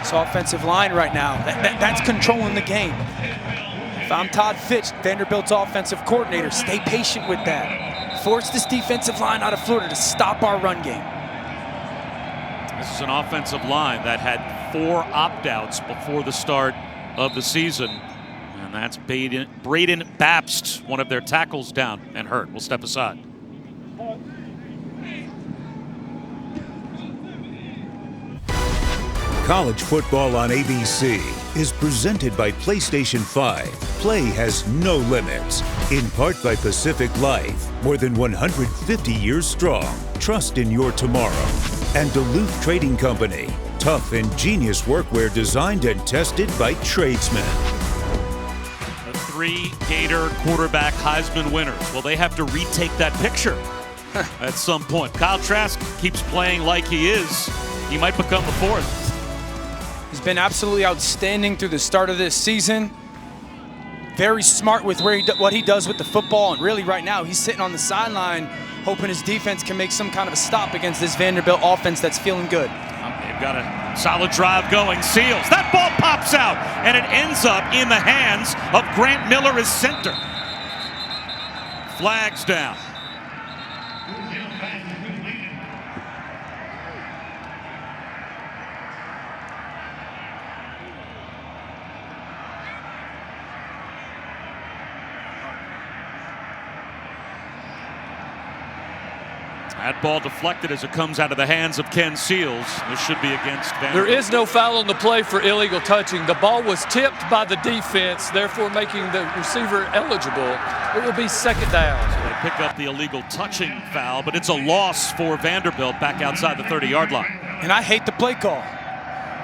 This offensive line right now, that's controlling the game. If I'm Todd Fitch, Vanderbilt's offensive coordinator, stay patient with that. Force this defensive line out of Florida to stop our run game.
This is an offensive line that had 4 opt-outs before the start of the season. And that's Braden Babst, one of their tackles, down and hurt. We'll step aside.
College football on ABC is presented by PlayStation 5. Play has no limits. In part by Pacific Life, more than 150 years strong. Trust in your tomorrow. And Duluth Trading Company, tough and genius workwear designed and tested by tradesmen.
The 3 Gator quarterback Heisman winners. Well, they have to retake that picture at some point. Kyle Trask keeps playing like he is. He might become the 4th.
He's been absolutely outstanding through the start of this season. Very smart with what he does with the football, and really right now he's sitting on the sideline hoping his defense can make some kind of a stop against this Vanderbilt offense that's feeling good.
They've got a solid drive going. Seals, that ball pops out, and it ends up in the hands of Grant Miller as center. Flags down. That ball deflected as it comes out of the hands of Ken Seals. This should be against Vanderbilt.
There is no foul on the play for illegal touching. The ball was tipped by the defense, therefore making the receiver eligible. It will be second down.
So they pick up the illegal touching foul, but it's a loss for Vanderbilt back outside the 30-yard line.
And I hate the play call.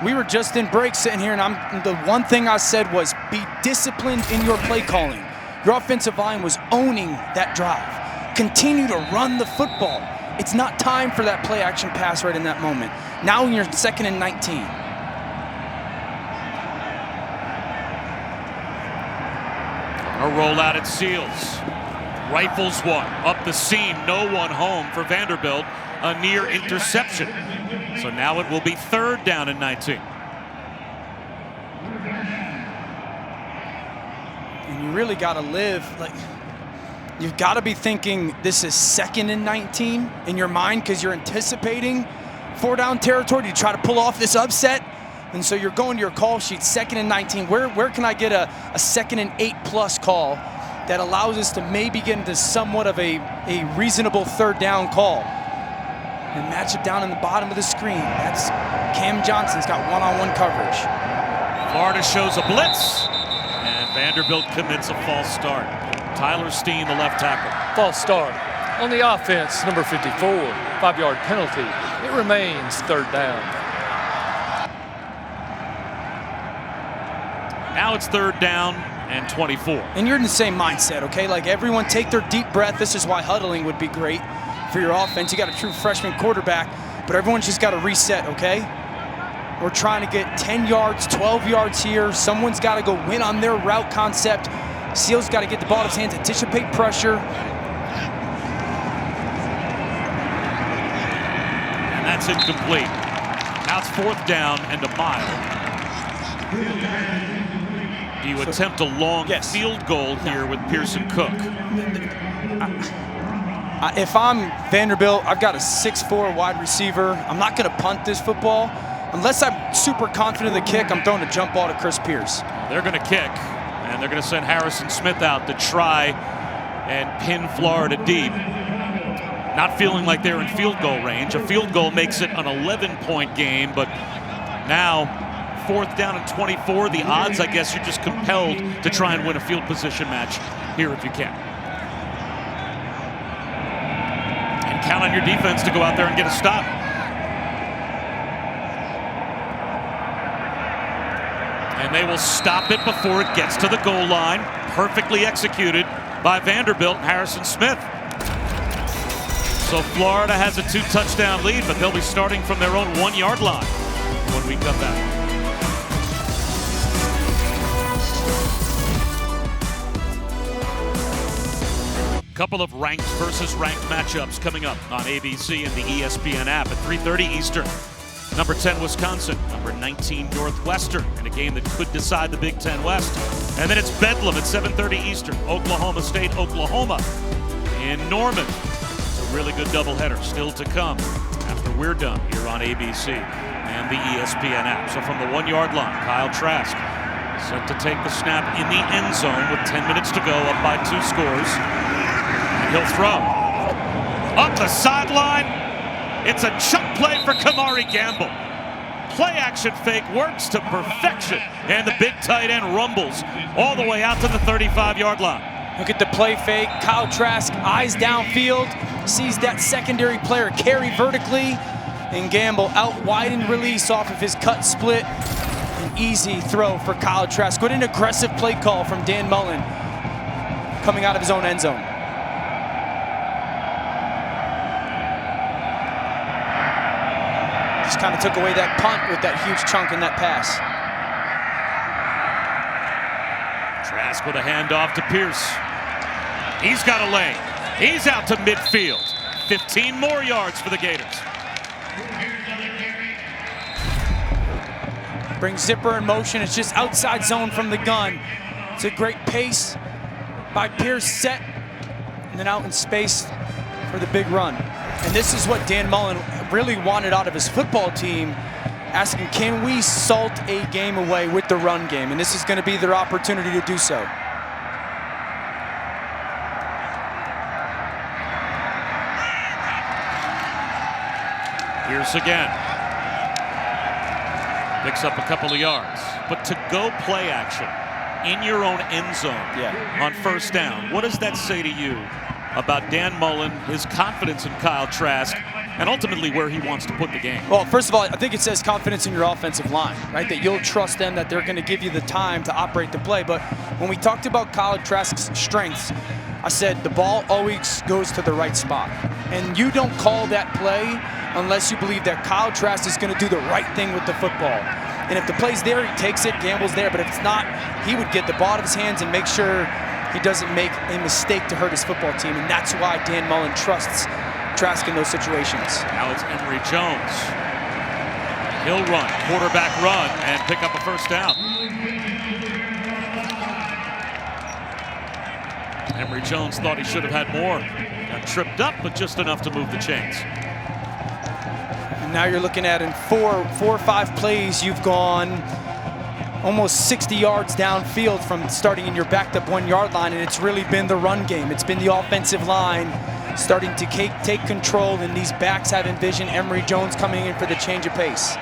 We were just in break sitting here, and the one thing I said was be disciplined in your play calling. Your offensive line was owning that drive. Continue to run the football. It's not time for that play action pass right in that moment. Now you're 2nd and 19.
A rollout at Seals. Rifles one. Up the seam. No one home for Vanderbilt. A near interception. So now it will be 3rd down and 19.
And you really got to live like... You've got to be thinking this is 2nd and 19 in your mind because you're anticipating 4-down territory to try to pull off this upset. And so you're going to your call sheet, 2nd and 19. Where can I get a 2nd and 8+ call that allows us to maybe get into somewhat of a reasonable 3rd down call? And match it down in the bottom of the screen. That's Cam Johnson's got one-on-one coverage.
Florida shows a blitz, and Vanderbilt commits a false start. Tyler Steen, the left tackle.
False start. On the offense, number 54, 5-yard penalty. It remains 3rd down.
Now it's 3rd down and 24.
And you're in the same mindset, okay? Like everyone take their deep breath. This is why huddling would be great for your offense. You got a true freshman quarterback, but everyone's just got to reset, okay? We're trying to get 10 yards, 12 yards here. Someone's got to go win on their route concept. Seals got to get the ball in his hands, anticipate pressure.
And that's incomplete. Now it's 4th down and a mile. Do you attempt a long field goal here with Pearson Cook?
If I'm Vanderbilt, I've got a 6'4" wide receiver. I'm not going to punt this football. Unless I'm super confident of the kick, I'm throwing a jump ball to Chris Pierce.
They're going to kick. And they're going to send Harrison Smith out to try and pin Florida deep. Not feeling like they're in field goal range. A field goal makes it an 11-point game, but now 4th down and 24. The odds, I guess, you're just compelled to try and win a field position match here if you can. And count on your defense to go out there and get a stop. And they will stop it before it gets to the goal line. Perfectly executed by Vanderbilt and Harrison Smith. So Florida has a 2-touchdown lead, but they'll be starting from their own 1-yard line when we come back. couple of ranked versus ranked matchups coming up on ABC and the ESPN app at 3:30 Eastern. Number 10 Wisconsin, number 19 Northwestern in a game that could decide the Big Ten West. And then it's Bedlam at 7:30 Eastern. Oklahoma State, Oklahoma in Norman. It's a really good doubleheader still to come after we're done here on ABC and the ESPN app. So from the 1-yard line, Kyle Trask set to take the snap in the end zone with 10 minutes to go, up by 2 scores. And he'll throw. Up the sideline. It's a chunk play for Kamari Gamble. Play action fake works to perfection. And the big tight end rumbles all the way out to the 35-yard line.
Look at the play fake. Kyle Trask, eyes downfield, sees that secondary player carry vertically, and Gamble out wide in release off of his cut split. An easy throw for Kyle Trask. What an aggressive play call from Dan Mullen coming out of his own end zone. Just kind of took away that punt with that huge chunk in that pass.
Trask with a handoff to Pierce. He's got a lane. He's out to midfield. 15 more yards for the Gators.
Brings Zipper in motion. It's just outside zone from the gun. It's a great pace by Pierce, set, and then out in space for the big run. And this is what Dan Mullen really wanted out of his football team, asking, can we salt a game away with the run game? And this is going to be their opportunity to do so.
Pierce again. Picks up a couple of yards. But to go play action in your own end zone on first down, what does that say to you about Dan Mullen, his confidence in Kyle Trask, and ultimately where he wants to put the game?
Well, first of all, I think it says confidence in your offensive line, right? That you'll trust them, that they're going to give you the time to operate the play. But when we talked about Kyle Trask's strengths, I said the ball always goes to the right spot. And you don't call that play unless you believe that Kyle Trask is going to do the right thing with the football. And if the play's there, he takes it, Gamble's there. But if it's not, he would get the ball out of his hands and make sure he doesn't make a mistake to hurt his football team. And that's why Dan Mullen trusts Trask in those situations.
Now it's Emory Jones. He'll run, quarterback run, and pick up a first down. Emory Jones thought he should have had more. Got tripped up, but just enough to move the chains.
And now you're looking at in four or five plays, you've gone almost 60 yards downfield from starting in your backed up 1-yard line, and it's really been the run game. It's been the offensive line starting to take control, and these backs have envisioned Emory Jones coming in for the change of pace.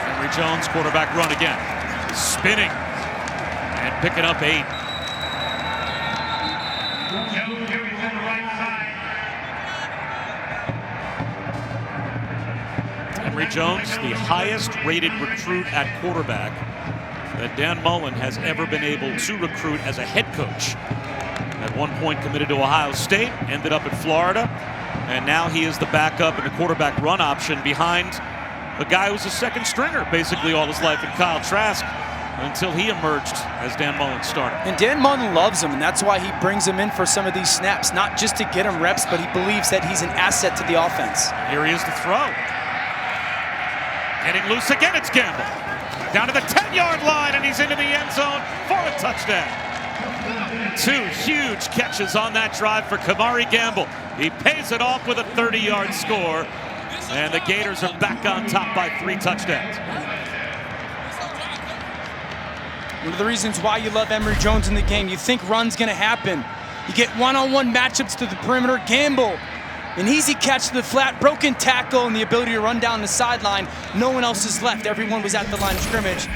Emory Jones, quarterback run again. Spinning and picking up 8. Emory Jones, the highest rated recruit at quarterback that Dan Mullen has ever been able to recruit as a head coach. At one point committed to Ohio State, ended up at Florida, and now he is the backup and the quarterback run option behind a guy who was a second stringer basically all his life in Kyle Trask until he emerged as Dan Mullen starter.
And Dan Mullen loves him, and that's why he brings him in for some of these snaps, not just to get him reps, but he believes that he's an asset to the offense.
Here he is to throw. Getting loose again, it's Gamble. Down to the 10-yard line, and he's into the end zone for a touchdown. 2 huge catches on that drive for Kamari Gamble. He pays it off with a 30-yard score, and the Gators are back on top by 3 touchdowns.
One of the reasons why you love Emory Jones in the game, you think run's gonna happen. You get one-on-one matchups to the perimeter. Gamble, an easy catch to the flat, broken tackle, and the ability to run down the sideline. No one else is left. Everyone was at the line of scrimmage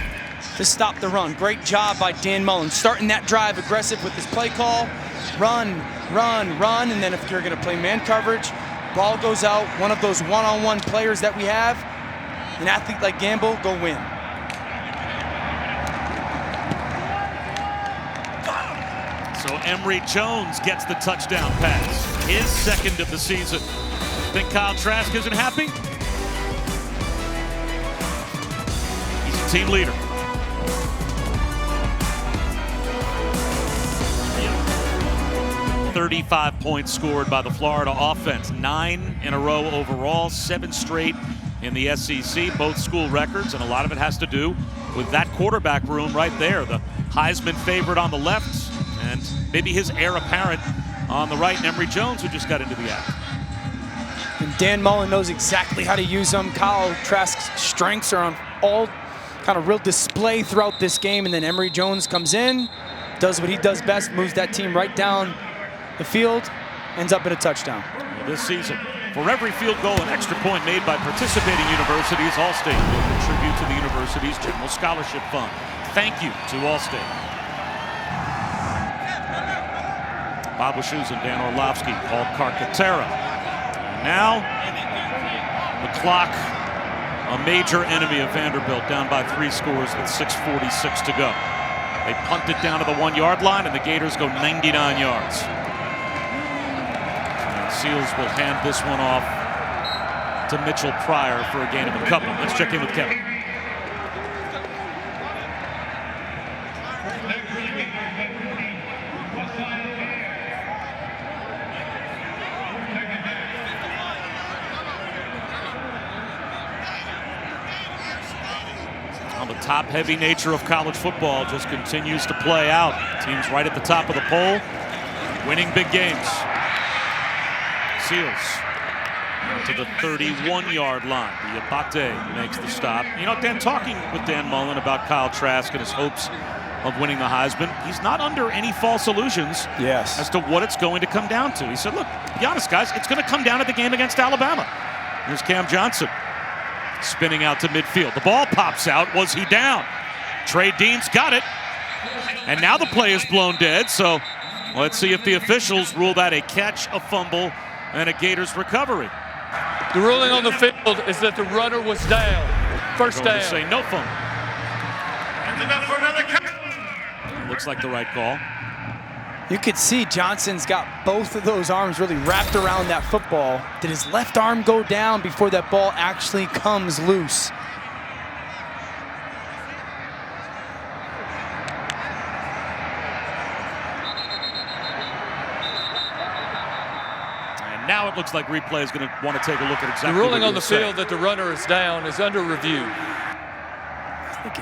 to stop the run. Great job by Dan Mullen, starting that drive aggressive with his play call. Run, run, run, and then if you're gonna play man coverage, ball goes out. One of those one-on-one players that we have, an athlete like Gamble, go win.
So Emory Jones gets the touchdown pass, his second of the season. Think Kyle Trask isn't happy? He's a team leader. 35 points scored by the Florida offense. 9 in a row overall, 7 straight in the SEC, both school records, and a lot of it has to do with that quarterback room right there. The Heisman favorite on the left, and maybe his heir apparent on the right, and Emory Jones, who just got into the act.
And Dan Mullen knows exactly how to use them. Kyle Trask's strengths are on all kind of real display throughout this game, and then Emory Jones comes in, does what he does best, moves that team right down the field, ends up in a touchdown.
Well, this season, for every field goal and extra point made by participating universities, Allstate will contribute to the university's general scholarship fund. Thank you to Allstate. Bob Wischusen and Dan Orlovsky, Paul Carcaterra. Now, the clock, a major enemy of Vanderbilt, down by 3 scores with 6:46 to go. They punt it down to the 1-yard line, and the Gators go 99 yards. And Seals will hand this one off to Mitchell Pryor for a gain of a couple. Let's check in with Kevin. The top-heavy nature of college football just continues to play out. Teams right at the top of the poll, winning big games. Seals to the 31-yard line. Diabate makes the stop. You know, Dan, talking with Dan Mullen about Kyle Trask and his hopes of winning the Heisman, he's not under any false illusions as to what it's going to come down to. He said, look, to be honest, guys, it's going to come down to the game against Alabama. Here's Cam Johnson. Spinning out to midfield. The ball pops out. Was he down? Trey Dean's got it. And now the play is blown dead. So let's see if the officials rule that a catch, a fumble, and a Gators recovery.
The ruling on the field is that the runner was down. First down.
Say no fumble. Looks like the right call.
You could see Johnson's got both of those arms really wrapped around that football. Did his left arm go down before that ball actually comes loose?
And now it looks like replay is going to want to take a look at exactly
the ruling
what
on the field that the runner is down is under review.
I think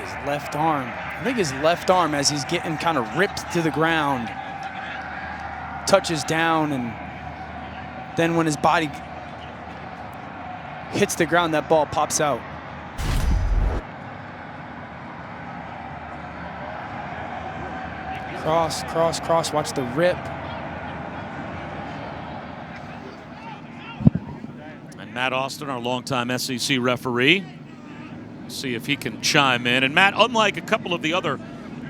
his left arm, as he's getting kind of ripped to the ground, touches down, and then when his body hits the ground, that ball pops out. Cross, cross, cross, watch the rip.
And Matt Austin, our longtime SEC referee, see if he can chime in. And Matt, unlike a couple of the other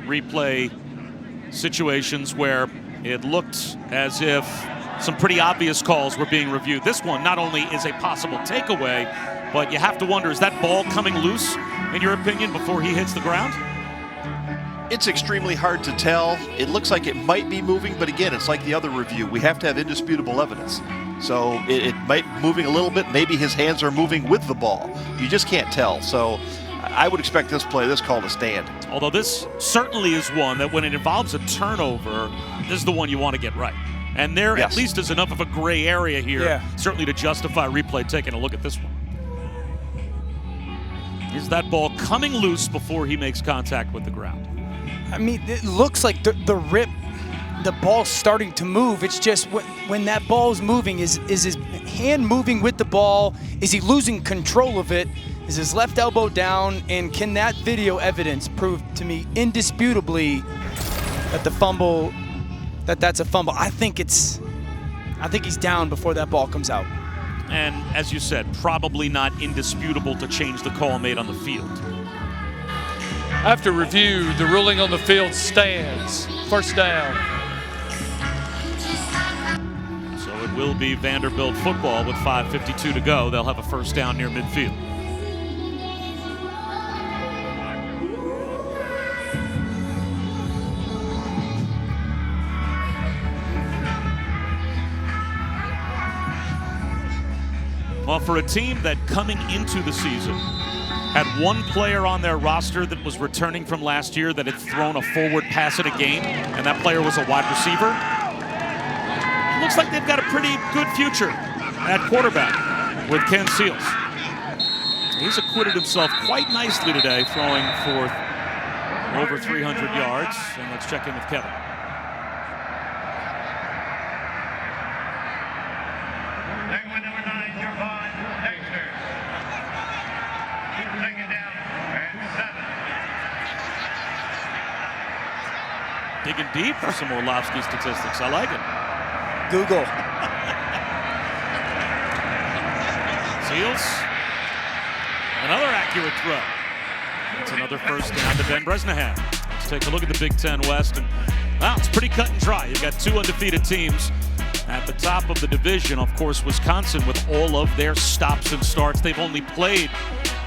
replay situations where it looked as if some pretty obvious calls were being reviewed, this one not only is a possible takeaway, but you have to wonder, is that ball coming loose, in your opinion, before he hits the ground?
It's extremely hard to tell. It looks like it might be moving, but again, it's like the other review. We have to have indisputable evidence. So it might be moving a little bit. Maybe his hands are moving with the ball. You just can't tell. So I would expect this call to stand.
Although this certainly is one that when it involves a turnover, this is the one you want to get right. And there at least is enough of a gray area here, certainly to justify replay taking a look at this one. Is that ball coming loose before he makes contact with the ground?
I mean, it looks like the rip, the ball's starting to move. It's just when that ball's moving, is his hand moving with the ball? Is he losing control of it? Is his left elbow down? And can that video evidence prove to me indisputably that that's a fumble? I think he's down before that ball comes out.
And as you said, probably not indisputable to change the call made on the field.
After review, the ruling on the field stands. First down.
So it will be Vanderbilt football with 5:52 to go. They'll have a first down near midfield. Well, for a team that coming into the season had one player on their roster that was returning from last year that had thrown a forward pass in a game, and that player was a wide receiver, looks like they've got a pretty good future at quarterback with Ken Seals. He's acquitted himself quite nicely today, throwing for over 300 yards. And let's check in with Kevin. Digging deep for some Orlovsky statistics. I like it.
Google.
Seals. Another accurate throw. It's another first down to Ben Bresnahan. Let's take a look at the Big Ten West. And, well, it's pretty cut and dry. You've got two undefeated teams at the top of the division. Of course, Wisconsin with all of their stops and starts. They've only played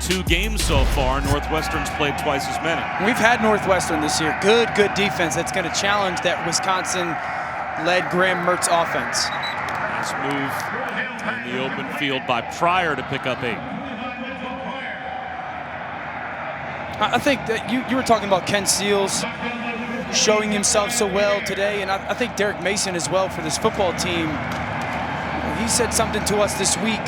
2 games so far. Northwestern's played twice as many.
We've had Northwestern this year. Good defense that's going to challenge that Wisconsin-led Graham Mertz offense.
Nice move in the open field by Pryor to pick up 8.
I think that you were talking about Ken Seals showing himself so well today, and I think Derek Mason as well for this football team. He said something to us this week,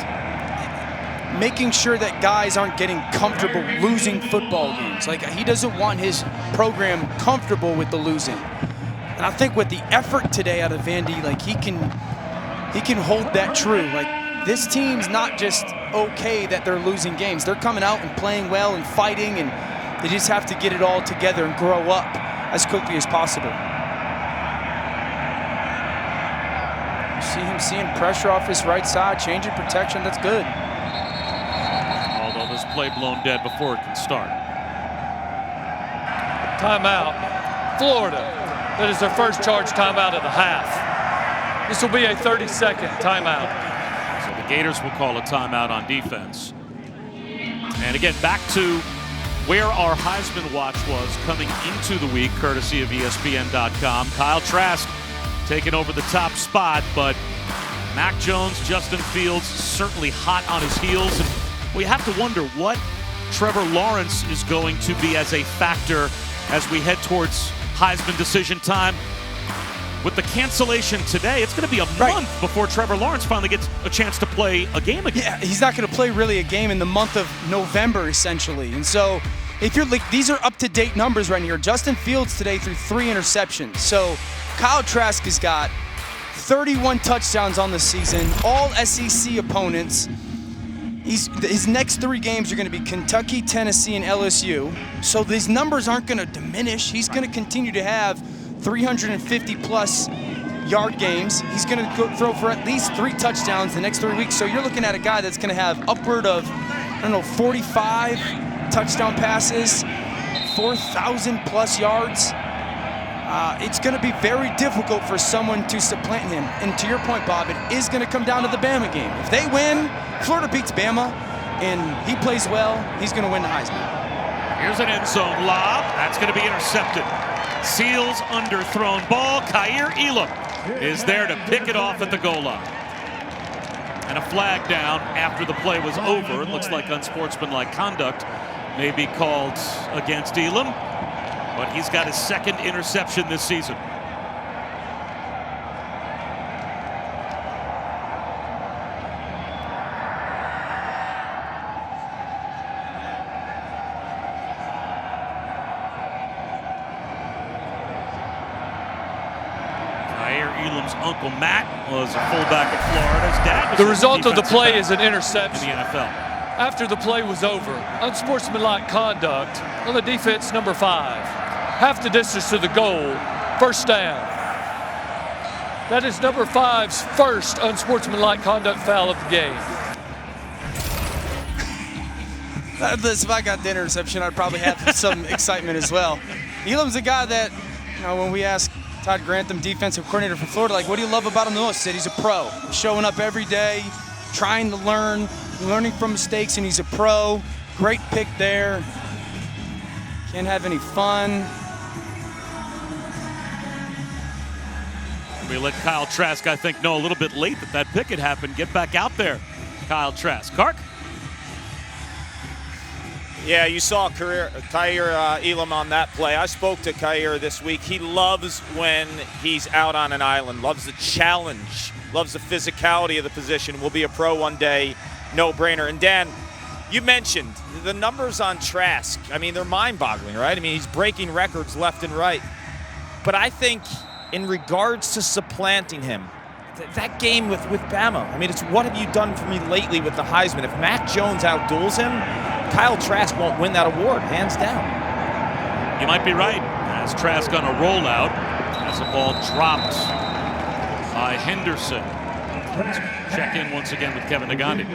making sure that guys aren't getting comfortable losing football games. Like, he doesn't want his program comfortable with the losing. And I think with the effort today out of Vandy, like, he can hold that true. Like, this team's not just okay that they're losing games. They're coming out and playing well and fighting, and they just have to get it all together and grow up as quickly as possible. You see him seeing pressure off his right side, changing protection. That's good.
Although this play blown dead before it can start.
Timeout, Florida. That is their first charge timeout of the half. This will be a 30-second timeout.
So the Gators will call a timeout on defense. And again, back to where our Heisman watch was coming into the week, courtesy of ESPN.com. Kyle Trask taking over the top spot, but Mac Jones, Justin Fields certainly hot on his heels. And we have to wonder what Trevor Lawrence is going to be as a factor as we head towards Heisman decision time. With the cancellation today, it's going to be a month before Trevor Lawrence finally gets a chance to play a game again.
Yeah, he's not going to play really a game in the month of November, essentially. And so, if you're like, these are up-to-date numbers right here. Justin Fields today threw 3 interceptions. So, Kyle Trask has got 31 touchdowns on the season, all SEC opponents. His next 3 games are going to be Kentucky, Tennessee, and LSU. So these numbers aren't going to diminish. He's going to continue to have 350-plus yard games. He's going to throw for at least 3 touchdowns the next 3 weeks. So you're looking at a guy that's going to have upward of, 45 touchdown passes, 4,000-plus yards. It's going to be very difficult for someone to supplant him. And to your point, Bob, it is going to come down to the Bama game. If they win, Florida beats Bama, and he plays well, he's going to win the Heisman.
Here's an end zone lob. That's going to be intercepted. Seals underthrown ball. Kaiir Elam is there to pick it off at the goal line. And a flag down after the play was over. It looks like unsportsmanlike conduct may be called against Elam, but he's got his 2nd interception this season. Elam's uncle Matt was a fullback at Florida. His dad was
the result of the play is an interception
in the NFL.
After the play was over, unsportsmanlike conduct on the defense, number 5. Half the distance to the goal, first down. That is number 5's first unsportsmanlike conduct foul of the game.
If I got the interception, I'd probably have some excitement as well. Elam's a guy that, when we ask Todd Grantham, defensive coordinator for Florida, like, what do you love about him the most? He said he's a pro, showing up every day, trying to learning from mistakes, and he's a pro. Great pick there. Can't have any fun.
We let Kyle Trask, I think, know a little bit late that pick had happened. Get back out there, Kyle Trask. Kark?
Yeah, you saw Kaiir Elam on that play. I spoke to Kaiir this week. He loves when he's out on an island, loves the challenge, loves the physicality of the position. Will be a pro one day, no brainer. And Dan, you mentioned the numbers on Trask. I mean, they're mind-boggling, right? I mean, he's breaking records left and right. But I think in regards to supplanting him, that game with Bama, I mean, it's what have you done for me lately with the Heisman? If Mac Jones outduels him, Kyle Trask won't win that award, hands down.
You might be right. As Trask on a rollout, as the ball dropped by Henderson. Let's check in once again with Kevin Nagandi.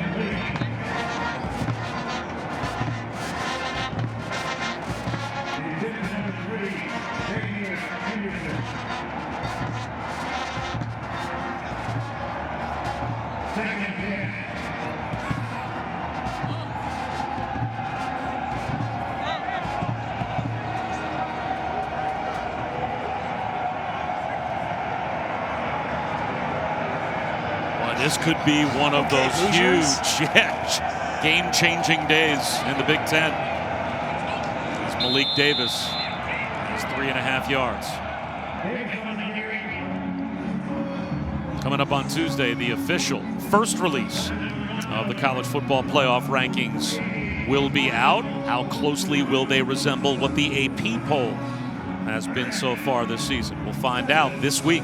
This could be one of those huge, game-changing days in the Big Ten. It's Malik Davis. He's 3.5 yards. Coming up on Tuesday, the official first release of the college football playoff rankings will be out. How closely will they resemble what the AP poll has been so far this season? We'll find out this week.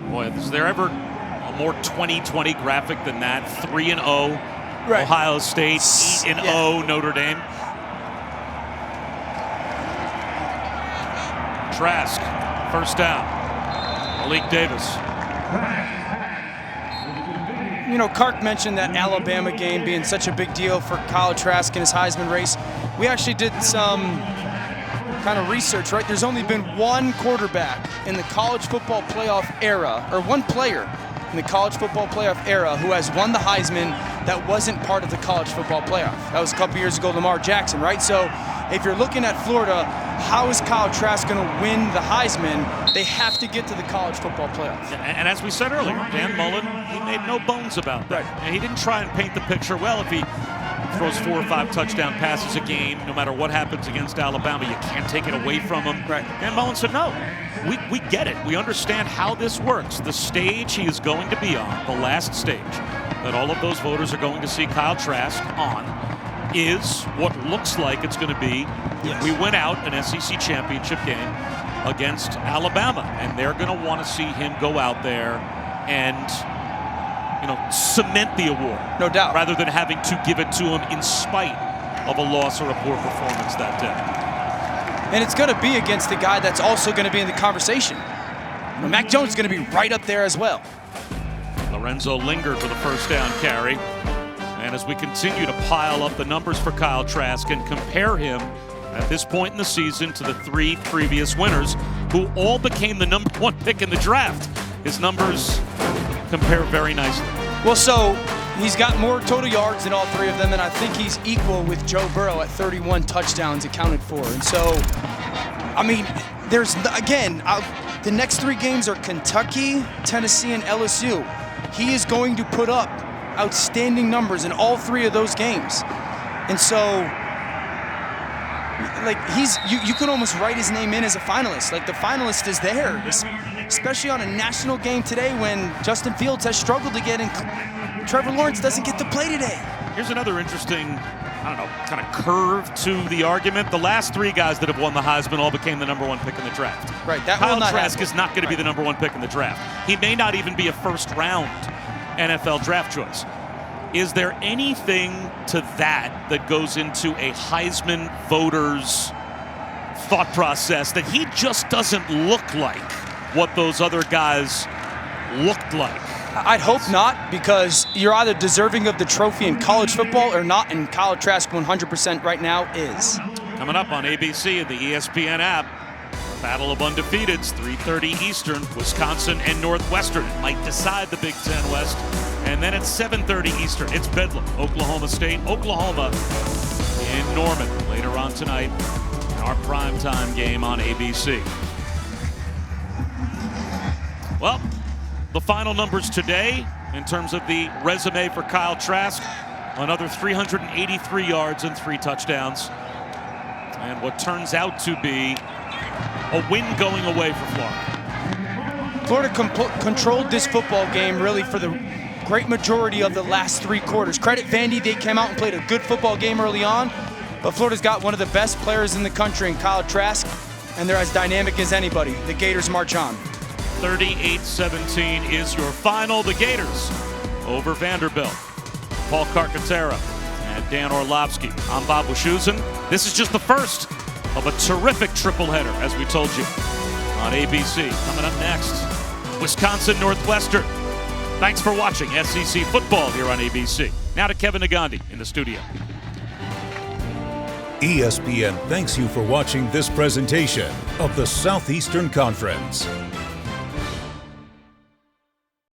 Boy, is there ever a more 2020 graphic than that? 3-0 right. Ohio State, 8-0 Notre Dame. Trask, first down. Malik Davis.
You know, Kark mentioned that Alabama game being such a big deal for Kyle Trask in his Heisman race. We actually did some kind of research, right? There's only been one quarterback in the college football playoff era, or one player in the college football playoff era who has won the Heisman that wasn't part of the college football playoff. That was a couple years ago, Lamar Jackson, right? So if you're looking at Florida, how is Kyle Trask going to win the Heisman? They have to get to the college football playoff.
And as we said earlier, Dan Mullen, he made no bones about that. Right. And he didn't try and paint the picture, well, if he throws 4 or 5 touchdown passes a game, no matter what happens against Alabama, you can't take it away from him.
Right.
Dan Mullen said, no, we get it. We understand how this works. The stage he is going to be on, the last stage that all of those voters are going to see Kyle Trask on, is what looks like it's going to be if we win out an SEC championship game against Alabama. And they're going to want to see him go out there and cement the award.
No doubt.
Rather than having to give it to him in spite of a loss or a poor performance that day.
And it's going to be against the guy that's also going to be in the conversation. Mac Jones is going to be right up there as well.
Lorenzo lingered for the first down carry. And as we continue to pile up the numbers for Kyle Trask and compare him at this point in the season to the 3 previous winners who all became the number 1 pick in the draft, his numbers compare very nicely.
Well, so he's got more total yards than all 3 of them, and I think he's equal with Joe Burrow at 31 touchdowns accounted for. And so, I mean, there's, again, the next 3 games are Kentucky, Tennessee, and LSU. He is going to put up outstanding numbers in all 3 of those games. And so, like, you can almost write his name in as a finalist. Like, the finalist is there, especially on a national game today when Justin Fields has struggled to get in. Trevor Lawrence doesn't get to play today.
Here's another interesting, kind of curve to the argument. The last 3 guys that have won the Heisman all became the number 1 pick in the draft.
Right, that
Kyle
will not
Trask
happen.
is not going to be the number 1 pick in the draft. He may not even be a first-round NFL draft choice. Is there anything to that goes into a Heisman voter's thought process that he just doesn't look like what those other guys looked like?
I'd hope not, because you're either deserving of the trophy in college football or not, and Kyle Trask 100% right now is.
Coming up on ABC and the ESPN app, Battle of Undefeateds, 3:30 Eastern, Wisconsin and Northwestern. It might decide the Big Ten West. And then at 7:30 Eastern, it's Bedlam, Oklahoma State, Oklahoma in Norman. Later on tonight, our primetime game on ABC. Well, the final numbers today, in terms of the resume for Kyle Trask. Another 383 yards and 3 touchdowns. And what turns out to be a win going away for Florida.
Florida controlled this football game really for the great majority of the last 3 quarters. Credit Vandy, they came out and played a good football game early on, but Florida's got one of the best players in the country in Kyle Trask, and they're as dynamic as anybody. The Gators march on.
38-17 is your final. The Gators over Vanderbilt. Paul Carcaterra and Dan Orlovsky. I'm Bob Wischusen. This is just the first of a terrific triple header, as we told you, on ABC. Coming up next, Wisconsin Northwestern. Thanks for watching SEC football here on ABC. Now to Kevin Negandhi in the studio.
ESPN thanks you for watching this presentation of the Southeastern Conference.